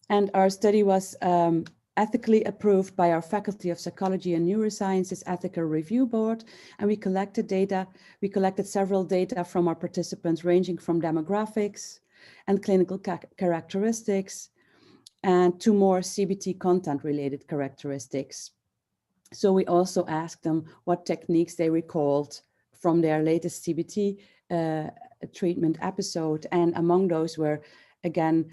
And our study was ethically approved by our Faculty of Psychology and Neurosciences Ethical Review Board. And we collected data. We collected several data from our participants ranging from demographics and clinical characteristics and to more CBT content related characteristics. So we also asked them what techniques they recalled from their latest CBT treatment episode. And among those were, again,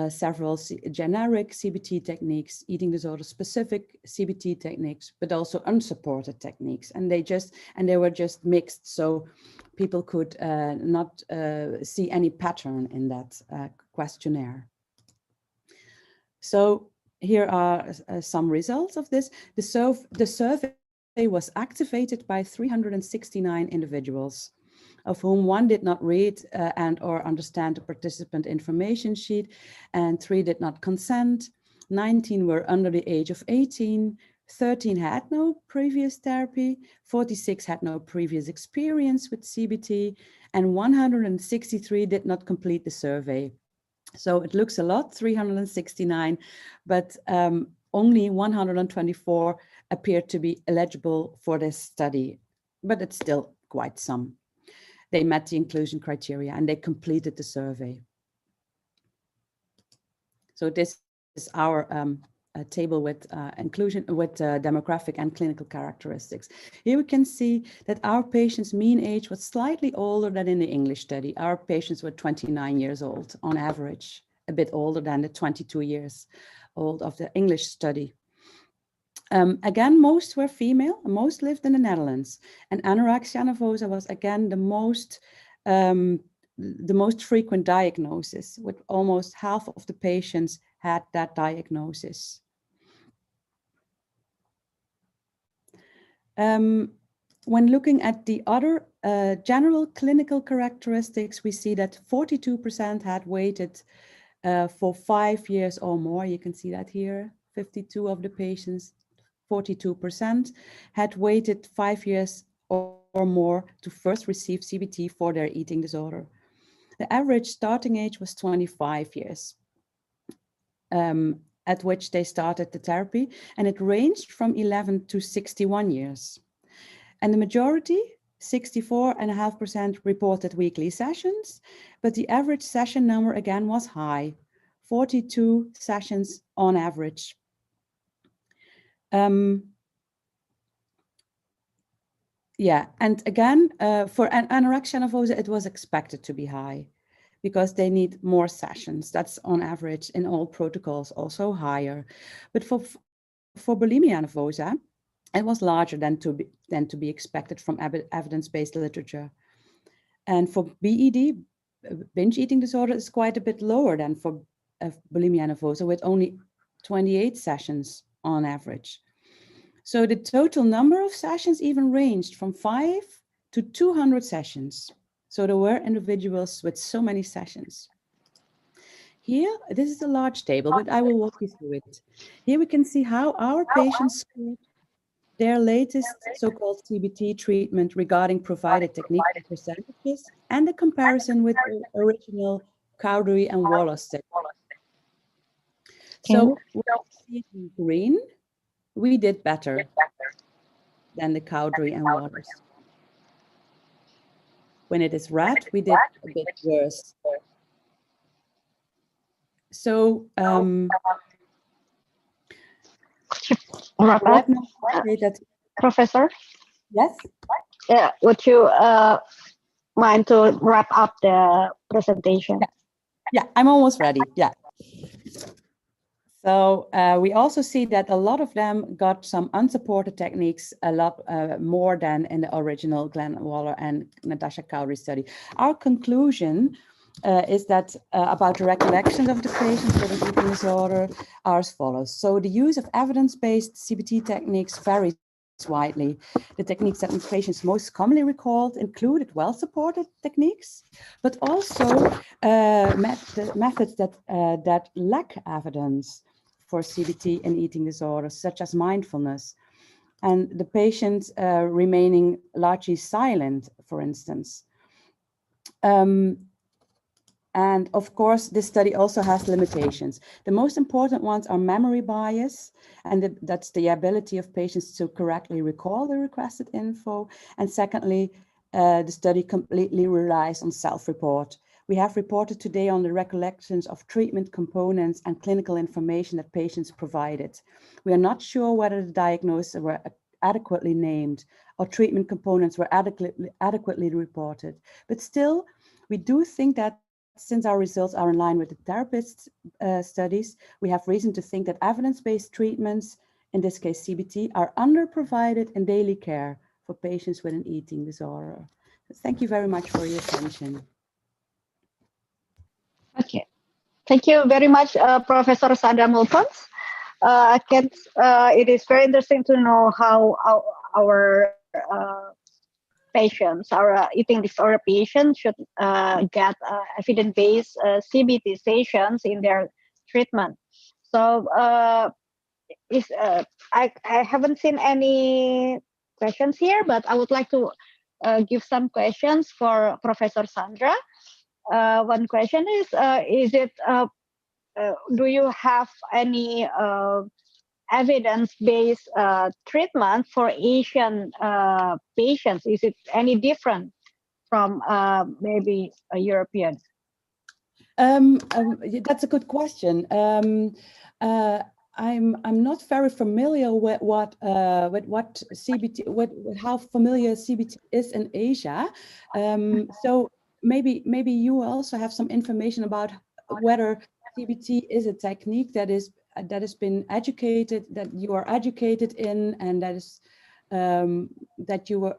several generic CBT techniques, eating disorder specific CBT techniques, but also unsupported techniques. And they were just mixed, so people could not see any pattern in that questionnaire. So here are some results of this. The survey was activated by 369 individuals, of whom 1 did not read and or understand the participant information sheet, and 3 did not consent. 19 were under the age of 18, 13 had no previous therapy, 46 had no previous experience with CBT, and 163 did not complete the survey. So it looks a lot, 369, but only 124 appeared to be eligible for this study, but it's still quite some. They met the inclusion criteria and they completed the survey. So this is our table with inclusion, with demographic and clinical characteristics. Here we can see that our patients' mean age was slightly older than in the English study. Our patients were 29 years old on average, a bit older than the 22 years old of the English study. Again, most were female, most lived in the Netherlands, and anorexia nervosa was again the most frequent diagnosis, with almost half of the patients had that diagnosis. When looking at the other general clinical characteristics, we see that 42% had waited for 5 years or more. You can see that here, 52 of the patients, 42% had waited 5 years or more to first receive CBT for their eating disorder. The average starting age was 25 years, at which they started the therapy, and it ranged from 11 to 61 years. And the majority, 64.5%, reported weekly sessions, but the average session number again was high, 42 sessions on average. Yeah, and again, for anorexia nervosa, it was expected to be high because they need more sessions. That's on average in all protocols, also higher. But for bulimia nervosa, it was larger than to be expected from evidence-based literature. And for BED, binge eating disorder, is quite a bit lower than for bulimia nervosa, with only 28 sessions on average. So the total number of sessions even ranged from 5 to 200 sessions. So there were individuals with so many sessions. Here, this is a large table, but I will walk you through it. Here we can see how our patients scored their latest so-called CBT treatment regarding provided technique and percentages, and a comparison with the original Cowdery and Waller study. So when you see it in green, we did better than the Cowdery and Waller study. When it is red, we did a bit worse. So wrap up, Professor? Yes? Yeah, would you mind to wrap up the presentation? Yeah, I'm almost ready. Yeah. So we also see that a lot of them got some unsupported techniques a lot more than in the original Glenn Waller and Natasha Cowdery study. Our conclusion is that about the recollections of the patients with an eating disorder are as follows. So the use of evidence-based CBT techniques varies widely. The techniques that patients most commonly recalled included well-supported techniques, but also methods that lack evidence for CBT in eating disorders, such as mindfulness, and the patient remaining largely silent, for instance. And of course, this study also has limitations. The most important ones are memory bias, and that's the ability of patients to correctly recall the requested info. And secondly, the study completely relies on self-report. We have reported today on the recollections of treatment components and clinical information that patients provided. We are not sure whether the diagnoses were adequately named or treatment components were adequately reported. But still, we do think that since our results are in line with the therapist studies, we have reason to think that evidence-based treatments, in this case CBT, are under-provided in daily care for patients with an eating disorder. Thank you very much for your attention. Okay, thank you very much, Professor Sandra Mulfons. It is very interesting to know how our patients, our eating disorder patients should get evidence-based CBT sessions in their treatment. So I haven't seen any questions here, but I would like to give some questions for Professor Sandra. One question is it, do you have any evidence-based treatment for Asian patients? Is it any different from maybe a European? That's a good question. I'm not very familiar with what CBT, how familiar CBT is in Asia. So maybe you also have some information about whether CBT is a technique that has been educated, that you are educated in, and that is that you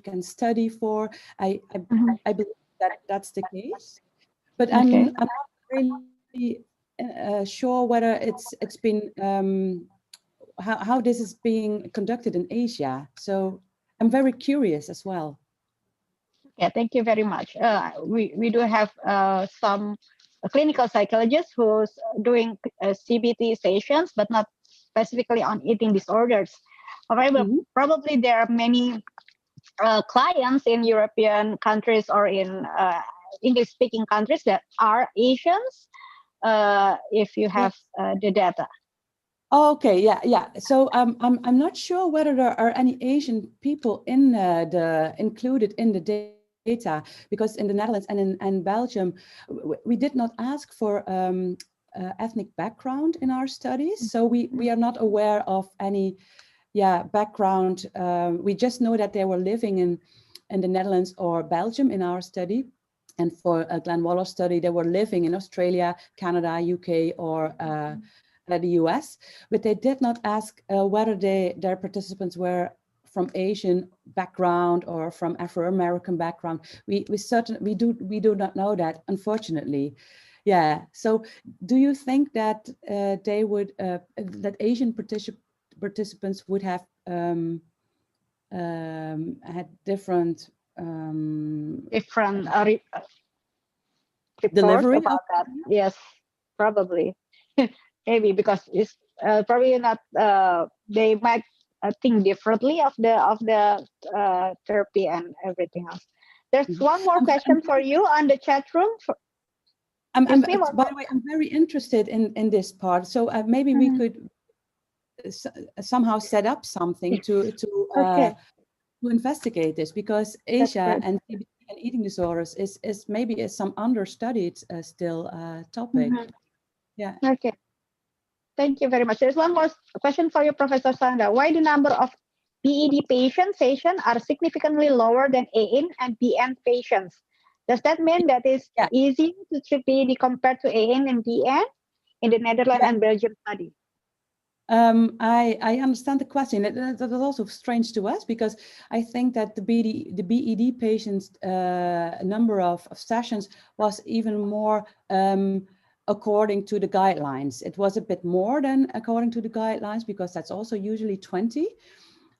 can study for. I believe that that's the case, but I'm not really sure whether it's been how this is being conducted in Asia. So I'm very curious as well. Yeah, thank you very much. We do have some clinical psychologists who's doing CBT sessions, but not specifically on eating disorders. However, probably there are many clients in European countries or in English-speaking countries that are Asians, if you have the data. Oh, okay, yeah. So I'm not sure whether there are any Asian people in included in the data, because in the Netherlands and in Belgium, we did not ask for ethnic background in our studies. So we are not aware of any background. We just know that they were living in the Netherlands or Belgium in our study. And for a Glenn Waller study, they were living in Australia, Canada, UK, or the US, but they did not ask whether their participants were from Asian background or from Afro-American background. We do not know that, unfortunately. Yeah. So, do you think that they would that Asian participants would have had different report Delivery about that. Yes, probably. Maybe because it's probably not. They might think differently of the therapy and everything else. There's one more question for you on the chat room. By the way, I'm very interested in this part. So maybe we could somehow set up something to investigate this, because Asia and CBT and eating disorders is maybe some understudied still topic. Yeah. Okay. Thank you very much. There's one more question for you, Professor Sandra. Why the number of BED patients are significantly lower than AN and BN patients? Does that mean that it's easy to treat BED compared to AN and BN in the Netherlands and Belgium study? I understand the question. That is also strange to us, because I think that the BED patients number of sessions was even more according to the guidelines. It was a bit more than according to the guidelines, because that's also usually 20.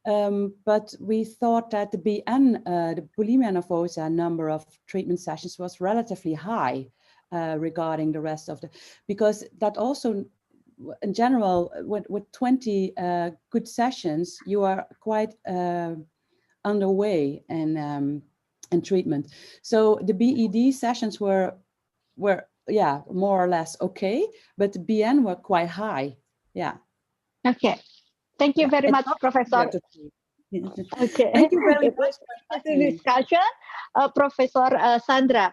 But we thought that the BN, the bulimia nervosa number of treatment sessions was relatively high regarding the rest of because that also, in general, with 20 good sessions, you are quite underway in treatment. So the BED sessions were more or less okay, but the BN were quite high. Yeah. Okay. Thank you very much, Professor. Okay. Thank you very much for the discussion, Professor Sandra.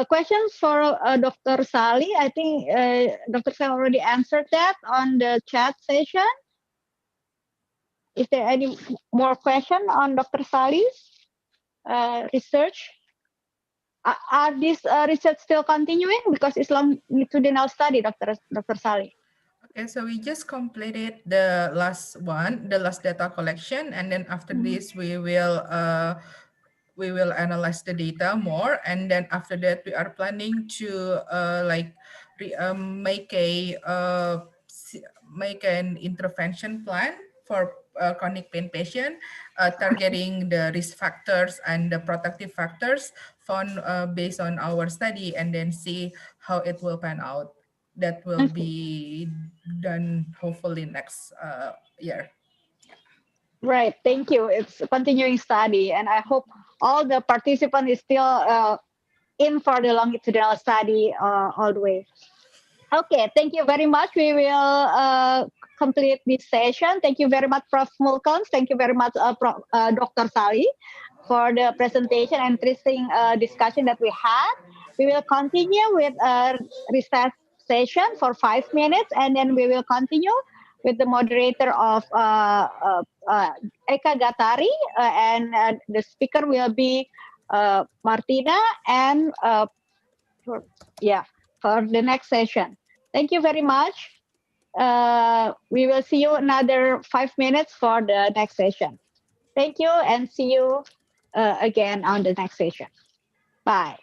Questions for Dr. Sally. I think Dr. Sally already answered that on the chat session. Is there any more question on Dr. Sally's research? Are these research still continuing? Because it's longitudinal study, Dr. Sally. Okay, so we just completed the last one, the last data collection, and then after this we will analyze the data more, and then after that we are planning to make an intervention plan for chronic pain patient, targeting the risk factors and the protective factors found based on our study, and then see how it will pan out. That will be done hopefully next year. Right, thank you. It's a continuing study, and I hope all the participants is still in for the longitudinal study all the way. Okay, thank you very much. We will complete this session. Thank you very much, Prof. Mulkons. Thank you very much, Dr. Sally, for the presentation and interesting discussion that we had. We will continue with a recess session for 5 minutes, and then we will continue with the moderator of Eka Gatari, and the speaker will be Martina, and for the next session. Thank you very much. We will see you another 5 minutes for the next session. Thank you, and see you again on the next session. Bye.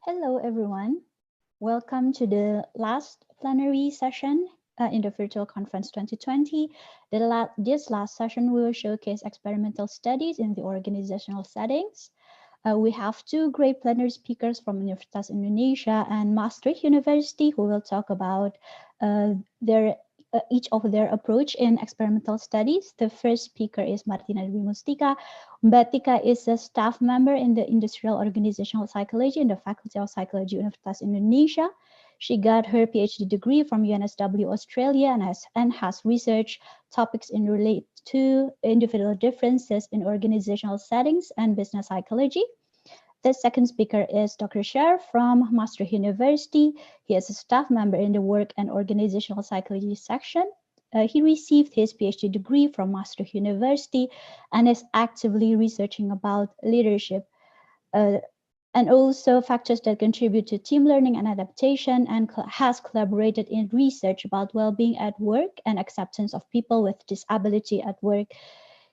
Hello, everyone. Welcome to the last plenary session in the Virtual Conference 2020. This last session will showcase experimental studies in the organizational settings. We have two great plenary speakers from Universitas Indonesia and Maastricht University who will talk about each of their approach in experimental studies. The first speaker is Martina Dwi Mustika. Mbak Tika is a staff member in the Industrial Organizational Psychology in the Faculty of Psychology, Universitas Indonesia. She got her PhD degree from UNSW Australia and has researched topics in relate to individual differences in organizational settings and business psychology. The second speaker is Dr. Sher from Maastricht University. He is a staff member in the Work and Organizational Psychology section. He received his PhD degree from Maastricht University and is actively researching about leadership and also factors that contribute to team learning and adaptation, and has collaborated in research about well-being at work and acceptance of people with disability at work.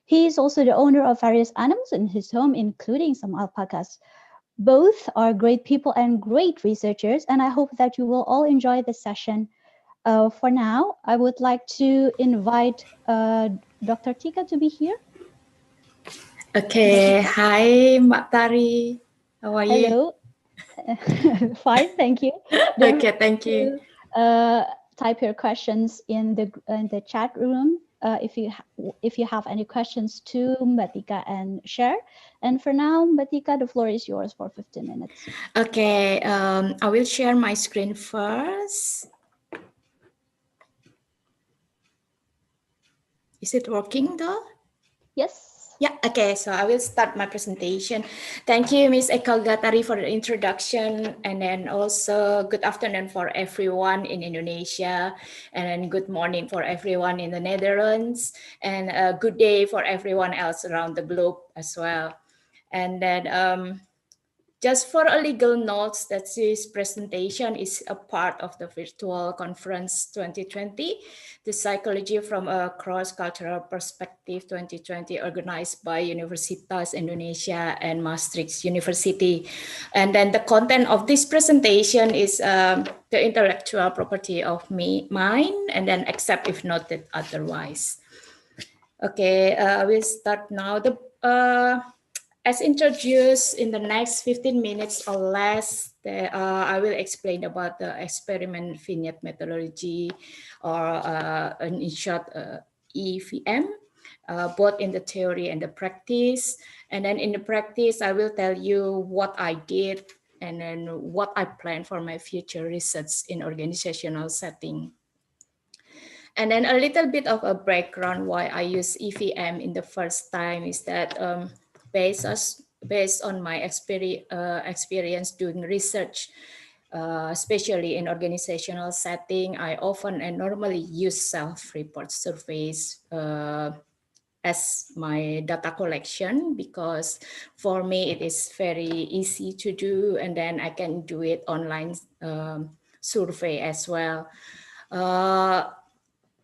He is also the owner of various animals in his home, including some alpacas. Both are great people and great researchers, and I hope that you will all enjoy this session. For now, I would like to invite Dr. Tika to be here. Okay, hi Mbak Tari. How are you? Hello. Fine, thank you. Okay, thank you. Type your questions in the chat room if you have any questions to Mbak Tika and Sher. And for now, Mbak Tika, the floor is yours for 15 minutes. Okay, I will share my screen first. Is it working though? Yes. Yeah, okay, so I will start my presentation. Thank you, Ms. Eka Gatari, for the introduction, and then also good afternoon for everyone in Indonesia, and then good morning for everyone in the Netherlands, and a good day for everyone else around the globe as well. And then just for a legal note, that this presentation is a part of the Virtual Conference 2020, the Psychology from a Cross-Cultural Perspective 2020, organized by Universitas Indonesia and Maastricht University. And then the content of this presentation is the intellectual property of mine, and then except if noted otherwise. Okay, we'll start now. As introduced, in the next 15 minutes or less, I will explain about the experiment vignette methodology, or in short, EVM, both in the theory and the practice. And then in the practice, I will tell you what I did and then what I plan for my future research in organizational setting. And then a little bit of a background why I use EVM in the first time is that based on my experience doing research, especially in organizational setting, I often and normally use self-report surveys as my data collection, because for me it is very easy to do, and then I can do it online survey as well.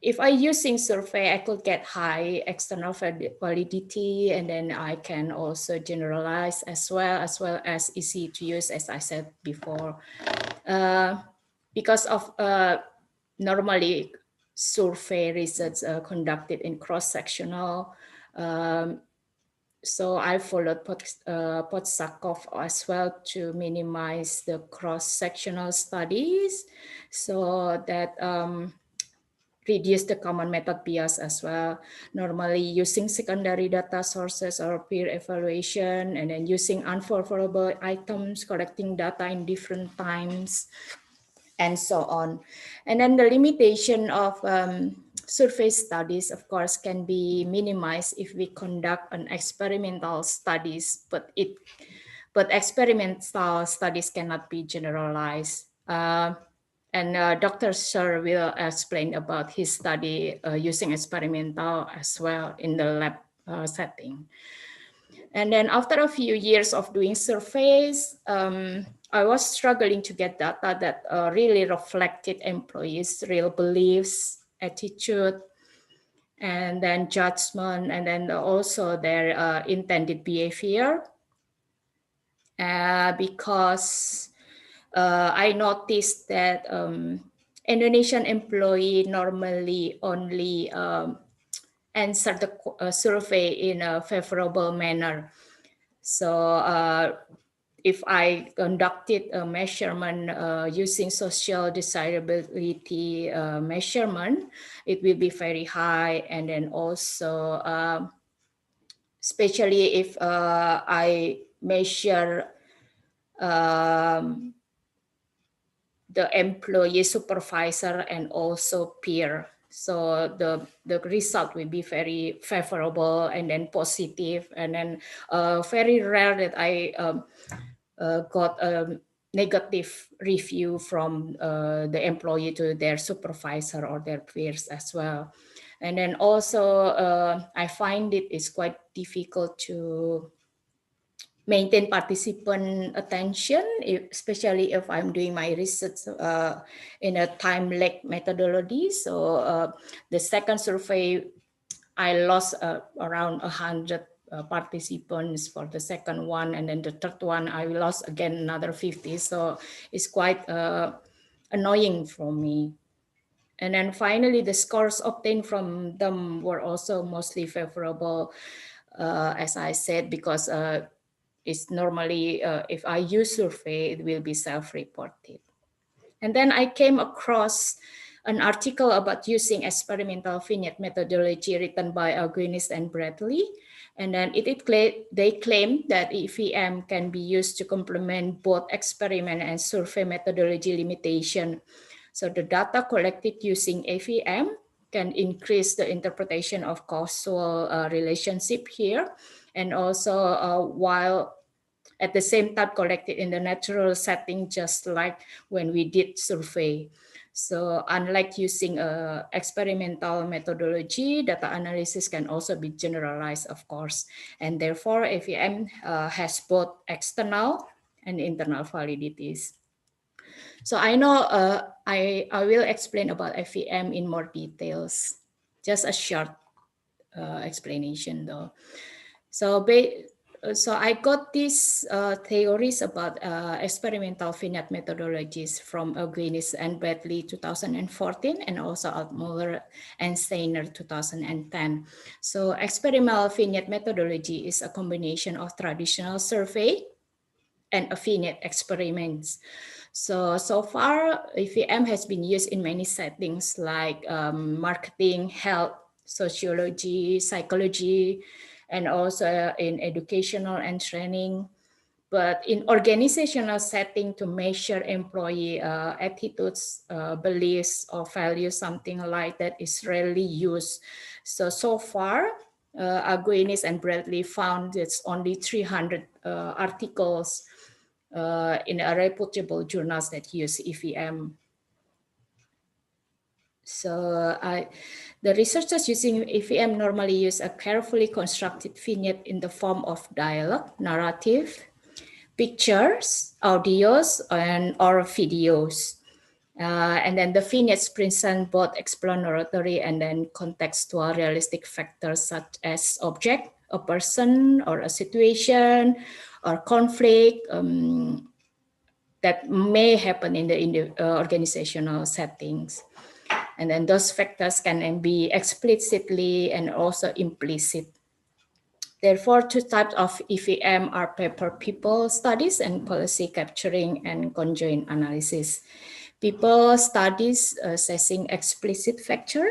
If I using survey, I could get high external validity, and then I can also generalize as well as easy to use, as I said before. Because of normally survey research conducted in cross-sectional, so I followed Podsakov as well to minimize the cross-sectional studies, so that reduce the common method bias as well. Normally using secondary data sources or peer evaluation, and then using unfavorable items, collecting data in different times, and so on. And then the limitation of survey studies, of course, can be minimized if we conduct an experimental studies, but experimental studies cannot be generalized. And Dr. Sher will explain about his study using experimental as well in the lab setting. And then after a few years of doing surveys, I was struggling to get data that really reflected employees' real beliefs, attitude, and then judgment, and then also their intended behavior. Because I noticed that Indonesian employee normally only answer the survey in a favorable manner. So if I conducted a measurement using social desirability measurement, it will be very high. And then also, especially if I measure the employee, supervisor, and also peer. So the result will be very favorable and then positive, and then very rare that I got a negative review from the employee to their supervisor or their peers as well. And then also I find it is quite difficult to maintain participant attention, especially if I'm doing my research in a time lag methodology. So the second survey, I lost around 100 participants for the second one, and then the third one I lost again another 50. So it's quite annoying for me. And then finally, the scores obtained from them were also mostly favorable, as I said, because it's normally, if I use survey, it will be self-reported. And then I came across an article about using experimental vignette methodology written by Guinness and Bradley. And then they claim that EVM can be used to complement both experiment and survey methodology limitation. So the data collected using EVM can increase the interpretation of causal relationship here. And also while at the same time collected in the natural setting, just like when we did survey. So unlike using experimental methodology, data analysis can also be generalized, of course. And therefore, EVM has both external and internal validities. So I know I will explain about EVM in more details, just a short explanation though. So I got these theories about experimental vignette methodologies from Guinness and Bradley 2014, and also Altmuller and Steiner 2010. So experimental vignette methodology is a combination of traditional survey and a vignette experiments. So far, EVM has been used in many settings like marketing, health, sociology, psychology, and also in educational and training. But in organizational setting, to measure employee attitudes, beliefs, or values, something like that is rarely used. So far, Guinness and Bradley found it's only 300 articles in a reputable journals that use EVM. So the researchers using EVM normally use a carefully constructed vignette in the form of dialogue, narrative, pictures, audios, or videos. And then the vignettes present both explanatory and then contextual realistic factors such as object, a person, or a situation, or conflict that may happen in the organizational settings. And then those factors can be explicitly and also implicit. Therefore, two types of EVM are paper-people studies and policy capturing and conjoint analysis. People studies assessing explicit factor,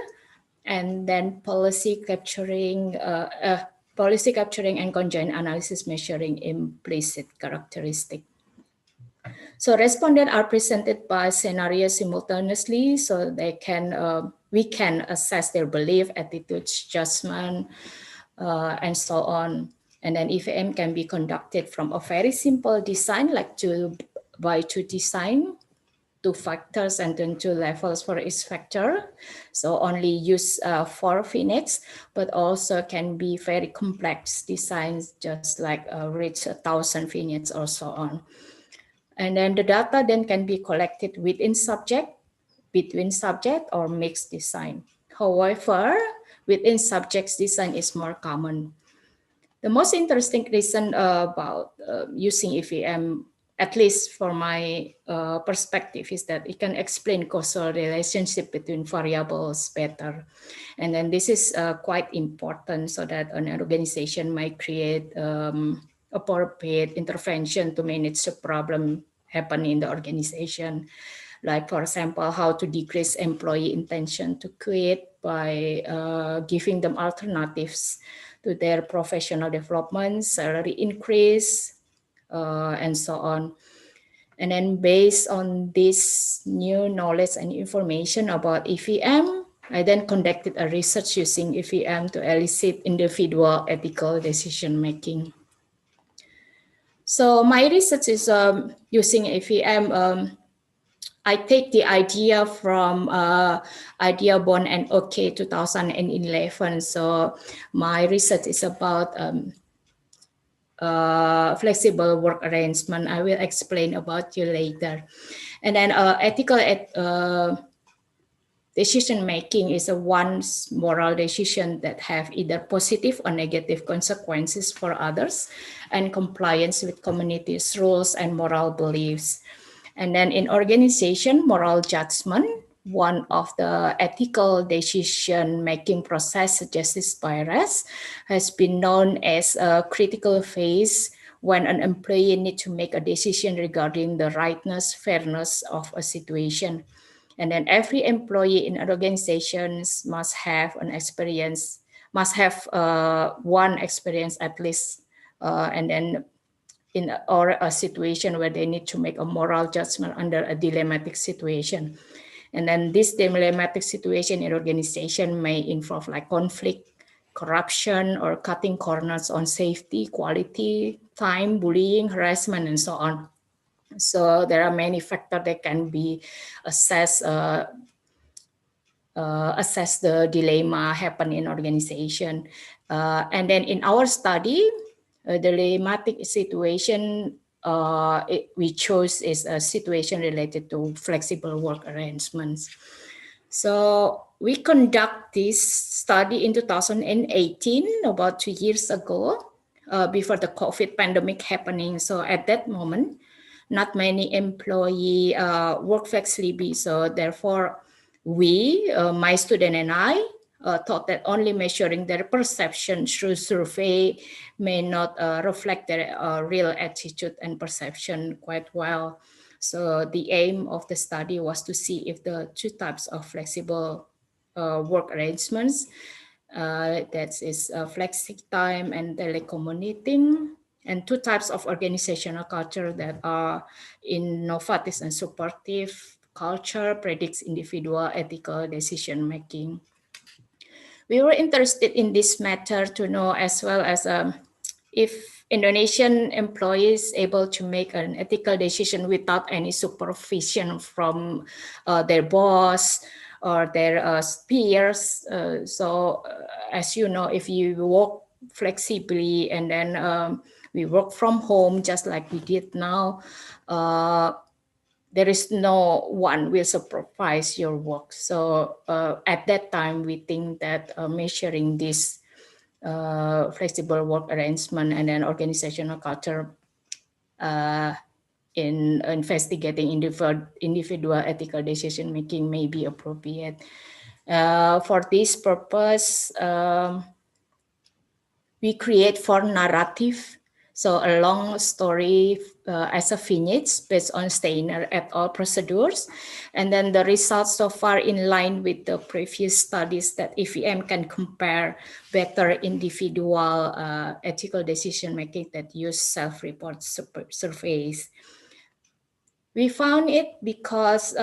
and then policy capturing and conjoint analysis measuring implicit characteristic. So respondents are presented by scenarios simultaneously, so they can we can assess their belief, attitudes, judgment, and so on. And then EVM can be conducted from a very simple design, like 2x2 design, 2 factors and then 2 levels for each factor. So only use 4 vignettes, but also can be very complex designs, just like reach 1,000 vignettes or so on. And then the data then can be collected within subject, between subject, or mixed design. However, within subjects design is more common. The most interesting reason about using EVM at least for my perspective, is that it can explain causal relationship between variables better. And then this is quite important so that an organization might create appropriate intervention to manage the problem happening in the organization. Like, for example, how to decrease employee intention to quit by giving them alternatives to their professional development, salary increase, and so on. And then based on this new knowledge and information about EVM, I then conducted a research using EVM to elicit individual ethical decision making. So my research is using EVM. I take the idea from IdeaBond and OK 2011. So my research is about flexible work arrangement. I will explain about you later. And then ethical decision making is a one's moral decision that have either positive or negative consequences for others and compliance with community's rules and moral beliefs. And then in organization, moral judgment, one of the ethical decision-making process suggested by REST, has been known as a critical phase when an employee needs to make a decision regarding the rightness, fairness of a situation. And then every employee in an organization must have an experience, must have one experience at least, and then or a situation where they need to make a moral judgment under a dilemmatic situation. And then this dilemmatic situation in organization may involve like conflict, corruption, or cutting corners on safety, quality, time, bullying, harassment, and so on. So there are many factors that can be assessed, assess the dilemma happen in organization. And then in our study, the dilemmatic situation we chose is a situation related to flexible work arrangements. So we conduct this study in 2018, about 2 years ago, before the COVID pandemic happening. So at that moment, not many employees work flexibly. So therefore, we, my student and I, thought that only measuring their perception through survey may not reflect their real attitude and perception quite well. So the aim of the study was to see if the two types of flexible work arrangements, that is flexi time and telecommuting, and two types of organizational culture that are innovative and supportive culture predicts individual ethical decision making. We were interested in this matter to know as well as if Indonesian employees able to make an ethical decision without any supervision from their boss or their peers. So as you know, if you work flexibly and then we work from home just like we did now, there is no one will supervise your work. So at that time, we think that measuring this flexible work arrangement and then organizational culture in investigating individual ethical decision making may be appropriate. For this purpose, we create 4 narrative. So a long story as a vignettes based on Steiner et al. Procedures. And then the results so far in line with the previous studies that EVM can compare better individual ethical decision-making that use self-report surveys. We found it because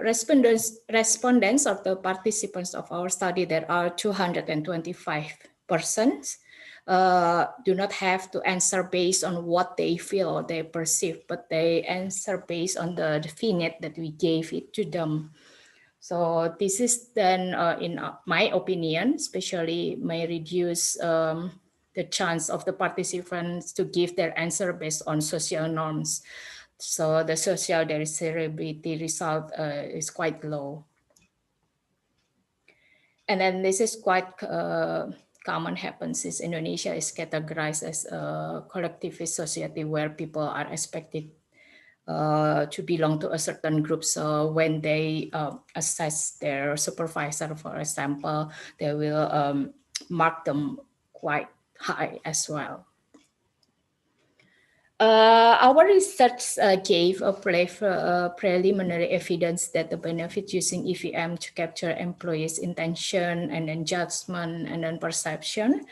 respondents or the participants of our study, there are 225 persons, do not have to answer based on what they feel or they perceive, but they answer based on the vignette that we gave it to them. So this is then, in my opinion, especially may reduce the chance of the participants to give their answer based on social norms. So the social desirability result is quite low. And then this is quite common happens is Indonesia is categorized as a collectivist society where people are expected to belong to a certain group. So when they assess their supervisor, for example, they will mark them quite high as well. Our research gave a preliminary evidence that the benefit using EVM to capture employees' intention and then judgment and then perception.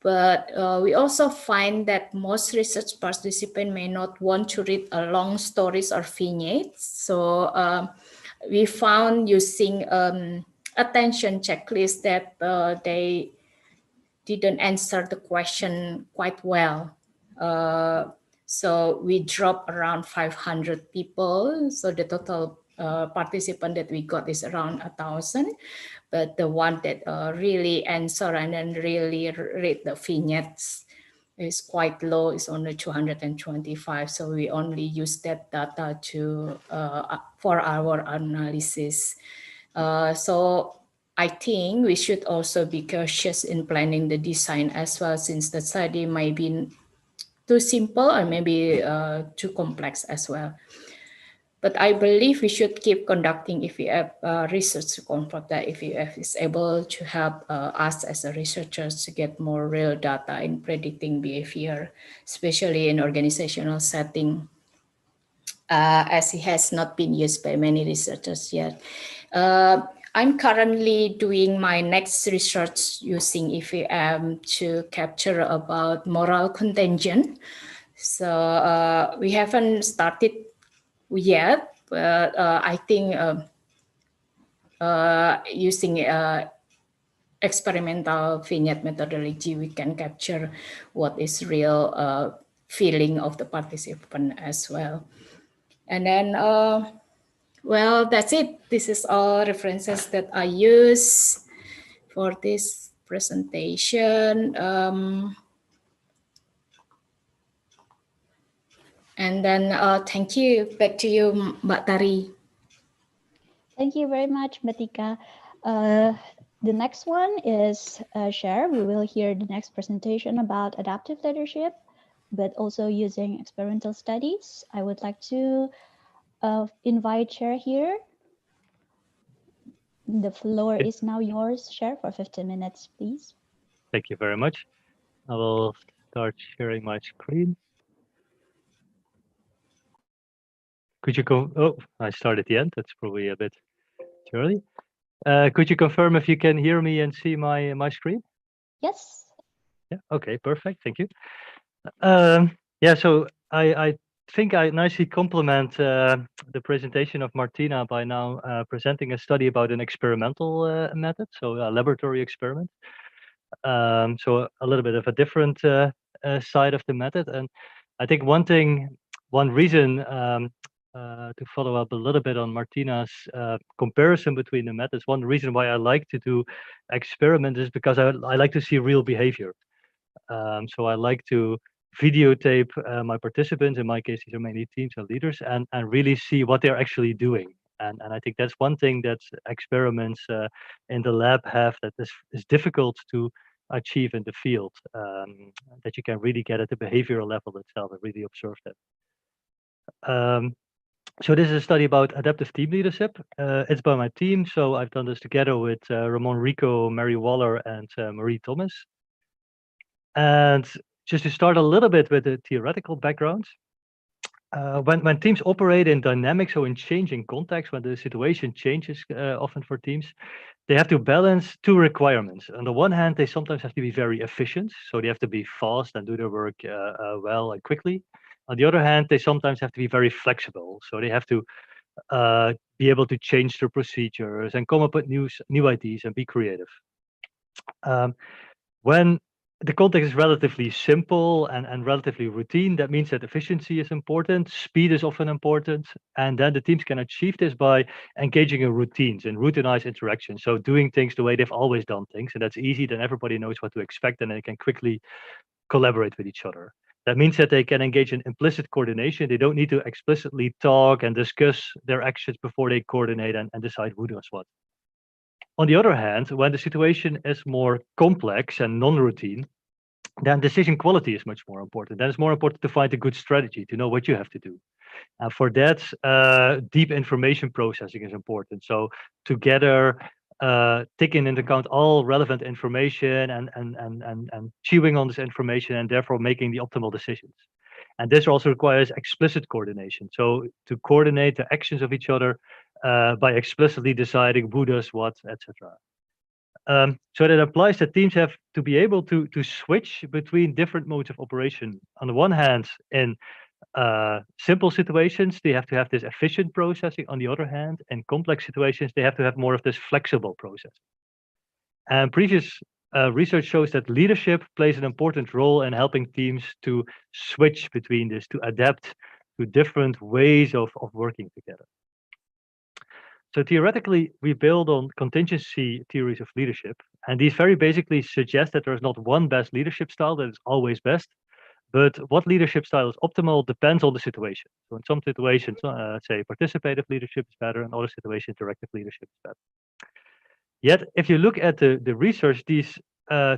But we also find that most research participants may not want to read long stories or vignettes. So we found using attention checklist that they didn't answer the question quite well. So we dropped around 500 people. So the total participant that we got is around 1,000. But the one that really answer and then really read the vignettes is quite low. It's only 225. So we only use that data to for our analysis. So I think we should also be cautious in planning the design as well, since the study might be too simple or maybe too complex as well. But I believe we should keep conducting EVF research to confirm that EVF is able to help us as a researchers to get more real data in predicting behavior, especially in organizational setting, as it has not been used by many researchers yet. I'm currently doing my next research using EVM to capture about moral contagion. So we haven't started yet, but I think using experimental vignette methodology, we can capture what is real feeling of the participant as well. And then, well, that's it. This is all references that I use for this presentation. And then thank you. Back to you, Mbak Tari. Thank you very much, Batika. The next one is Cher. We will hear the next presentation about adaptive leadership, but also using experimental studies. I would like to invite Cher here. The floor is now yours, Cher, for 15 minutes, please. Thank you very much. I will start sharing my screen. Could you go? Oh, I start at the end. That's probably a bit too early. Could you confirm if you can hear me and see my screen? Yes. Yeah. Okay. Perfect. Thank you. Yeah. So I think I nicely complement the presentation of Martina by now presenting a study about an experimental method, so a laboratory experiment. So a little bit of a different side of the method, and I think one reason to follow up a little bit on Martina's comparison between the methods. One reason why I like to do experiments is because I like to see real behavior. So I like to videotape my participants. In my case, these are mainly teams and leaders, and really see what they're actually doing. And I think that's one thing that experiments in the lab have that is difficult to achieve in the field, that you can really get at the behavioral level itself and really observe that. So this is a study about adaptive team leadership. It's by my team. So I've done this together with Ramon Rico, Mary Waller, and Marie Thomas. And just to start a little bit with the theoretical background, when teams operate in dynamics, so in changing context, when the situation changes often for teams, they have to balance two requirements. On the one hand, they sometimes have to be very efficient. So they have to be fast and do their work well and quickly. On the other hand, they sometimes have to be very flexible. So they have to be able to change their procedures and come up with new ideas and be creative. When the context is relatively simple and relatively routine, that means that efficiency is important, speed is often important, and then the teams can achieve this by engaging in routines and routinized interactions. So doing things the way they've always done things, and that's easy, then everybody knows what to expect and they can quickly collaborate with each other. That means that they can engage in implicit coordination. They don't need to explicitly talk and discuss their actions before they coordinate and decide who does what. On the other hand, when the situation is more complex and non-routine, then decision quality is much more important. Then it's more important to find a good strategy, to know what you have to do. For that, deep information processing is important. So together, taking into account all relevant information and chewing on this information and therefore making the optimal decisions. And this also requires explicit coordination. So to coordinate the actions of each other by explicitly deciding who does what, etc. So that applies that teams have to be able to switch between different modes of operation. On the one hand, in simple situations, they have to have this efficient processing. On the other hand, in complex situations, they have to have more of this flexible processing. And previous research shows that leadership plays an important role in helping teams to switch between this, to adapt to different ways of working together. So theoretically, we build on contingency theories of leadership, and these very basically suggest that there's not one best leadership style that is always best, but what leadership style is optimal depends on the situation. So in some situations, say participative leadership is better, in other situations, directive leadership is better. Yet, if you look at the research, these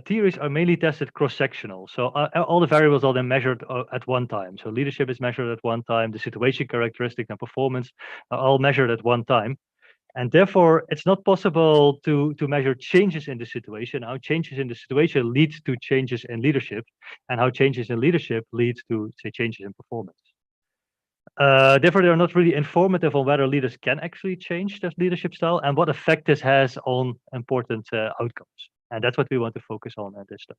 theories are mainly tested cross-sectional. So all the variables are then measured at one time. So leadership is measured at one time, the situation characteristics and performance are all measured at one time. And therefore, it's not possible to measure changes in the situation, how changes in the situation lead to changes in leadership, and how changes in leadership lead to, say, changes in performance. Therefore, they're not really informative on whether leaders can actually change their leadership style and what effect this has on important outcomes. And that's what we want to focus on at this time.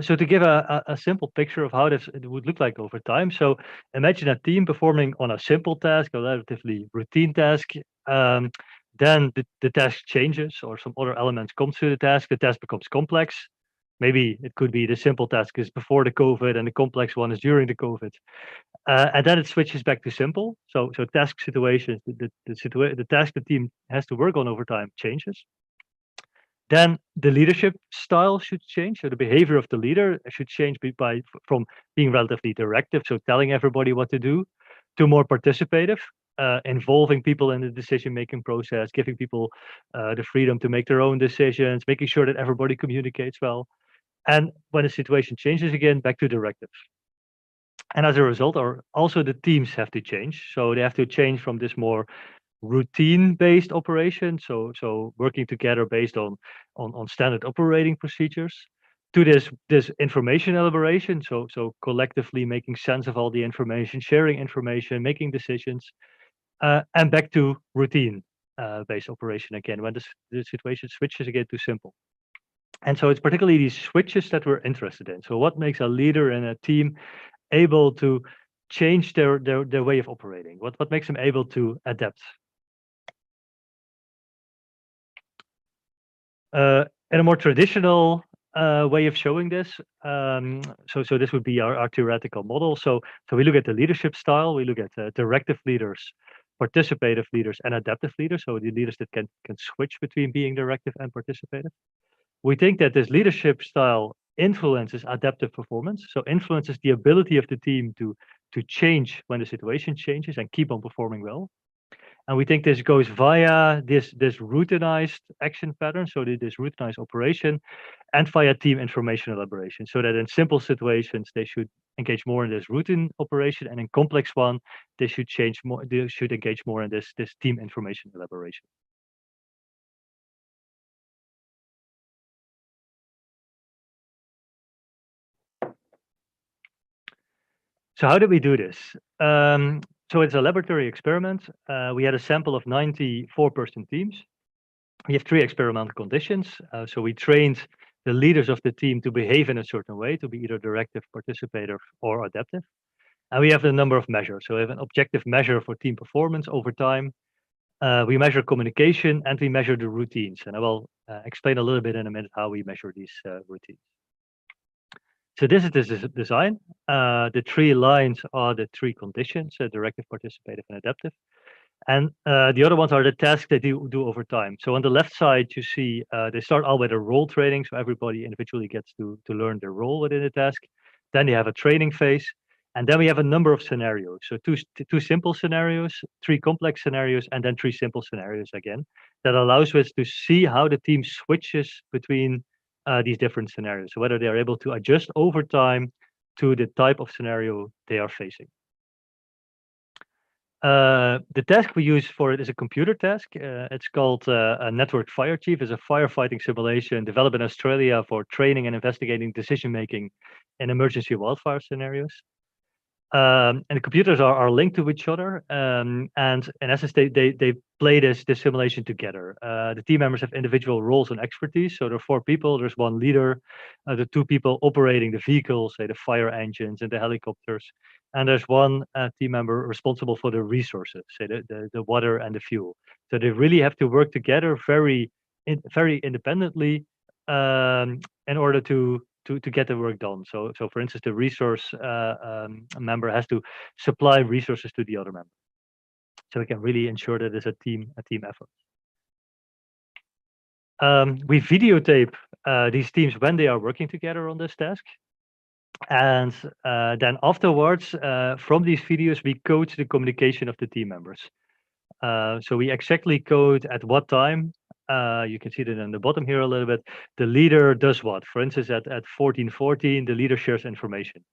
So to give a simple picture of how this would look like over time. So imagine a team performing on a simple task, a relatively routine task. Then the task changes or some other elements come to the task becomes complex. Maybe it could be the simple task is before the COVID and the complex one is during the COVID. And then it switches back to simple. So task situations, the task the team has to work on over time changes. Then the leadership style should change. So the behavior of the leader should change from being relatively directive, so telling everybody what to do, to more participative, involving people in the decision-making process, giving people the freedom to make their own decisions, making sure that everybody communicates well. And when the situation changes again, back to directive. And as a result, also the teams have to change. So they have to change from this more routine-based operation, so working together based on standard operating procedures, to this information elaboration, so collectively making sense of all the information, sharing information, making decisions, and back to routine based operation again when the situation switches again to simple. And so it's particularly these switches that we're interested in. So what makes a leader in a team able to change their way of operating? What makes them able to adapt? In a more traditional way of showing this, so this would be our theoretical model. So we look at the leadership style, we look at directive leaders, participative leaders, and adaptive leaders. So the leaders that can switch between being directive and participative. We think that this leadership style influences adaptive performance. So influences the ability of the team to change when the situation changes and keep on performing well. And we think this goes via this routinized action pattern, so this routinized operation, and via team information elaboration, so that in simple situations, they should engage more in this routine operation, and in complex one, they should engage more in this team information elaboration. So how did we do this? So it's a laboratory experiment. We had a sample of 94-person teams. We have 3 experimental conditions. So we trained the leaders of the team to behave in a certain way, to be either directive, participative, or adaptive. And we have a number of measures. So we have an objective measure for team performance over time. We measure communication, and we measure the routines. And I will explain a little bit in a minute how we measure these routines. So this is the design. The 3 lines are the 3 conditions, directive, participative, and adaptive. And the other ones are the tasks they do over time. So on the left side, you see they start out with a role training. So everybody individually gets to learn their role within the task. Then they have a training phase. And then we have a number of scenarios. So two simple scenarios, 3 complex scenarios, and then 3 simple scenarios again. That allows us to see how the team switches between these different scenarios. So whether they are able to adjust over time to the type of scenario they are facing. The task we use for it is a computer task. It's called a Network Fire Chief. It's a firefighting simulation developed in Australia for training and investigating decision-making in emergency wildfire scenarios. And the computers are linked to each other, and in essence, they play this simulation together. The team members have individual roles and expertise. So there are 4 people. There's 1 leader, the 2 people operating the vehicles, say the fire engines and the helicopters, and there's 1 team member responsible for the resources, say the water and the fuel. So they really have to work together very independently in order to get the work done. So for instance, the resource member has to supply resources to the other member. So we can really ensure that it's a team effort. We videotape these teams when they are working together on this task. And then afterwards, from these videos, we coach the communication of the team members. So we exactly code at what time. You can see that in the bottom here a little bit. The leader does what? For instance, at 14:14, the leader shares information.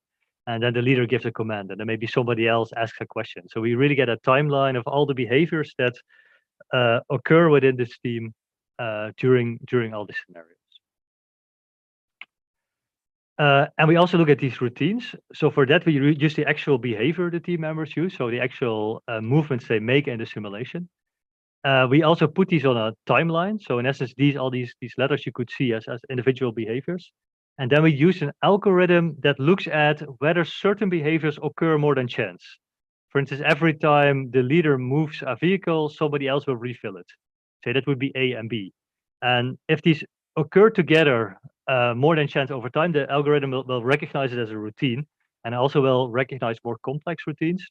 And then the leader gives a command, and then maybe somebody else asks a question. So we really get a timeline of all the behaviors that occur within this team during all these scenarios. And we also look at these routines. So for that, we use the actual behavior the team members use, so the actual movements they make in the simulation. We also put these on a timeline. So in essence, all these letters you could see as individual behaviors. And then we use an algorithm that looks at whether certain behaviors occur more than chance. For instance, every time the leader moves a vehicle, somebody else will refill it. So that would be A and B. And if these occur together more than chance over time, the algorithm will recognize it as a routine, and also will recognize more complex routines.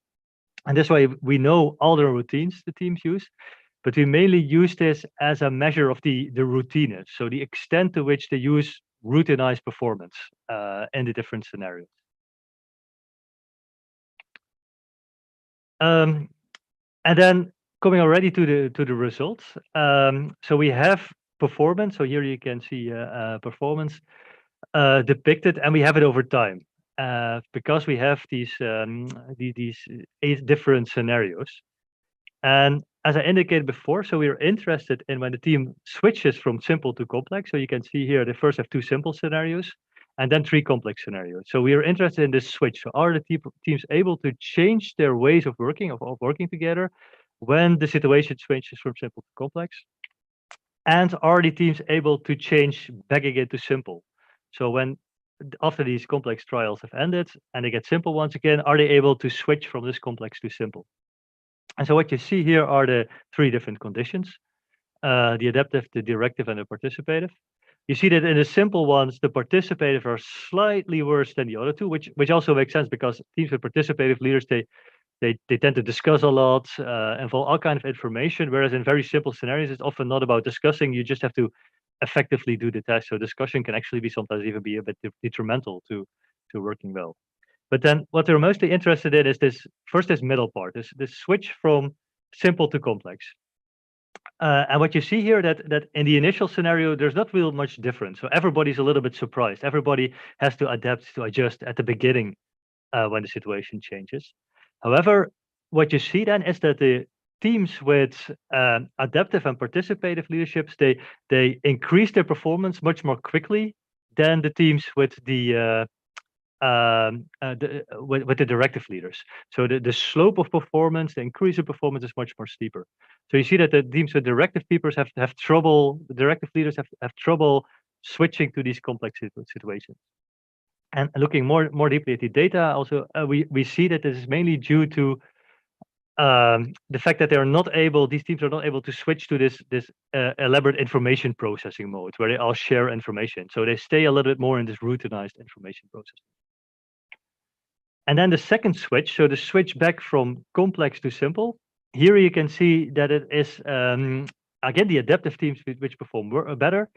And this way we know all the routines the teams use, but we mainly use this as a measure of the routineness, so the extent to which they use routinized performance in the different scenarios. And then coming already to the results. So we have performance. So here you can see performance depicted, and we have it over time because we have these 8 different scenarios. And as I indicated before, so we're interested in when the team switches from simple to complex. So you can see here, they first have 2 simple scenarios and then 3 complex scenarios. So we are interested in this switch. So are the teams able to change their ways of working together when the situation switches from simple to complex? And are the teams able to change back again to simple? So when after these complex trials have ended and they get simple once again, are they able to switch from this complex to simple? And so what you see here are the 3 different conditions, the adaptive, the directive, and the participative. You see that in the simple ones, the participative are slightly worse than the other 2, which also makes sense because teams with participative leaders, they tend to discuss a lot, involve all kinds of information, whereas in very simple scenarios, it's often not about discussing, you just have to effectively do the task. So discussion can actually be sometimes even be a bit detrimental to working well. But then what they're mostly interested in is this middle part, this switch from simple to complex. And what you see here that in the initial scenario, there's not real much difference. So everybody's a little bit surprised. Everybody has to adapt, to adjust at the beginning when the situation changes. However, what you see then is that the teams with adaptive and participative leaderships, they increase their performance much more quickly than the teams with the directive leaders. So the slope of performance, the increase of performance is much more steeper. So you see that the teams with directive leaders have trouble. The directive leaders have trouble switching to these complex situations. And looking more deeply at the data, also we see that this is mainly due to the fact that these teams are not able to switch to this elaborate information processing mode where they all share information. So they stay a little bit more in this routinized information processing. And then the second switch, so the switch back from complex to simple, here you can see that it is, again, the adaptive teams which perform better,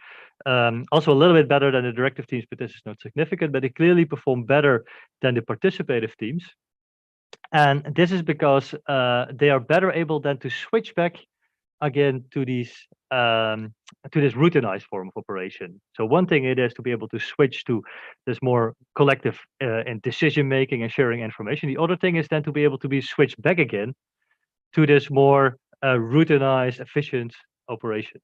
also a little bit better than the directive teams, but this is not significant, but they clearly perform better than the participative teams. And this is because they are better able then to switch back again to these to this routinized form of operation. So one thing it is to be able to switch to this more collective and decision making and sharing information. The other thing is then to be able to be switched back again to this more routinized, efficient operation.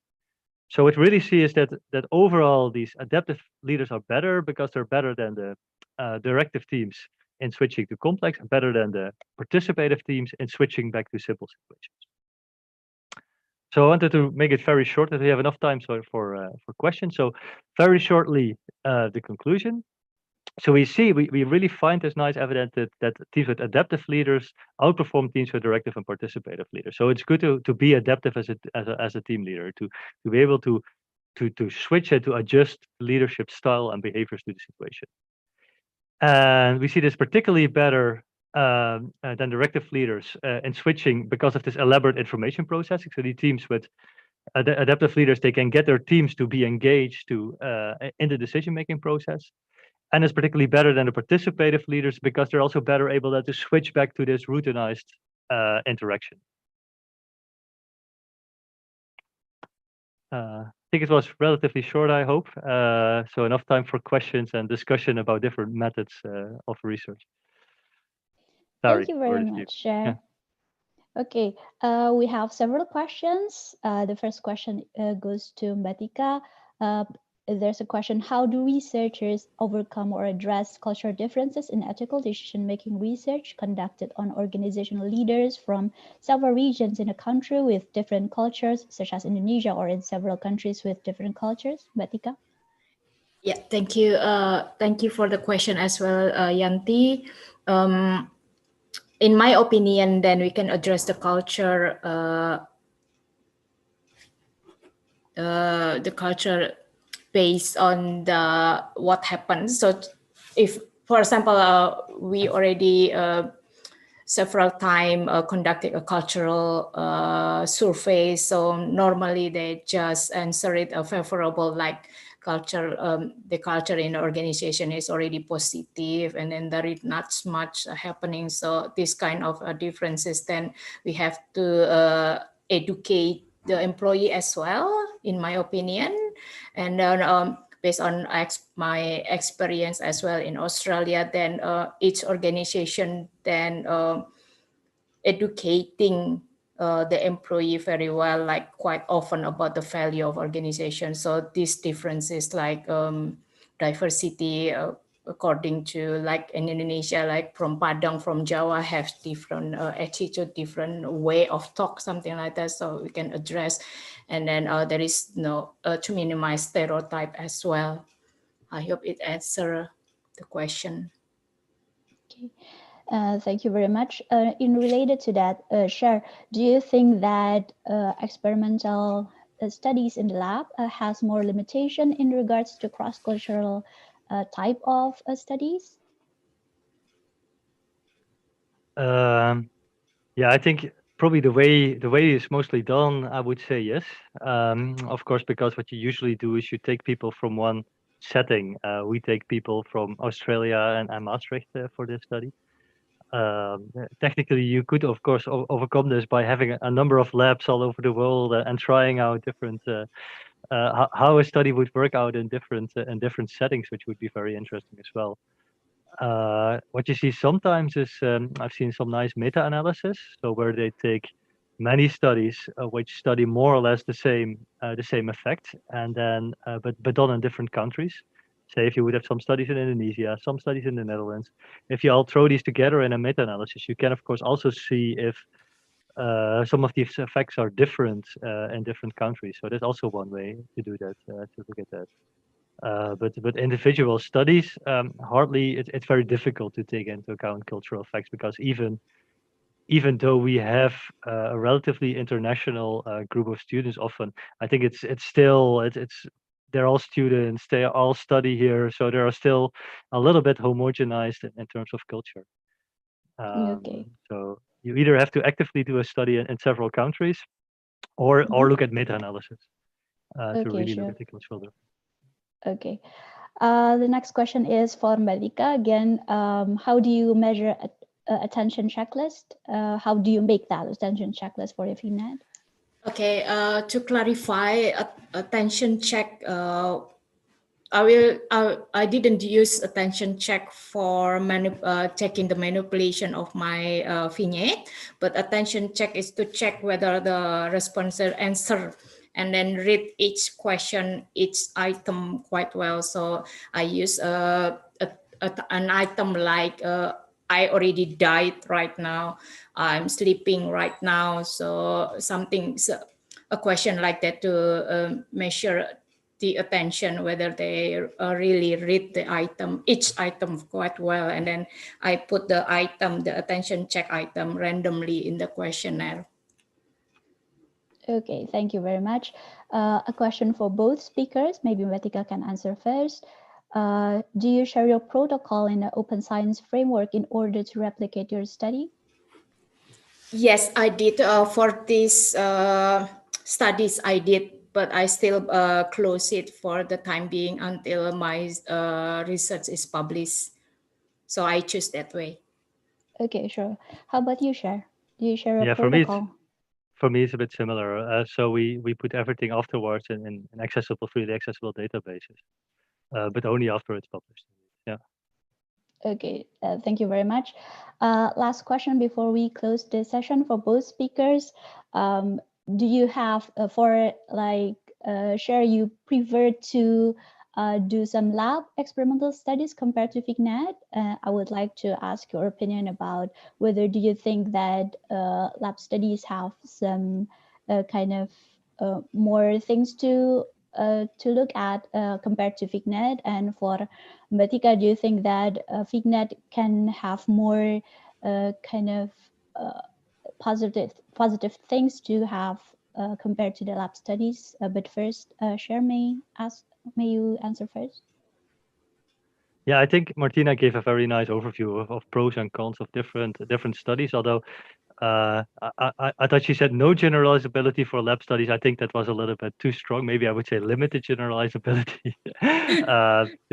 So what we really see is that overall these adaptive leaders are better because they're better than the directive teams in switching to complex, and better than the participative teams in switching back to simple situations. So I wanted to make it very short, that we have enough time for questions. So very shortly, the conclusion. So we really find this nice evidence that teams with adaptive leaders outperform teams with directive and participative leaders. So it's good to be adaptive as a team leader, to be able to switch and to adjust leadership style and behaviors to the situation. And we see this particularly better than directive leaders in switching because of this elaborate information processing. So the teams with adaptive leaders, they can get their teams to be engaged in the decision-making process. And it's particularly better than the participative leaders because they're also better able to switch back to this routinized interaction. I think it was relatively short, I hope. So enough time for questions and discussion about different methods of research. Sorry, Thank you very much, Cher. Yeah. Okay, we have several questions. The first question goes to Mbak Tika. There's a question: how do researchers overcome or address cultural differences in ethical decision-making research conducted on organizational leaders from several regions in a country with different cultures, such as Indonesia, or in several countries with different cultures? Mbak Tika? Yeah, thank you. Thank you for the question as well, Yanti. In my opinion, then we can address the culture based on what happens. So if, for example, we already several times conducted a cultural survey, so normally they just answer it favorable, like culture, the culture in the organization is already positive, and then there is not much happening. So this kind of differences, then we have to educate the employee as well, in my opinion. And then based on my experience as well in Australia, then each organization then educating the employee very well, like quite often about the value of organization. So these differences like diversity, according to like in Indonesia, like from Padang, from Jawa, have different attitude, different way of talk, something like that. So we can address, and then there is to minimize stereotype as well. I hope it answers the question. Okay. Thank you very much. In related to that, Cher, do you think that experimental studies in the lab has more limitation in regards to cross-cultural type of studies? Yeah, I think probably the way it's mostly done, I would say yes. Of course, because what you usually do is you take people from one setting. We take people from Australia and Maastricht for this study. Technically, you could, of course, overcome this by having a number of labs all over the world and trying out different how a study would work out in different settings, which would be very interesting as well. What you see sometimes is I've seen some nice meta-analysis, so where they take many studies which study more or less the same effect, and then but done in different countries. Say if you would have some studies in Indonesia, some studies in the Netherlands, if you all throw these together in a meta-analysis, you can of course also see if some of these effects are different in different countries. So there's also one way to do that, to look at that. But individual studies, hardly, it's very difficult to take into account cultural effects, because even though we have a relatively international group of students, often I think it's still they're all students, they all study here, so they are still a little bit homogenized in terms of culture. Okay. So you either have to actively do a study in several countries, or look at meta-analysis to really look at the cultural difference. Okay. The next question is for Mbak Tika again. How do you measure attention checklist? How do you make that attention checklist for your VNet? Okay, to clarify, attention check, I didn't use attention check for checking the manipulation of my vignette, but attention check is to check whether the responder answer and then read each question, each item quite well. So I use an item like I already died right now, I'm sleeping right now. So a question like that to measure the attention, whether they really read the item, each item quite well. And then I put the attention check item randomly in the questionnaire. Okay, thank you very much. A question for both speakers. Maybe Mbak can answer first. Do you share your protocol in the Open Science Framework in order to replicate your study? Yes, I did. For these studies, I did, but I still close it for the time being until my research is published. So I choose that way. Okay, sure. How about you, Cher? Do you share a Yeah, protocol? for me, it's a bit similar. So we put everything afterwards in accessible, freely accessible databases, but only after it's published. Yeah. Okay, thank you very much. Last question before we close the session for both speakers. Do you have Cher, you prefer to do some lab experimental studies compared to Fignet? I would like to ask your opinion about whether do you think that lab studies have some kind of more things to look at compared to Fignet, and for Mbak Tika, do you think that Fignet can have more kind of positive things to have compared to the lab studies? But first, Cher, may you answer first? Yeah, I think Martina gave a very nice overview of pros and cons of different studies. Although I thought she said no generalizability for lab studies. I think that was a little bit too strong. Maybe I would say limited generalizability,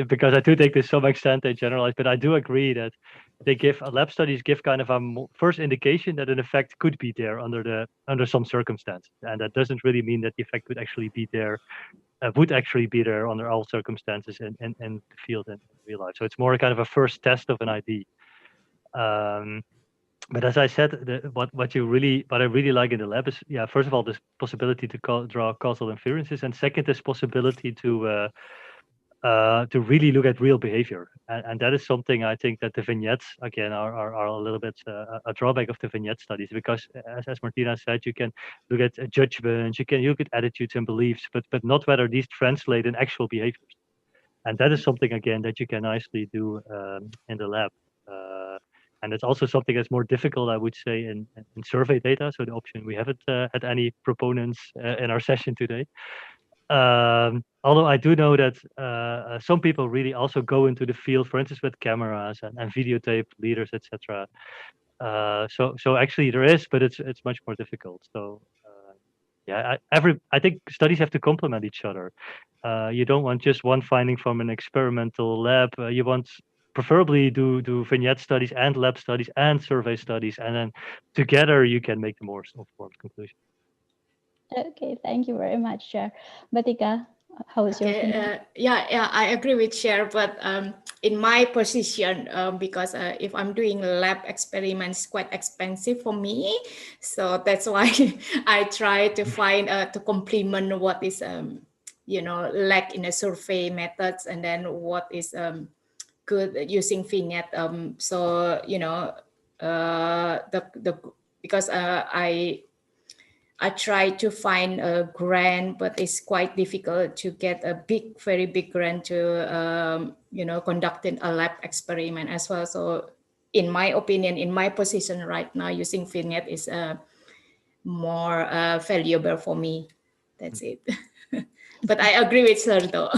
because I do think to some extent they generalize. But I do agree that lab studies give kind of a first indication that an effect could be there under some circumstances, and that doesn't really mean that the effect would actually be there under all circumstances in the field and in real life. So it's more kind of a first test of an idea. But as I said, what I really like in the lab is, yeah, first of all, this possibility to draw causal inferences, and second, this possibility to really look at real behavior, and that is something I think that the vignettes again are a little bit a drawback of the vignette studies, because as Martina said, you can look at judgments, you can look at attitudes and beliefs, but not whether these translate in actual behaviors, and that is something again that you can nicely do in the lab. And it's also something that's more difficult, I would say, in survey data. So the option, we haven't had any proponents in our session today. Although I do know that some people really also go into the field, for instance, with cameras and videotape leaders, etc. So actually there is, but it's much more difficult. So yeah, I think studies have to complement each other. You don't want just one finding from an experimental lab. You want preferably do vignette studies and lab studies and survey studies, and then together you can make the more informed conclusion. Okay, thank you very much, Cher. Mbak Tika, how is your opinion? Yeah, I agree with Cher, but in my position, because if I'm doing lab experiments, quite expensive for me, so that's why I try to find to complement what is lack in the survey methods, and then what is good using vignette. So because I try to find a grant, but it's quite difficult to get a very big grant to conducting a lab experiment as well. So in my opinion, in my position right now, using vignette is more valuable for me. That's it. But I agree with her though.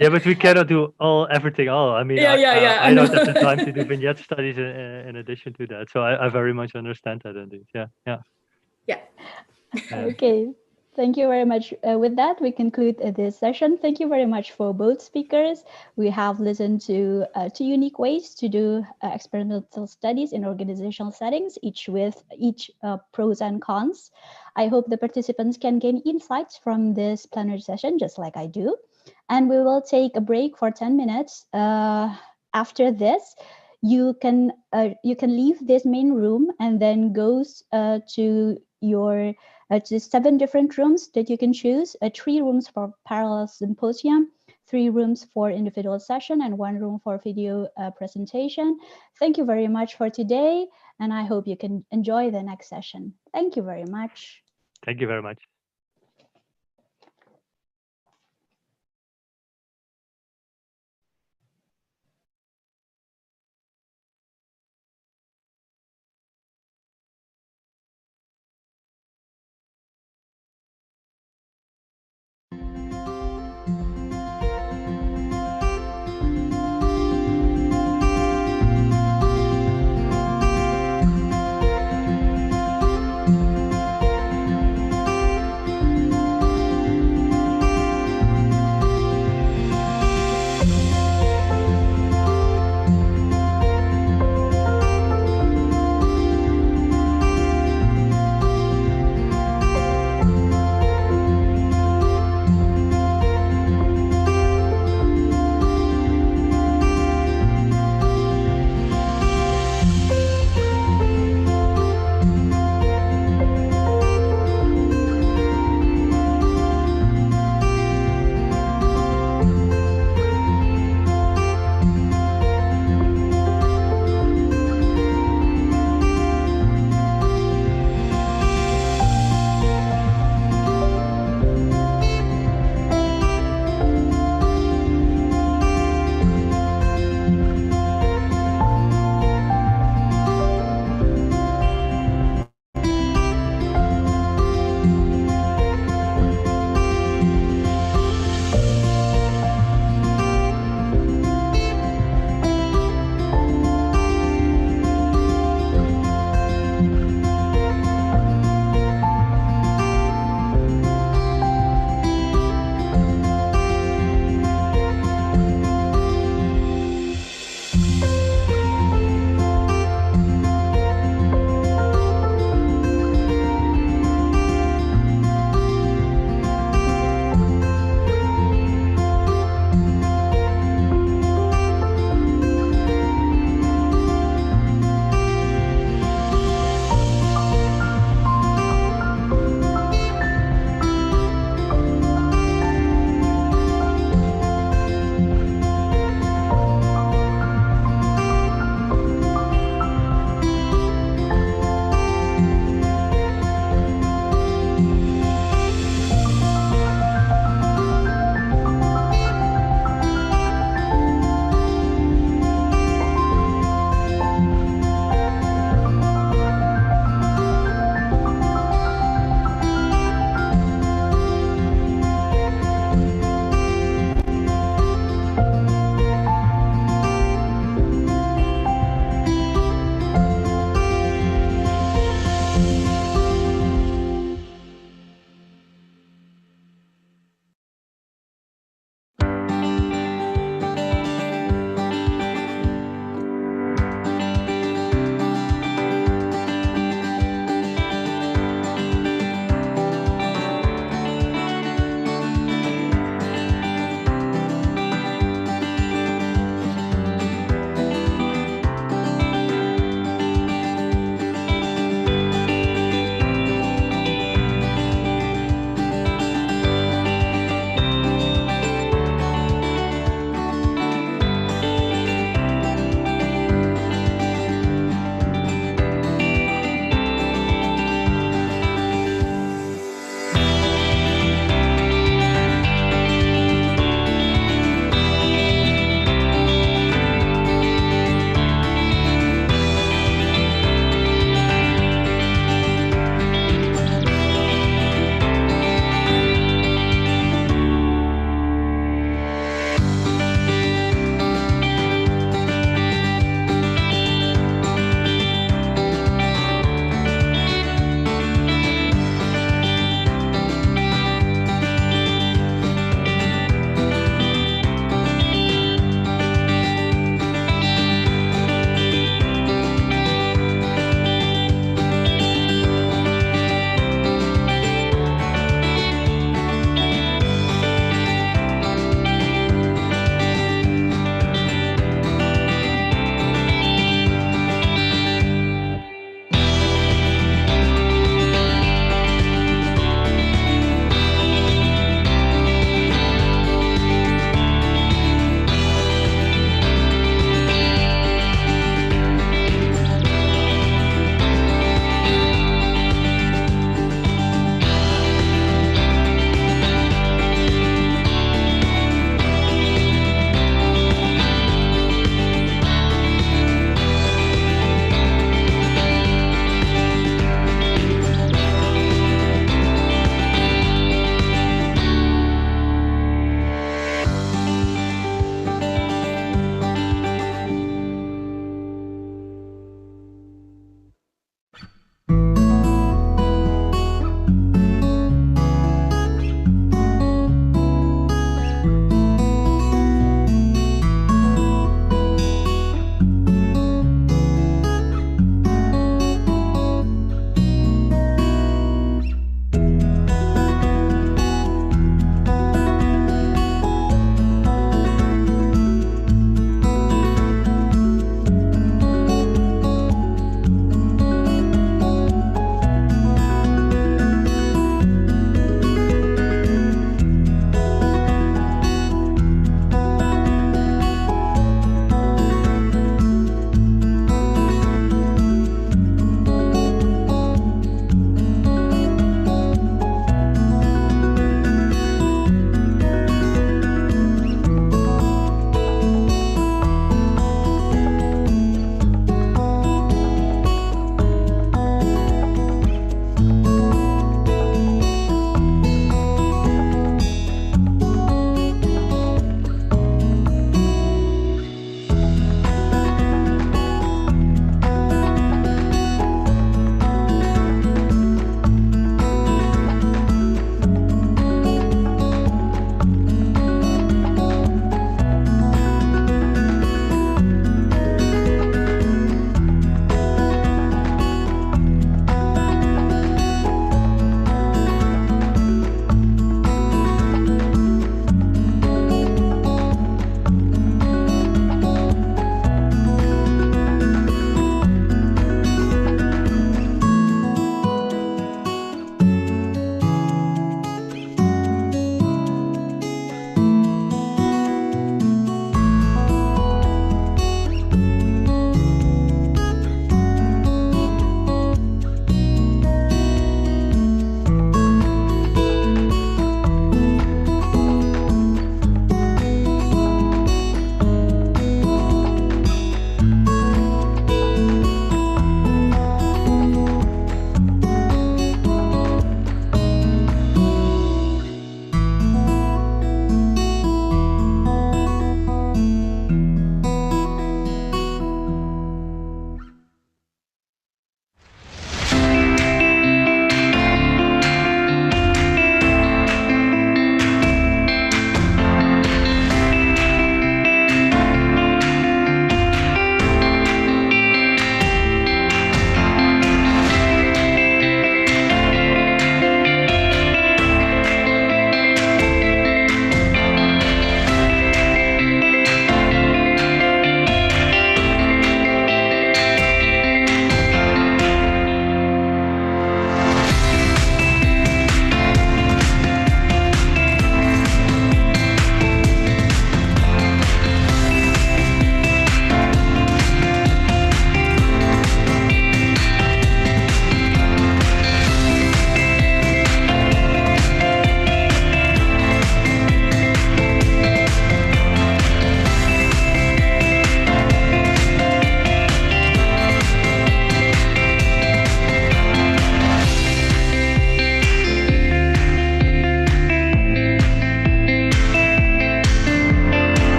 Yeah, but we cannot do everything all. I mean, I don't have the time to do vignette studies in addition to that. So I very much understand that indeed. Yeah. Okay, Thank you very much. With that, we conclude this session. Thank you very much for both speakers. We have listened to two unique ways to do experimental studies in organizational settings, each with pros and cons. I hope the participants can gain insights from this plenary session, just like I do. And we will take a break for 10 minutes. After this, you can leave this main room and then go to your to 7 different rooms that you can choose, 3 rooms for parallel symposium, 3 rooms for individual session, and 1 room for video presentation. Thank you very much for today, and I hope you can enjoy the next session. Thank you very much. Thank you very much.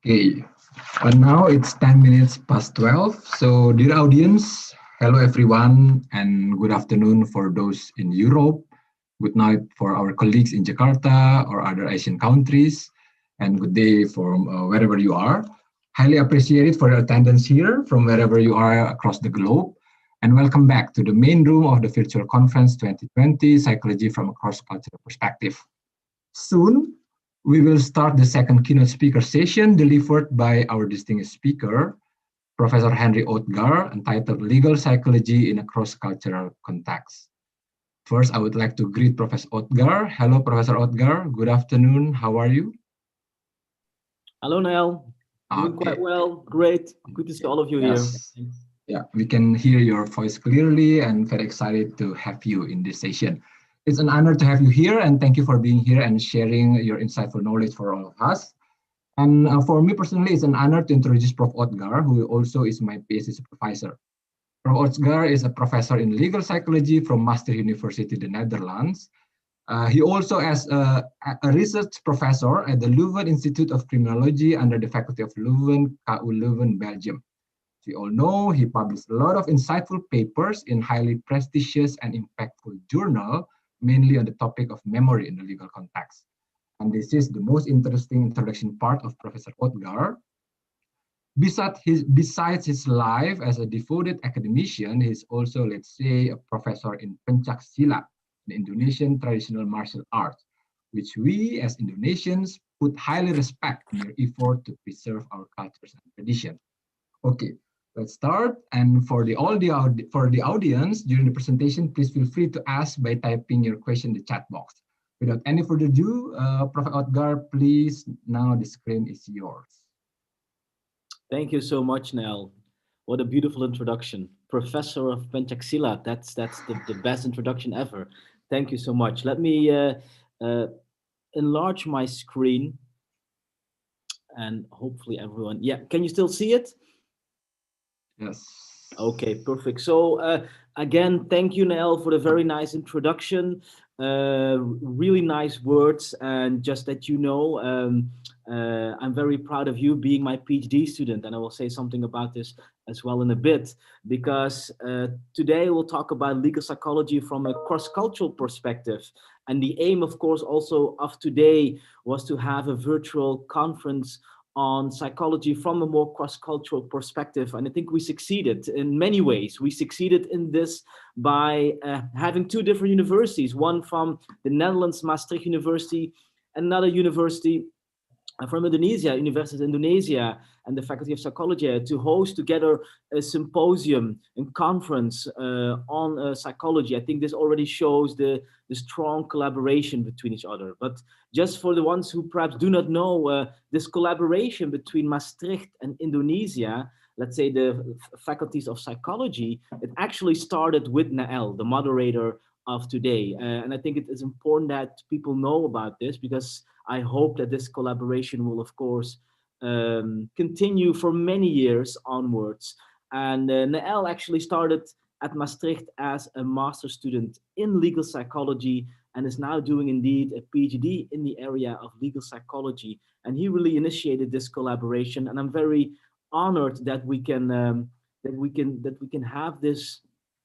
Okay, and now it's 10 minutes past 12. So, dear audience, hello everyone, and good afternoon for those in Europe. Good night for our colleagues in Jakarta or other Asian countries, and good day from wherever you are. Highly appreciated for your attendance here from wherever you are across the globe. And welcome back to the main room of the Virtual Conference 2020, Psychology from a Cross-Cultural Perspective. Soon, we will start the second keynote speaker session delivered by our distinguished speaker, Professor Henry Oetgar, entitled Legal Psychology in a Cross-Cultural Context. First, I would like to greet Professor Oetgar. Hello, Professor Oetgar. Good afternoon. How are you? Hello, Niall. Doing quite well. Great. Good to see all of you here. Yeah, we can hear your voice clearly and very excited to have you in this session. It's an honor to have you here, and thank you for being here and sharing your insightful knowledge for all of us. And for me personally, it's an honor to introduce Prof. Oetgar, who also is my PhD supervisor. Prof. Oetgar is a professor in legal psychology from Maastricht University, the Netherlands. He also is a research professor at the Leuven Institute of Criminology under the Faculty of Leuven, KU Leuven, Belgium. As we all know, he published a lot of insightful papers in highly prestigious and impactful journal, mainly on the topic of memory in the legal context. And this is the most interesting introduction part of Professor Oetgar. Besides his life as a devoted academician, he's also, let's say, a professor in Pencak Silat, the Indonesian traditional martial art, which we as Indonesians put highly respect in their effort to preserve our cultures and tradition. Okay, let's start. And for the audience during the presentation, please feel free to ask by typing your question in the chat box. Without any further ado, Prof. Oetgar, please, now the screen is yours. Thank you so much, Nel. What a beautiful introduction. Professor of Pencak Silat, that's the best introduction ever. Thank you so much. Let me enlarge my screen and hopefully everyone, yeah, can you still see it? Yes. Okay, perfect. So again, thank you, Nel, for the very nice introduction. Really nice words, and just that you know, I'm very proud of you being my PhD student, and I will say something about this as well in a bit, because today we'll talk about legal psychology from a cross-cultural perspective. And the aim, of course, also of today was to have a virtual conference on psychology from a more cross-cultural perspective. And I think we succeeded in many ways. We succeeded in this by having two different universities, one from the Netherlands, Maastricht University, another university from Indonesia, University of Indonesia, and the Faculty of Psychology to host together a symposium and conference on psychology. I think this already shows the strong collaboration between each other. But just for the ones who perhaps do not know, this collaboration between Maastricht and Indonesia, let's say the faculties of psychology, it actually started with Nael, the moderator of today. And I think it is important that people know about this, because I hope that this collaboration will, of course, continue for many years onwards. And Nael actually started at Maastricht as a master's student in legal psychology and is now doing indeed a PhD in the area of legal psychology. And he really initiated this collaboration, and I'm very honored that we can have this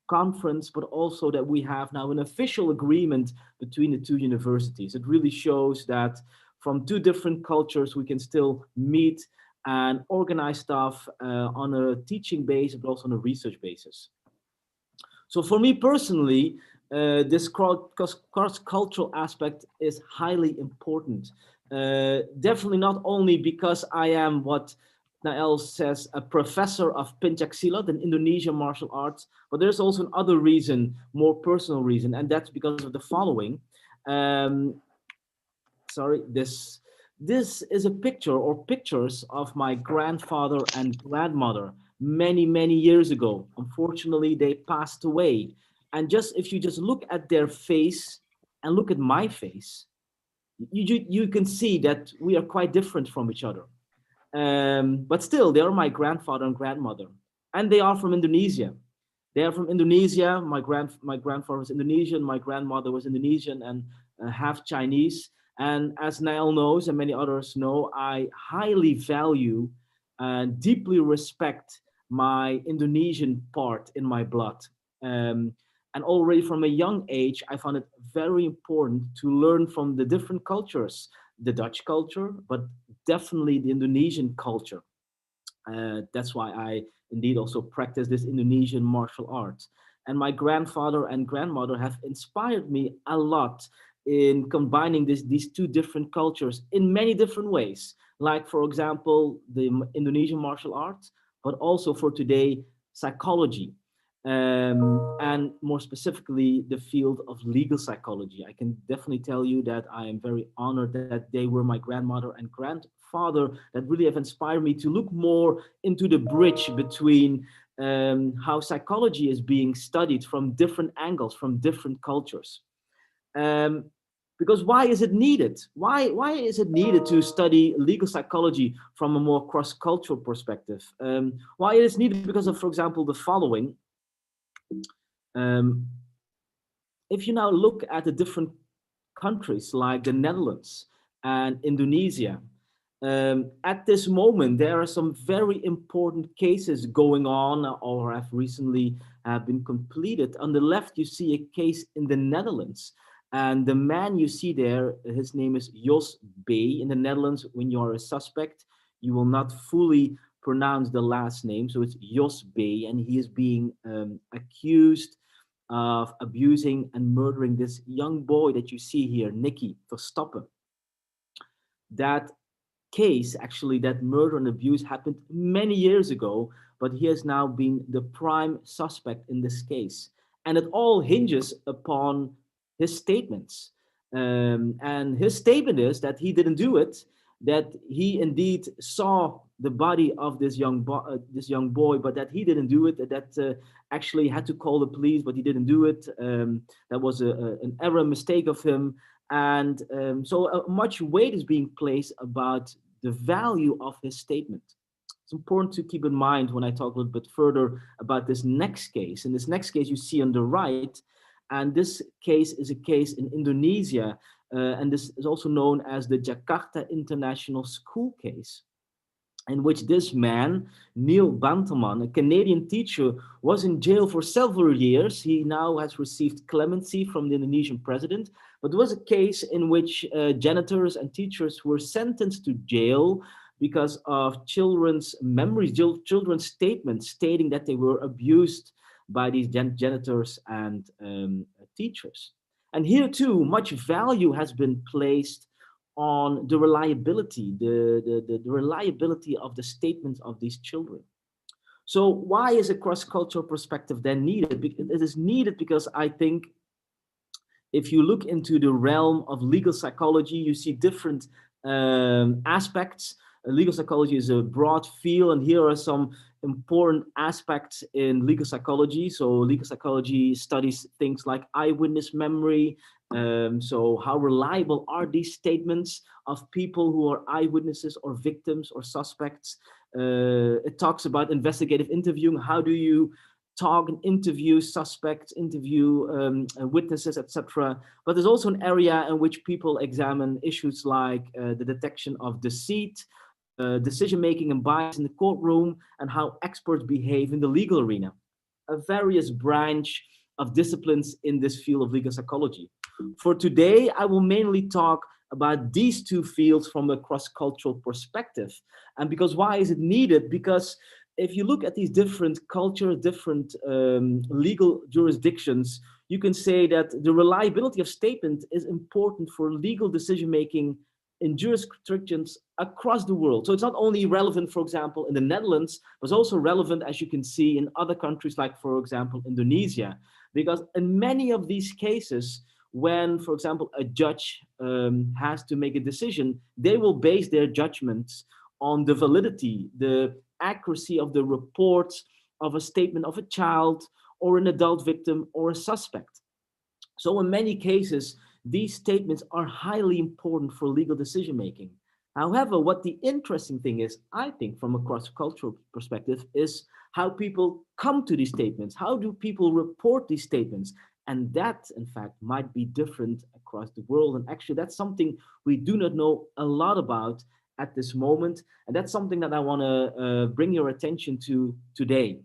conference, but also that we have now an official agreement between the two universities. It really shows that from two different cultures, we can still meet and organize stuff on a teaching base, but also on a research basis. So for me personally, this cross-cultural aspect is highly important. Definitely not only because I am what Nael says, a professor of Pencak Silat, an Indonesian martial arts, but there's also another reason, more personal reason, and that's because of the following. Sorry, this is a picture or pictures of my grandfather and grandmother many, many years ago. Unfortunately, they passed away. And just if you just look at their face and look at my face, you can see that we are quite different from each other. But still, they are my grandfather and grandmother, and they are from Indonesia. They are from Indonesia. My grandfather was Indonesian, my grandmother was Indonesian and half Chinese. And as Nael knows and many others know, I highly value and deeply respect my Indonesian part in my blood. And already from a young age, I found it very important to learn from the different cultures, the Dutch culture, but definitely the Indonesian culture. That's why I indeed also practice this Indonesian martial arts. And my grandfather and grandmother have inspired me a lot in combining these two different cultures in many different ways. Like, for example, the Indonesian martial arts, but also for today, psychology. And more specifically, the field of legal psychology. I can definitely tell you that I am very honored that they were my grandmother and grandfather that really have inspired me to look more into the bridge between how psychology is being studied from different angles, from different cultures. Because why is it needed? Why is it needed to study legal psychology from a more cross-cultural perspective? Why it is needed? Because of, for example, the following. If you now look at the different countries like the Netherlands and Indonesia, at this moment, there are some very important cases going on or have recently been completed. On the left, you see a case in the Netherlands. And the man you see there, his name is Jos B. In the Netherlands, when you are a suspect, you will not fully pronounce the last name. So it's Jos B. And he is being accused of abusing and murdering this young boy that you see here, Nicky Verstappen. That case, actually, that murder and abuse happened many years ago, but he has now been the prime suspect in this case. And it all hinges upon his statements. And his statement is that he didn't do it, that he indeed saw the body of this young boy, but that he didn't do it, that actually had to call the police, but he didn't do it. That was an error, mistake of him. And so much weight is being placed about the value of his statement. It's important to keep in mind when I talk a little bit further about this next case. In this next case you see on the right, and this case is a case in Indonesia, and this is also known as the Jakarta International School case, in which this man, Neil Bantelman, a Canadian teacher, was in jail for several years. He now has received clemency from the Indonesian president, but there was a case in which janitors and teachers were sentenced to jail because of children's memories, children's statements stating that they were abused by these janitors and teachers. And here too, much value has been placed on the reliability, the reliability of the statements of these children. So why is a cross-cultural perspective then needed? It is needed because I think if you look into the realm of legal psychology, you see different aspects. Legal psychology is a broad field, and here are some important aspects in legal psychology. So legal psychology studies things like eyewitness memory. So how reliable are these statements of people who are eyewitnesses or victims or suspects? It talks about investigative interviewing. How do you talk and interview suspects, interview witnesses, etc. But there's also an area in which people examine issues like the detection of deceit, decision-making and bias in the courtroom, and how experts behave in the legal arena. A various branch of disciplines in this field of legal psychology. For today, I will mainly talk about these two fields from a cross-cultural perspective. And because why is it needed? Because if you look at these different cultures, different legal jurisdictions, you can say that the reliability of statement is important for legal decision-making in jurisdictions across the world. So it's not only relevant, for example, in the Netherlands, but it's also relevant, as you can see, in other countries like, for example, Indonesia. Because in many of these cases, when, for example, a judge has to make a decision, they will base their judgments on the validity, the accuracy of the report of a statement of a child or an adult victim or a suspect. So in many cases, these statements are highly important for legal decision-making. However, what the interesting thing is, I think, from a cross-cultural perspective, is how people come to these statements. How do people report these statements? And that, in fact, might be different across the world. And actually, that's something we do not know a lot about at this moment. And that's something that I want to bring your attention to today.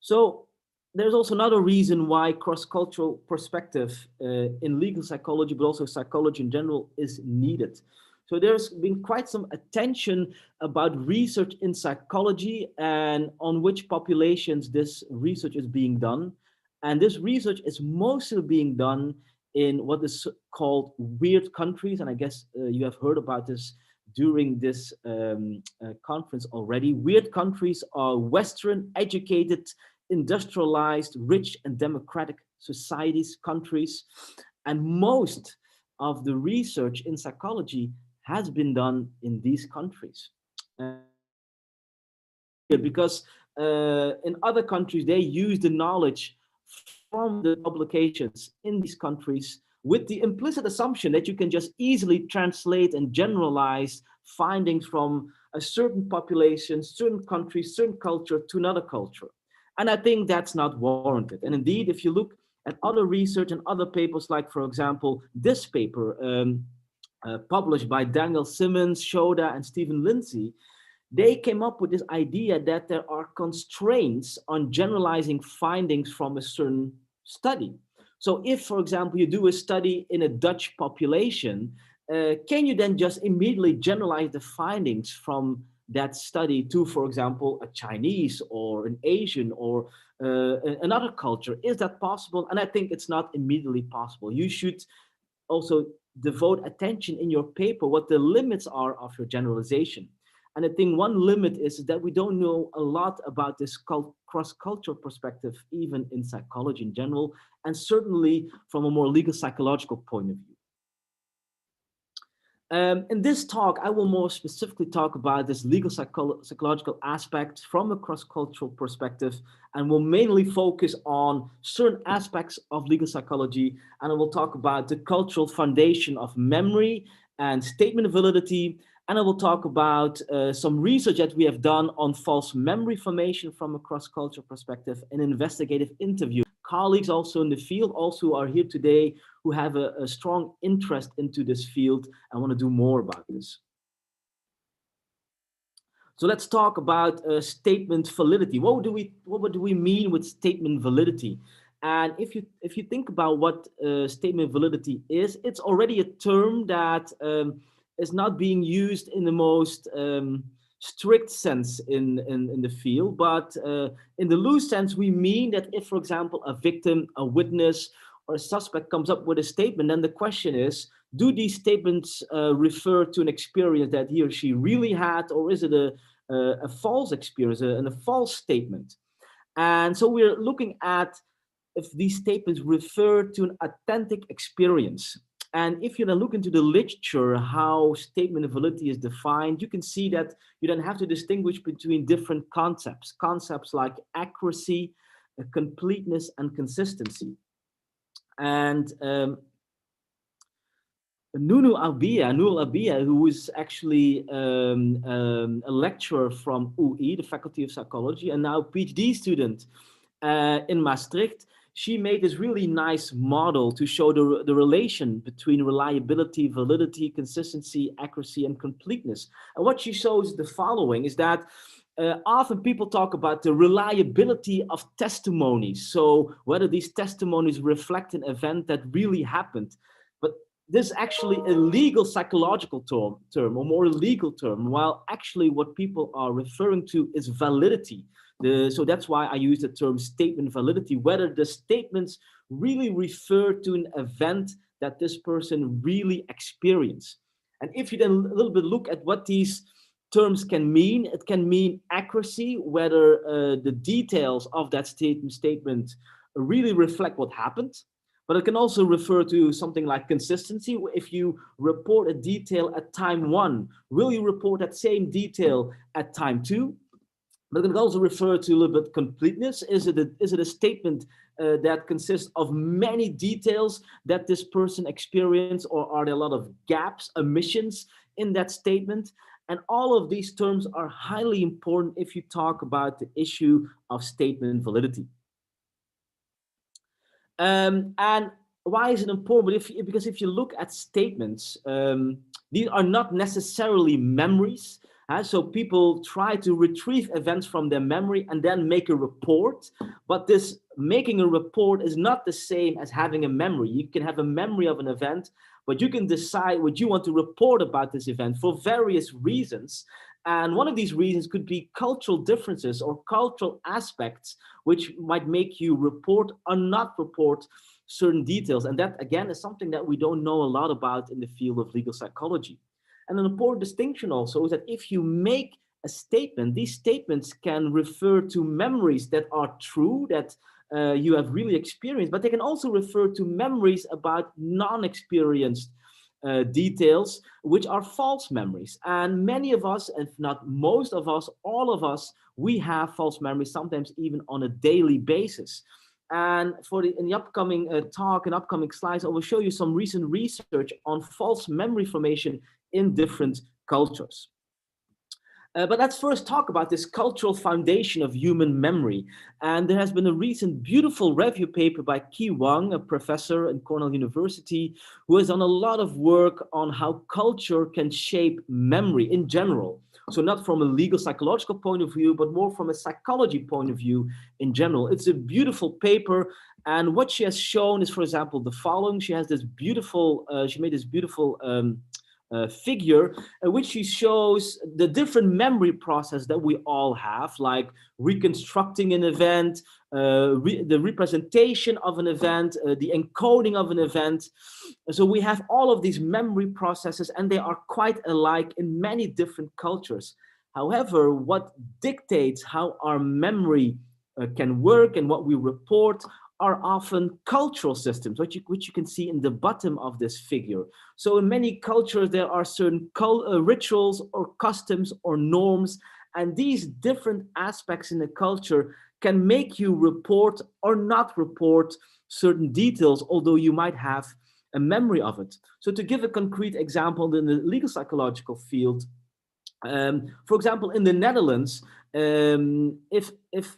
So there's also another reason why cross-cultural perspective in legal psychology, but also psychology in general, is needed. So there's been quite some attention about research in psychology and on which populations this research is being done. And this research is mostly being done in what is called weird countries. And I guess you have heard about this during this conference already. Weird countries are Western, educated, industrialized, rich and democratic societies, countries. And most of the research in psychology has been done in these countries. Because in other countries, they use the knowledge from the publications in these countries with the implicit assumption that you can just easily translate and generalize findings from a certain population, certain country, certain culture to another culture. And I think that's not warranted. And indeed, if you look at other research and other papers, like, for example, this paper, published by Daniel Simmons, Shoda, and Stephen Lindsay, they came up with this idea that there are constraints on generalizing findings from a certain study. So if, for example, you do a study in a Dutch population, can you then just immediately generalize the findings from that study to, for example, a Chinese or an Asian or another culture? Is that possible? And I think it's not immediately possible. You should also devote attention in your paper what the limits are of your generalization. And I think one limit is that we don't know a lot about this cross-cultural perspective, even in psychology in general, and certainly from a more legal psychological point of view. In this talk, I will more specifically talk about this legal psychological aspect from a cross-cultural perspective, and will mainly focus on certain aspects of legal psychology. And I will talk about the cultural foundation of memory and statement validity. And I will talk about some research that we have done on false memory formation from a cross-cultural perspective, and investigative interview. Colleagues also in the field also are here today who have a strong interest into this field and want to do more about this. So let's talk about statement validity. What do we mean with statement validity? And if you think about what statement validity is, it's already a term that is not being used in the most strict sense in the field, but in the loose sense, we mean that if, for example, a victim, a witness, or a suspect comes up with a statement, then the question is, do these statements refer to an experience that he or she really had, or is it a false experience and a false statement? And so we're looking at if these statements refer to an authentic experience. And if you then look into the literature, how statement validity is defined, you can see that you then have to distinguish between different concepts like accuracy, completeness, and consistency. And Nurul Albiyah, who is actually a lecturer from UI, the Faculty of Psychology, and now a PhD student in Maastricht, she made this really nice model to show the relation between reliability, validity, consistency, accuracy, and completeness. And what she shows the following is that often people talk about the reliability of testimonies. So whether these testimonies reflect an event that really happened. But this is actually a legal psychological term, or more legal term, while actually what people are referring to is validity. So that's why I use the term statement validity, whether the statements really refer to an event that this person really experienced. And if you then a little bit look at what these terms can mean, it can mean accuracy, whether the details of that statement really reflect what happened. But it can also refer to something like consistency. If you report a detail at time 1, will you report that same detail at time 2? But it can also refer to a little bit completeness. Is it a statement that consists of many details that this person experienced, or are there a lot of gaps, omissions in that statement? And all of these terms are highly important if you talk about the issue of statement validity. And why is it important? Because if you look at statements, these are not necessarily memories. So people try to retrieve events from their memory and then make a report. But this making a report is not the same as having a memory. You can have a memory of an event, but you can decide what you want to report about this event for various reasons. And one of these reasons could be cultural differences or cultural aspects, which might make you report or not report certain details. And that, again, is something that we don't know a lot about in the field of legal psychology. And an important distinction also is that if you make a statement, these statements can refer to memories that are true, that you have really experienced, but they can also refer to memories about non-experienced details, which are false memories. And many of us, if not most of us, all of us, we have false memories, sometimes even on a daily basis. And in the upcoming talk and upcoming slides, I will show you some recent research on false memory formation in different cultures. But let's first talk about this cultural foundation of human memory. And there has been a recent beautiful review paper by Qi Wang, a professor at Cornell University, who has done a lot of work on how culture can shape memory in general. So not from a legal psychological point of view, but more from a psychology point of view in general. It's a beautiful paper. And what she has shown is, for example, the following. She has this beautiful, she made this beautiful figure in which she shows the different memory process that we all have, like reconstructing an event, the representation of an event, the encoding of an event. So we have all of these memory processes, and they are quite alike in many different cultures. However, what dictates how our memory can work and what we report are often cultural systems, which you can see in the bottom of this figure. So in many cultures, there are certain rituals or customs or norms, and these different aspects in the culture can make you report or not report certain details, although you might have a memory of it. So to give a concrete example in the legal psychological field, for example, in the Netherlands, if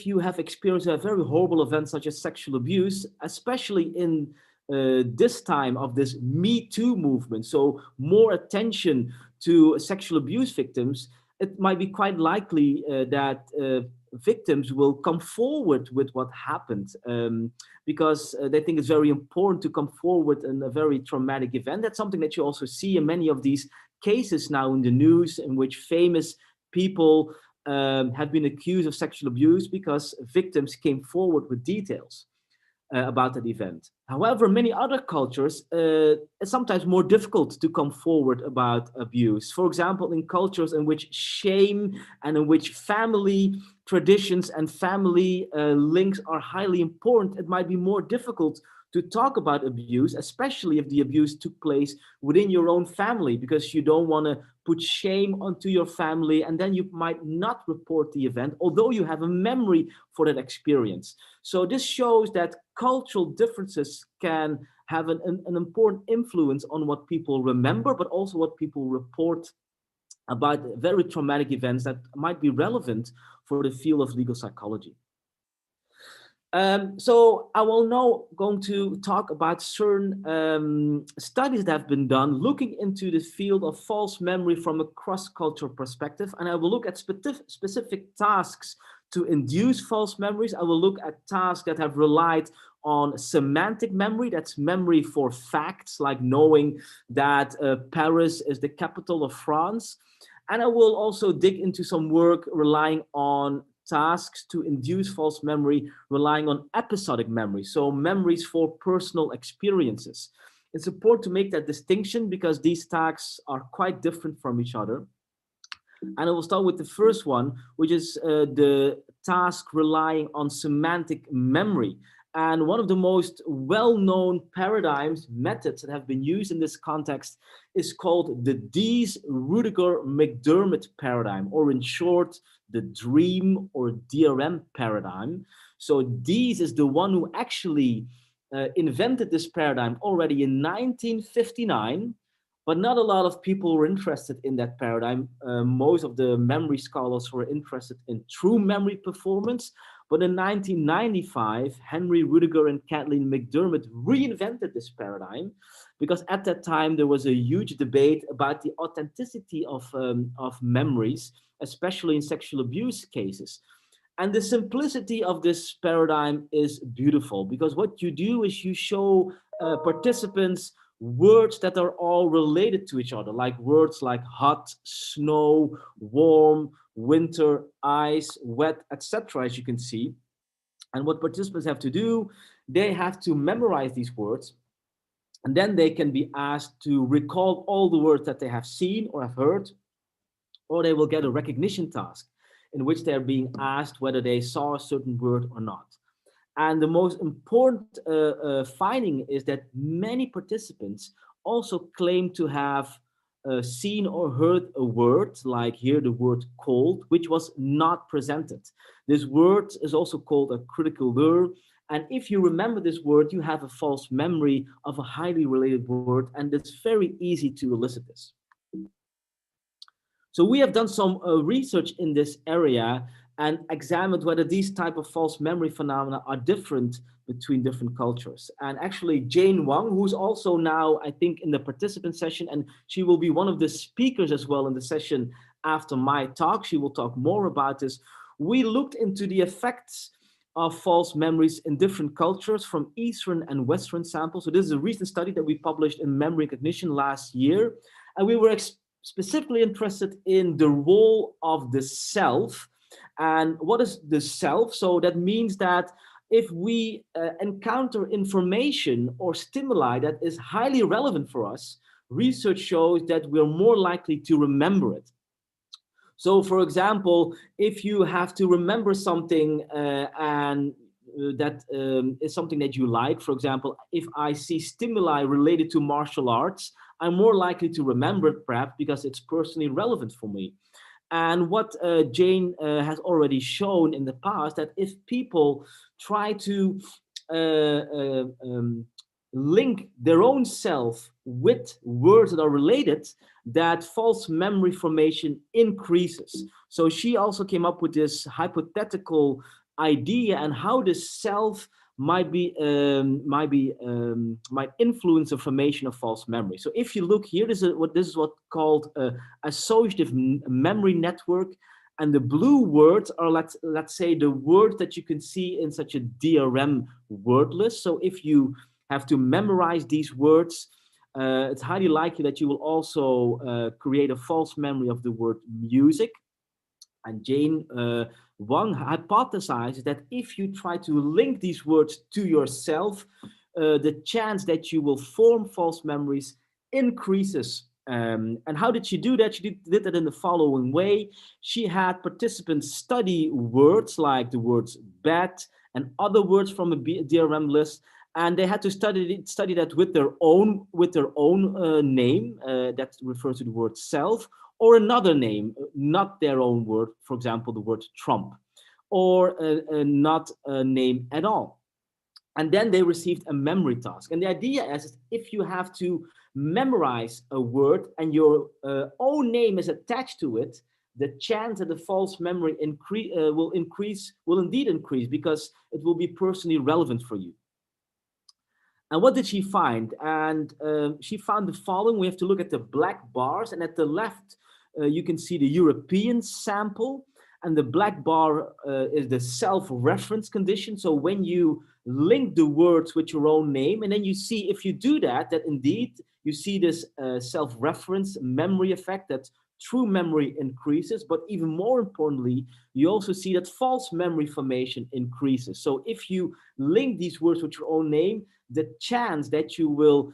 you have experienced a very horrible event such as sexual abuse, especially in this time of this Me Too movement, so more attention to sexual abuse victims, it might be quite likely that victims will come forward with what happened because they think it's very important to come forward in a very traumatic event. That's something that you also see in many of these cases now in the news, in which famous people have been accused of sexual abuse because victims came forward with details about that event. However, many other cultures, it's sometimes more difficult to come forward about abuse. For example, in cultures in which shame and in which family traditions and family links are highly important, it might be more difficult to talk about abuse, especially if the abuse took place within your own family, because you don't want to put shame onto your family, and then you might not report the event, although you have a memory for that experience. So this shows that cultural differences can have an important influence on what people remember, but also what people report about very traumatic events that might be relevant for the field of legal psychology. So I will now going to talk about certain studies that have been done looking into the field of false memory from a cross-cultural perspective. And I will look at specific tasks to induce false memories. I will look at tasks that have relied on semantic memory. That's memory for facts, like knowing that Paris is the capital of France. And I will also dig into some work relying on tasks to induce false memory, relying on episodic memory, so memories for personal experiences. It's important to make that distinction because these tasks are quite different from each other. And I will start with the first one, which is the task relying on semantic memory. And one of the most well-known paradigms, methods that have been used in this context is called the Dees-Rudiger-McDermott paradigm, or in short, the DREAM or DRM paradigm. So Dees is the one who actually invented this paradigm already in 1959, but not a lot of people were interested in that paradigm. Most of the memory scholars were interested in true memory performance. But in 1995, Henry Rudiger and Kathleen McDermott reinvented this paradigm, because at that time there was a huge debate about the authenticity of memories, especially in sexual abuse cases. And the simplicity of this paradigm is beautiful, because what you do is you show participants words that are all related to each other, like words like hot, snow, warm, winter, ice, wet, etc., as you can see. And what participants have to do, they have to memorize these words, and then they can be asked to recall all the words that they have seen or have heard, or they will get a recognition task in which they're being asked whether they saw a certain word or not. And the most important finding is that many participants also claim to have seen or heard a word, like here the word cold, which was not presented. This word is also called a critical lure. And if you remember this word, you have a false memory of a highly related word, and it's very easy to elicit this. So we have done some research in this area and examined whether these type of false memory phenomena are different between different cultures. And actually Jane Wang, who's also now, I think, in the participant session, and she will be one of the speakers as well in the session after my talk, she will talk more about this. We looked into the effects of false memories in different cultures from Eastern and Western samples. So this is a recent study that we published in Memory and Cognition last year. And we were specifically interested in the role of the self. And what is the self? So that means that if we encounter information or stimuli that is highly relevant for us, research shows that we're more likely to remember it. So for example, if you have to remember something and that is something that you like, for example, if I see stimuli related to martial arts, I'm more likely to remember it perhaps because it's personally relevant for me. And what Jane has already shown in the past, that if people try to link their own self with words that are related, that false memory formation increases. So she also came up with this hypothetical idea and how the self might influence the formation of false memory. So if you look here, this is what called associative memory network, and the blue words are let's say the words that you can see in such a DRM word list. So if you have to memorize these words, it's highly likely that you will also create a false memory of the word music. And Jane Wang hypothesizes that if you try to link these words to yourself, the chance that you will form false memories increases. And how did she do that? She did that in the following way. She had participants study words like the words bat and other words from a DRM list, and they had to study that with their own name that refers to the word self, or another name, not their own word, for example, the word Trump, or not a name at all. And then they received a memory task. And the idea is if you have to memorize a word and your own name is attached to it, the chance that the false memory will indeed increase because it will be personally relevant for you. And what did she find? And she found the following. We have to look at the black bars, and at the left, you can see the European sample, and the black bar is the self-reference condition. So when you link the words with your own name, and then you see if you do that indeed you see this self-reference memory effect, that true memory increases, but even more importantly, you also see that false memory formation increases. So if you link these words with your own name, the chance that you will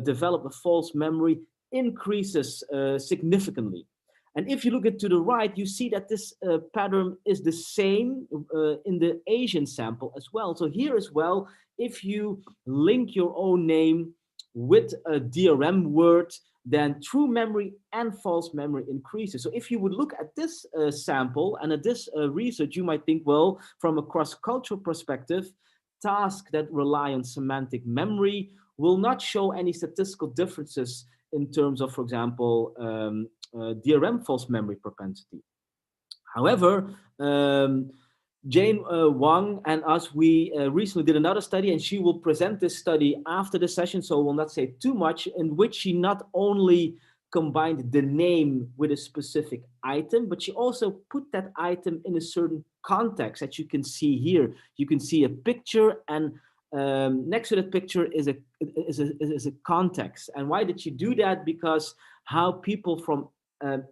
develop a false memory increases significantly. And if you look to the right, you see that this pattern is the same in the Asian sample as well. So here as well, if you link your own name with a DRM word, then true memory and false memory increases. So if you would look at this sample and at this research, you might think, well, from a cross-cultural perspective, tasks that rely on semantic memory will not show any statistical differences in terms of, for example, DRM false memory propensity. However, Jane Wang and us, we recently did another study, and she will present this study after the session, so we'll not say too much, in which she not only combined the name with a specific item, but she also put that item in a certain context that you can see here. You can see a picture, and next to that picture is a context. And why did she do that? Because how people from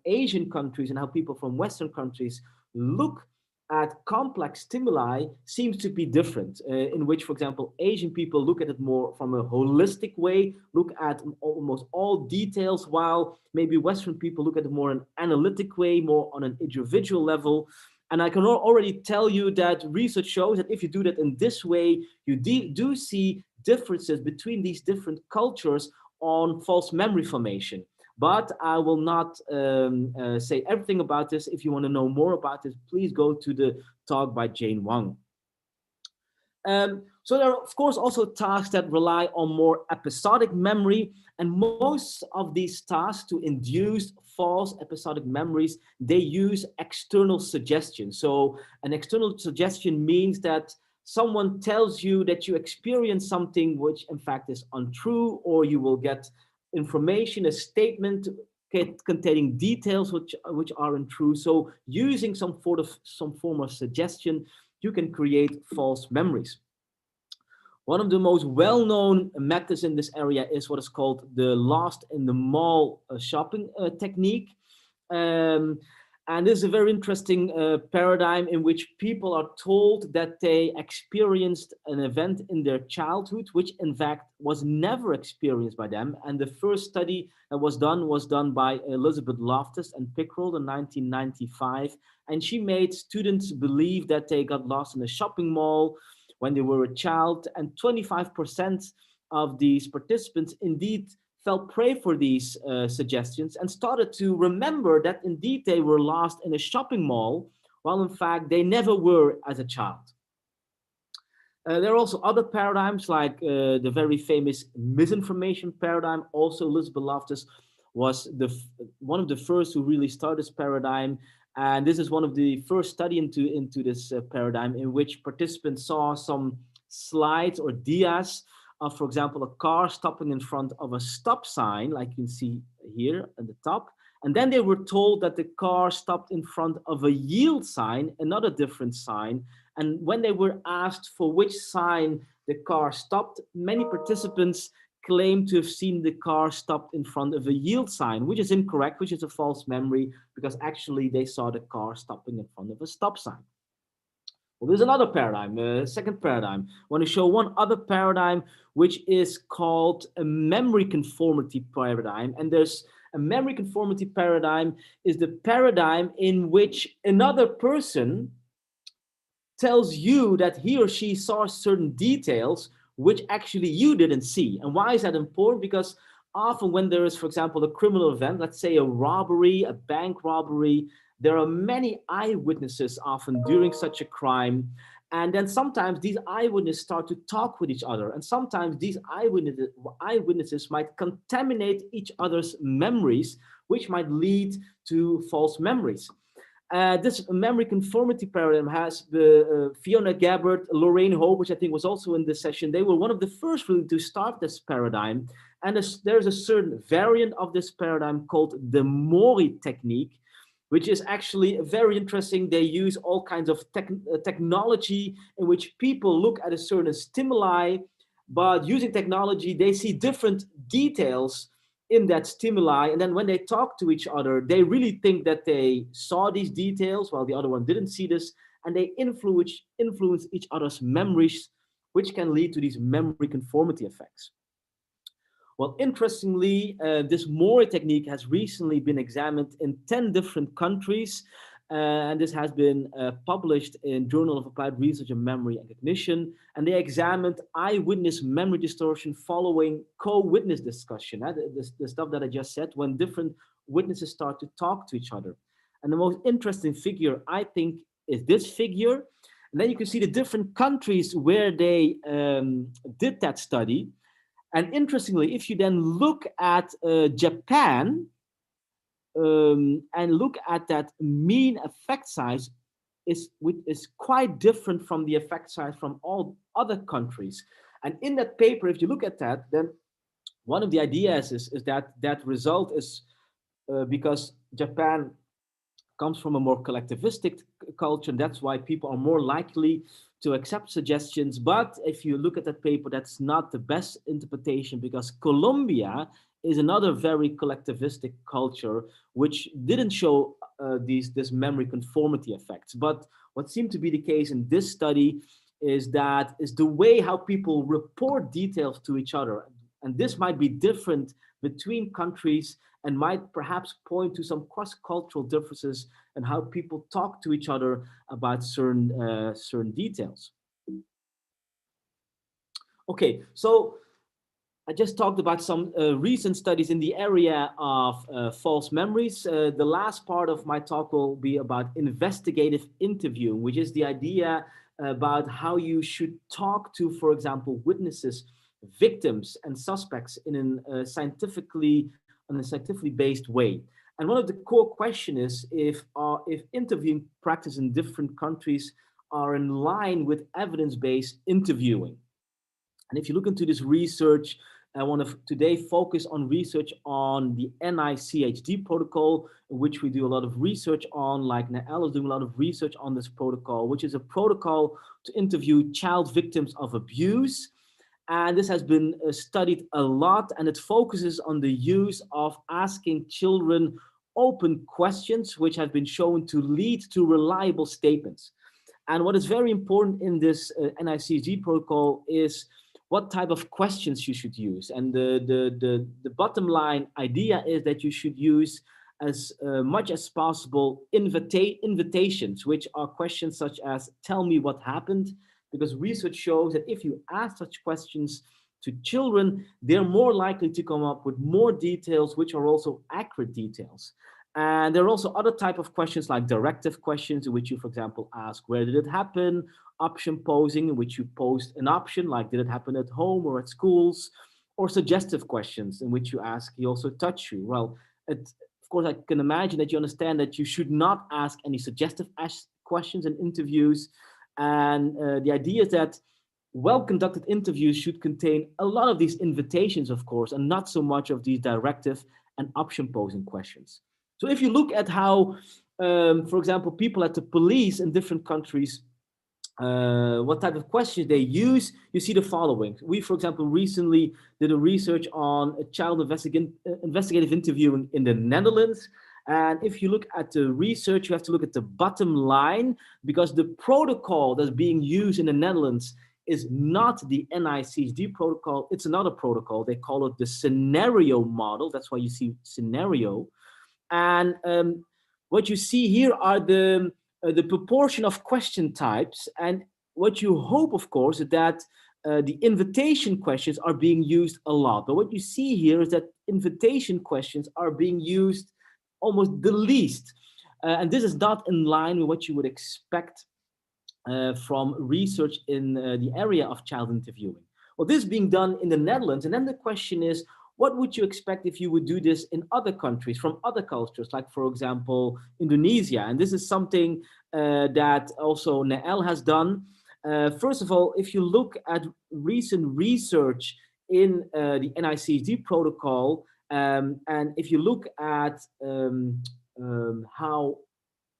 Asian countries and how people from Western countries look at complex stimuli seems to be different, in which, for example, Asian people look at it more from a holistic way, look at almost all details, while maybe Western people look at it more an analytic way, more on an individual level. And I can already tell you that research shows that if you do that in this way, you do see differences between these different cultures on false memory formation. But I will not say everything about this. If you want to know more about this, please go to the talk by Jane Wang. So there are, of course, also tasks that rely on more episodic memory. And most of these tasks to induce false episodic memories, they use external suggestion. So an external suggestion means that someone tells you that you experience something which in fact is untrue, or you will get information, a statement containing details which aren't true. So using some form of suggestion, you can create false memories. One of the most well-known methods in this area is what is called the lost in the mall shopping technique. And this is a very interesting paradigm in which people are told that they experienced an event in their childhood, which in fact was never experienced by them. And the first study that was done by Elizabeth Loftus and Pickrell in 1995. And she made students believe that they got lost in a shopping mall when they were a child, and 25% of these participants indeed fell prey for these suggestions and started to remember that indeed they were lost in a shopping mall, while in fact they never were as a child. There are also other paradigms like the very famous misinformation paradigm. Also, Elizabeth Loftus was one of the first who really started this paradigm. And this is one of the first study into this paradigm, in which participants saw some slides or dias of, for example, a car stopping in front of a stop sign, like you can see here at the top. And then they were told that the car stopped in front of a yield sign, another different sign. And when they were asked for which sign the car stopped, many participants claim to have seen the car stopped in front of a yield sign, which is incorrect, which is a false memory, because actually they saw the car stopping in front of a stop sign. Well, there's another paradigm, second paradigm. I want to show one other paradigm, which is called a memory conformity paradigm. And there's a memory conformity paradigm is the paradigm in which another person tells you that he or she saw certain details which actually you didn't see. And why is that important? Because often when there is, for example, a criminal event, let's say a robbery, a bank robbery, there are many eyewitnesses often during such a crime. And then sometimes these eyewitnesses start to talk with each other. And sometimes these eyewitnesses might contaminate each other's memories, which might lead to false memories. This memory conformity paradigm has Fiona Gabbard, Lorraine Hope, which I think was also in this session. They were one of the first really to start this paradigm. And there's a certain variant of this paradigm called the Mori technique, which is actually very interesting. They use all kinds of technology in which people look at a certain stimuli, but using technology, they see different details in that stimuli. And then when they talk to each other, they really think that they saw these details while the other one didn't see this, and they influence each other's memories, which can lead to these memory conformity effects. Well, interestingly, this Mori technique has recently been examined in 10 different countries. And this has been published in Journal of Applied Research in Memory and Cognition. And they examined eyewitness memory distortion following co-witness discussion. The stuff that I just said, when different witnesses start to talk to each other. And the most interesting figure, I think, is this figure. And then you can see the different countries where they did that study. And interestingly, if you then look at Japan, and look at that mean effect size, is quite different from the effect size from all other countries. And in that paper, if you look at that, then one of the ideas is that that result is because Japan comes from a more collectivistic culture, and that's why people are more likely to accept suggestions. But if you look at that paper, that's not the best interpretation, because Colombia is another very collectivistic culture, which didn't show this memory conformity effects. But what seemed to be the case in this study is that is the way how people report details to each other. And this might be different between countries and might perhaps point to some cross-cultural differences and how people talk to each other about certain details. Okay, so I just talked about some recent studies in the area of false memories. The last part of my talk will be about investigative interviewing, which is the idea about how you should talk to, for example, witnesses, victims, and suspects in a scientifically based way. And one of the core questions is if interviewing practice in different countries are in line with evidence-based interviewing. And if you look into this research, I want to today focus on research on the NICHD protocol, in which we do a lot of research on, like Nael is doing a lot of research on this protocol, which is a protocol to interview child victims of abuse. And this has been studied a lot, and it focuses on the use of asking children open questions, which have been shown to lead to reliable statements. And what is very important in this NICHD protocol is what type of questions you should use. And the bottom line idea is that you should use as much as possible invitations, which are questions such as, tell me what happened, because research shows that if you ask such questions to children, they're more likely to come up with more details, which are also accurate details. And there are also other type of questions like directive questions, in which you, for example, ask, where did it happen? Option posing, in which you post an option, like did it happen at home or at schools? Or suggestive questions, in which you ask, he also touched you? Well, of course, I can imagine that you understand that you should not ask any suggestive questions in interviews. And the idea is that well-conducted interviews should contain a lot of these invitations, of course, and not so much of these directive and option posing questions. So if you look at how, for example, people at the police in different countries, what type of questions they use, you see the following. We, for example, recently did a research on a child investigative interviewing in the Netherlands. And if you look at the research, you have to look at the bottom line, because the protocol that's being used in the Netherlands is not the NICHD protocol. It's another protocol. They call it the scenario model. That's why you see scenario. And what you see here are the proportion of question types. And what you hope, of course, is that the invitation questions are being used a lot. But what you see here is that invitation questions are being used almost the least. And this is not in line with what you would expect from research in the area of child interviewing. Well, this is being done in the Netherlands. And then the question is, what would you expect if you would do this in other countries, from other cultures, like, for example, Indonesia? And this is something that also Nael has done. First of all, if you look at recent research in the NICHD protocol, and if you look at how,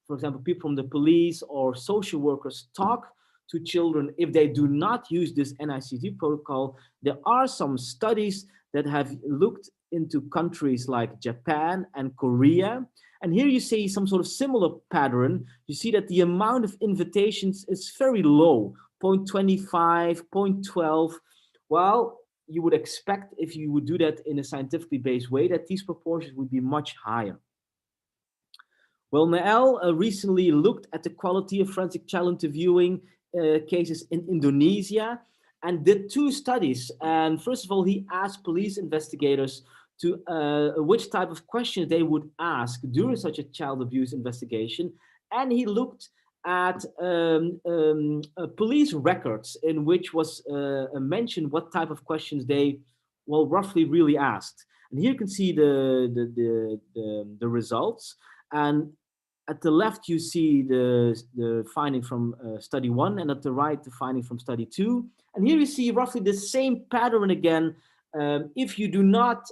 for example, people from the police or social workers talk to children if they do not use this NICHD protocol, there are some studies that have looked into countries like Japan and Korea. And here you see some sort of similar pattern. You see that the amount of invitations is very low, 0.25, 0.12. Well, you would expect, if you would do that in a scientifically based way, that these proportions would be much higher. Well, Nael recently looked at the quality of forensic child interviewing cases in Indonesia, and did two studies. And first of all, he asked police investigators to which type of questions they would ask during such a child abuse investigation. And he looked at police records in which was mentioned what type of questions they, well, roughly really asked. And here you can see the results. And At the left, you see the finding from study 1, and at the right, the finding from study 2. And here you see roughly the same pattern again. If you're not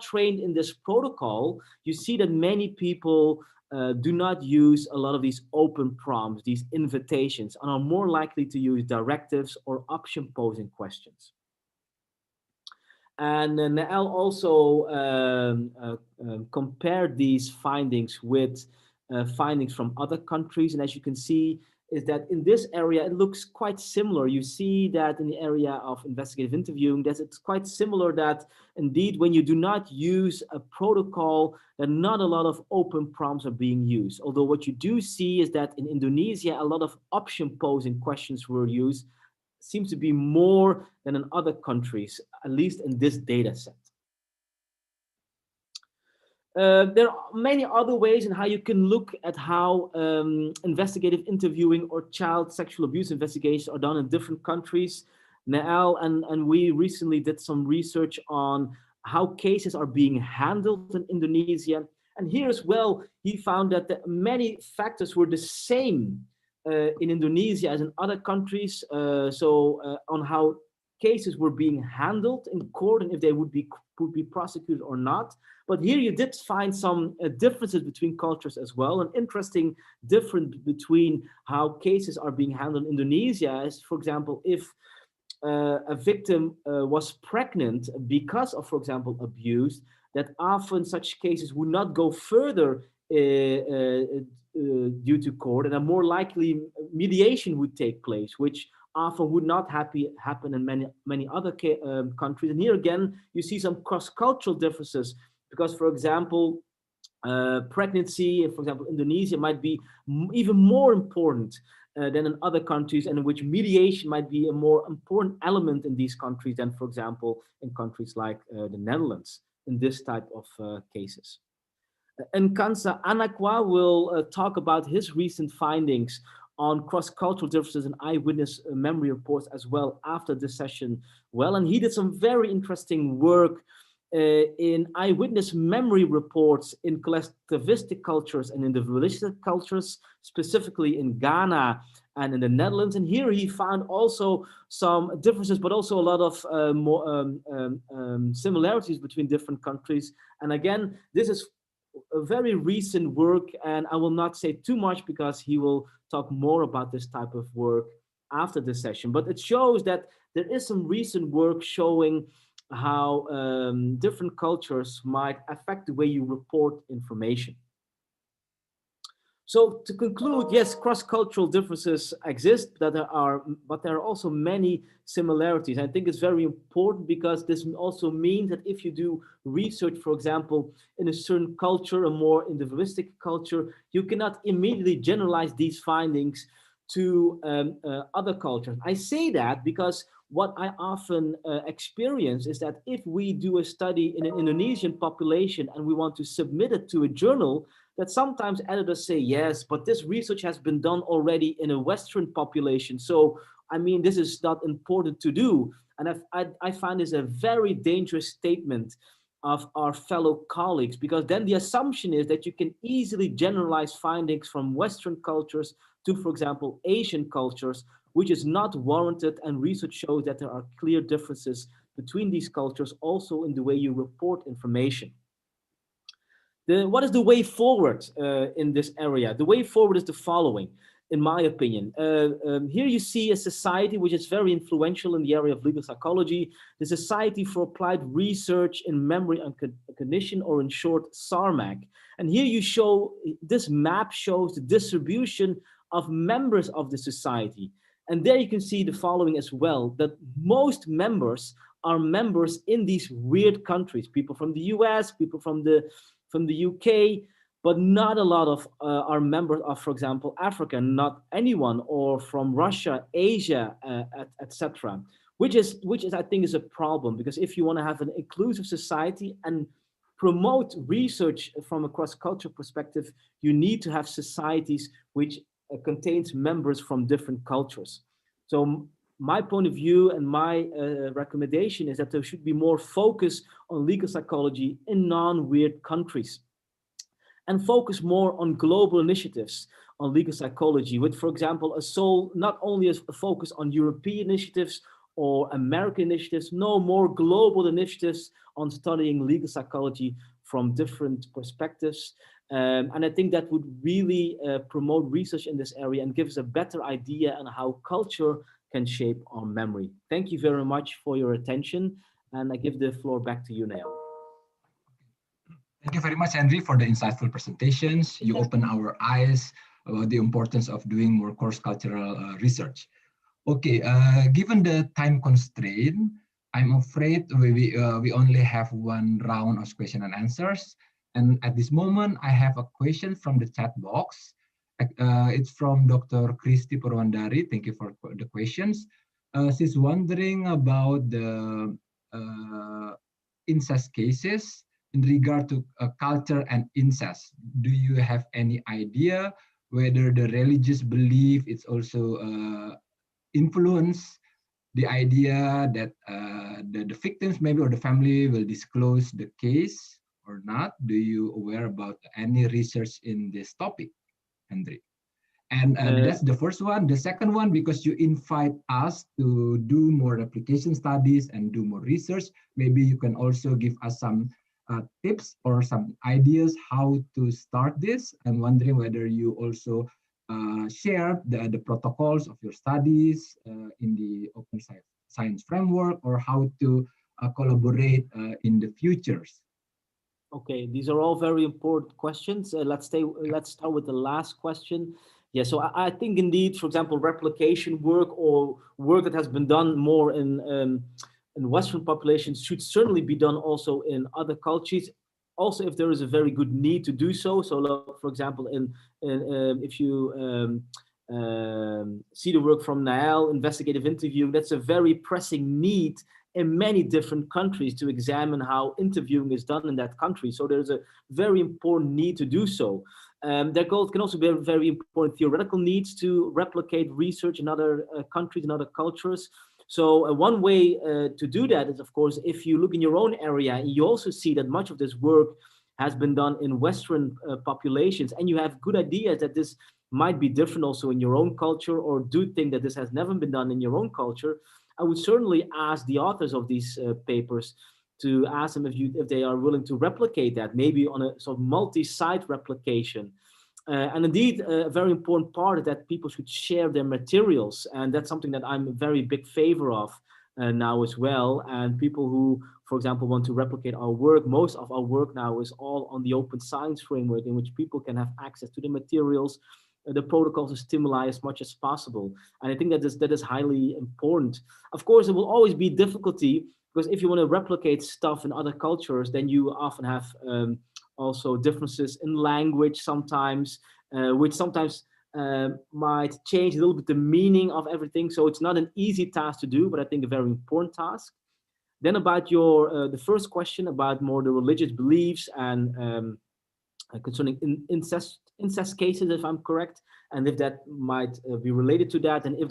trained in this protocol, you see that many people do not use a lot of these open prompts, these invitations, and are more likely to use directives or option posing questions. And Nael also compared these findings with findings from other countries. And as you can see, is that in this area, it looks quite similar. You see that in the area of investigative interviewing, that it's quite similar that indeed, when you do not use a protocol, that not a lot of open prompts are being used. Although what you do see is that in Indonesia, a lot of option posing questions were used, seems to be more than in other countries, at least in this data set. There are many other ways in how you can look at how investigative interviewing or child sexual abuse investigations are done in different countries. Nael and we recently did some research on how cases are being handled in Indonesia. And here as well, he found that many factors were the same in Indonesia as in other countries. On how cases were being handled in court and if they would be prosecuted or not. But here you did find some differences between cultures as well. An interesting difference between how cases are being handled in Indonesia is, for example, if a victim was pregnant because of, for example, abuse, that often such cases would not go further due to court, and a more likely mediation would take place, which often would not happen in many other countries. And here again, you see some cross-cultural differences because, for example, pregnancy, for example, Indonesia might be even more important than in other countries, and in which mediation might be a more important element in these countries than, for example, in countries like the Netherlands in this type of cases. And Kansa Anakwa will talk about his recent findings on cross-cultural differences in eyewitness memory reports as well after this session. Well, and he did some very interesting work in eyewitness memory reports in collectivistic cultures and individualistic cultures, specifically in Ghana and in the Netherlands. And here he found also some differences, but also a lot of similarities between different countries. And again, this is a very recent work, and I will not say too much because he will talk more about this type of work after this session. But it shows that there is some recent work showing how different cultures might affect the way you report information. So to conclude, yes, cross-cultural differences exist, but there are also many similarities. I think it's very important because this also means that if you do research, for example, in a certain culture, a more individualistic culture, you cannot immediately generalize these findings to other cultures. I say that because what I often experience is that if we do a study in an Indonesian population and we want to submit it to a journal, that sometimes editors say, yes, but this research has been done already in a Western population. So, I mean, this is not important to do. And I find this a very dangerous statement of our fellow colleagues, because then the assumption is that you can easily generalize findings from Western cultures to, for example, Asian cultures, which is not warranted, and research shows that there are clear differences between these cultures also in the way you report information. What is the way forward in this area? The way forward is the following, in my opinion. Here you see a society which is very influential in the area of legal psychology, the Society for Applied Research in Memory and Cognition, or in short, SARMAC. And here you show, this map shows the distribution of members of the society. And there you can see the following as well, that most members are members in these weird countries, people from the US, people from the UK, but not a lot of are members of, for example, Africa, not anyone, or from Russia, Asia, etc. Which is I think is a problem, because if you want to have an inclusive society and promote research from a cross-cultural perspective, you need to have societies which contains members from different cultures. So my point of view and my recommendation is that there should be more focus on legal psychology in non-weird countries. and focus more on global initiatives on legal psychology with, for example, not only a focus on European initiatives or American initiatives, no, more global initiatives on studying legal psychology from different perspectives. And I think that would really promote research in this area and give us a better idea on how culture can shape our memory. Thank you very much for your attention. And I give the floor back to you, Neel. Thank you very much, Henry, for the insightful presentations. You open our eyes about the importance of doing more cross-cultural research. Okay, given the time constraint, I'm afraid we only have one round of question and answers. And at this moment, I have a question from the chat box. It's from Dr. Kristi Purwandari. Thank you for the questions. She's wondering about the incest cases in regard to culture and incest. Do you have any idea whether the religious belief is also influence the idea that the victims maybe or the family will disclose the case or not? Do you aware about any research in this topic, Henry? And that's the first one. The second one, because you invite us to do more replication studies and do more research, maybe you can also give us some tips or some ideas how to start this. I'm wondering whether you also share the protocols of your studies in the Open Science Framework, or how to collaborate in the futures. Okay, these are all very important questions. Let's start with the last question. Yeah, so I think indeed, for example, replication work or work that has been done more in Western populations should certainly be done also in other cultures. Also, if there is a very good need to do so. So, for example, if you see the work from Nael, investigative interviewing, that's a very pressing need in many different countries to examine how interviewing is done in that country. So there's a very important need to do so. There can also be very important theoretical needs to replicate research in other countries and other cultures. So one way to do that is, of course, if you look in your own area, you also see that much of this work has been done in Western populations, and you have good ideas that this might be different also in your own culture, or do think that this has never been done in your own culture. I would certainly ask the authors of these papers to ask them if they are willing to replicate that, maybe on a sort of multi-site replication. And indeed, a very important part is that people should share their materials. And that's something that I'm a very big favor of now as well. And people who, for example, want to replicate our work, most of our work now is all on the Open Science Framework, in which people can have access to the materials, the protocols, and stimuli as much as possible. And I think that is highly important. Of course, there will always be difficulty, because if you want to replicate stuff in other cultures, then you often have also differences in language sometimes, which sometimes might change a little bit the meaning of everything. So it's not an easy task to do, but I think a very important task. Then about the first question about more the religious beliefs and concerning incest cases, if I'm correct, and if that might be related to that, and if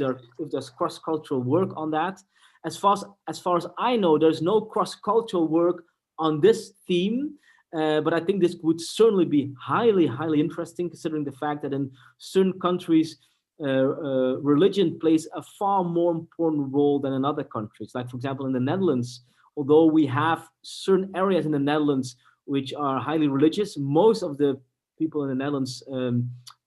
there's cross-cultural work on that. As far as I know, there's no cross-cultural work on this theme. But I think this would certainly be highly, highly interesting, considering the fact that in certain countries, religion plays a far more important role than in other countries. Like, for example, in the Netherlands, although we have certain areas in the Netherlands which are highly religious, most of the people in the Netherlands,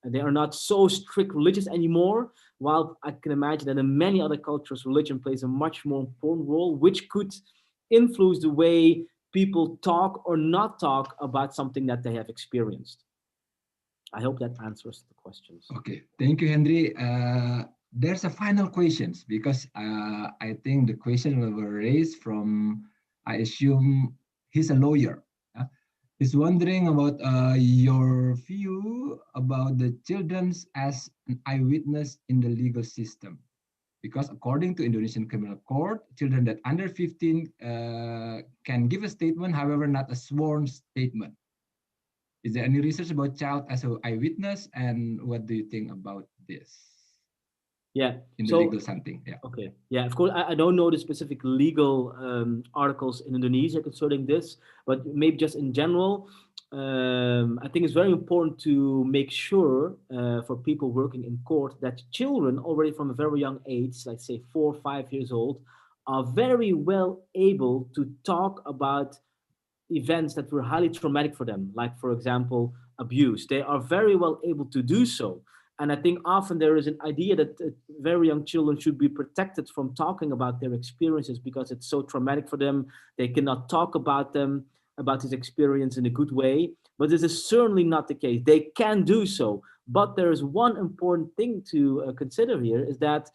they are not so strict religious anymore, while I can imagine that in many other cultures, religion plays a much more important role, which could influence the way people talk or not talk about something that they have experienced. I hope that answers the questions. Okay, thank you, Henry. There's a final questions, because I think the question were raised from, I assume he's a lawyer. He's wondering about your view about the children as an eyewitness in the legal system. Because according to Indonesian Criminal Court, children that under 15 can give a statement, however, not a sworn statement. Is there any research about child as an eyewitness, and what do you think about this? Yeah, in the legal setting. Yeah. Okay. Yeah, of course, I don't know the specific legal articles in Indonesia concerning this, but maybe just in general, I think it's very important to make sure for people working in court that children already from a very young age, let's say 4 or 5 years old, are very well able to talk about events that were highly traumatic for them, like, for example, abuse. They are very well able to do so. And I think often there is an idea that very young children should be protected from talking about their experiences because it's so traumatic for them. They cannot talk about them, about his experience in a good way. But this is certainly not the case. They can do so. But there is one important thing to consider here is that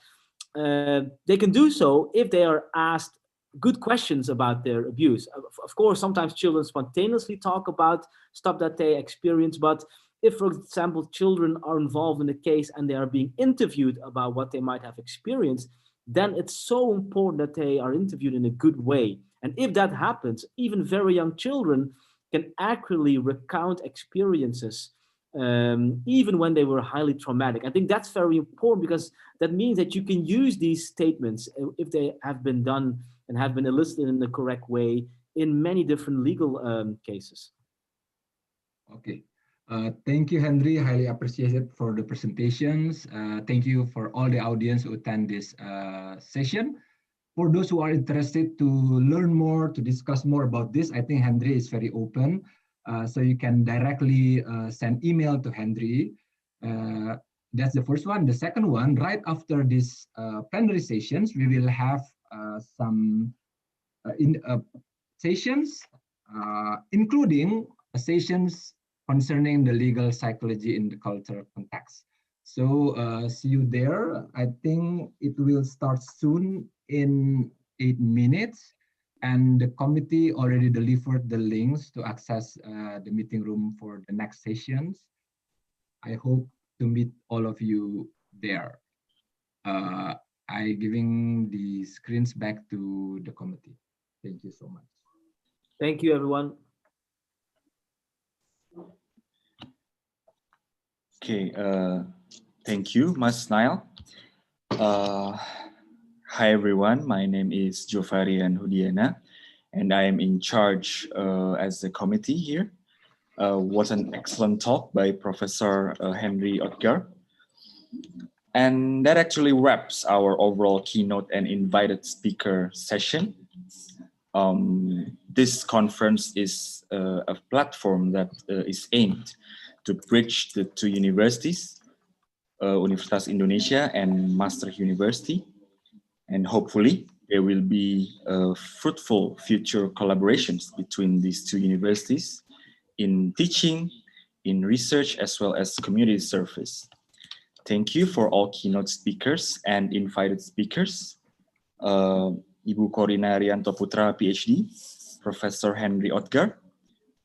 they can do so if they are asked good questions about their abuse. Of course, sometimes children spontaneously talk about stuff that they experience, but if, for example, children are involved in a case and they are being interviewed about what they might have experienced, then it's so important that they are interviewed in a good way. And if that happens, even very young children can accurately recount experiences, even when they were highly traumatic. I think that's very important because that means that you can use these statements if they have been done and have been elicited in the correct way in many different legal cases. Okay. Thank you, Henry. Highly appreciated for the presentations. Thank you for all the audience who attend this session. For those who are interested to learn more, to discuss more about this, I think Henry is very open. So you can directly send email to Henry. That's the first one. The second one, right after this plenary sessions, we will have some sessions, including sessions concerning the legal psychology in the cultural context. So see you there. I think it will start soon in 8 minutes. And the committee already delivered the links to access the meeting room for the next sessions. I hope to meet all of you there. I giving the screens back to the committee. Thank you so much. Thank you, everyone. Okay, thank you, Mas Nail. Hi, everyone. My name is Jovarian Hudiana, and I am in charge as the committee here. What an excellent talk by Professor Henry Odgaard. And that actually wraps our overall keynote and invited speaker session. This conference is a platform that is aimed to bridge the two universities, Universitas Indonesia and Maastricht University. And hopefully there will be fruitful future collaborations between these two universities in teaching, in research, as well as community service. Thank you for all keynote speakers and invited speakers. Ibu Corina Rianto Putra, PhD, Professor Henry Odgaard,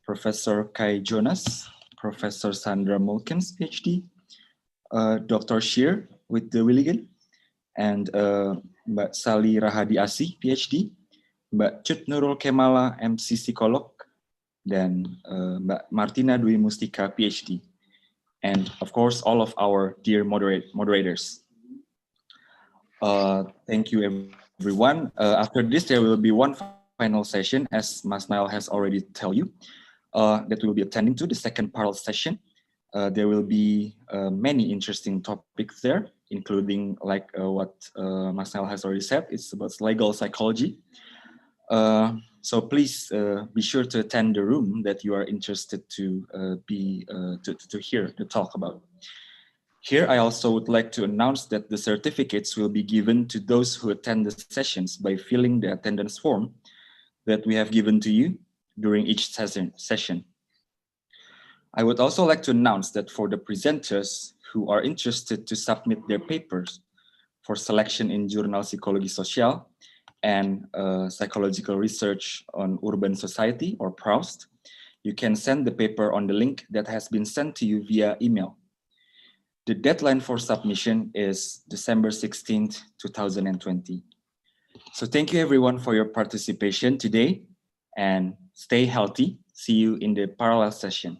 Professor Kai Jonas, Professor Sandra Mulkens, PhD, Dr. Shear with the Willigan, and Mbak Sali Rahadi Asi, PhD, Mbak Cut Nurul Kemala, MC Psikolog, dan Mbak Martina Dwi Mustika, PhD. And of course, all of our dear moderators. Thank you, everyone. After this, there will be one final session, as Mas Nail has already told you, that we will be attending to, the second parallel session. There will be many interesting topics there, including like what Mas Nail has already said, it's about legal psychology. So please be sure to attend the room that you are interested to hear the talk about. Here, I also would like to announce that the certificates will be given to those who attend the sessions by filling the attendance form that we have given to you during each session. I would also like to announce that for the presenters who are interested to submit their papers for selection in Jurnal Psikologi Sosial and Psychological Research on Urban Society, or PROUST, you can send the paper on the link that has been sent to you via email. The deadline for submission is December 16th, 2020. So thank you everyone for your participation today, and stay healthy. See you in the parallel session.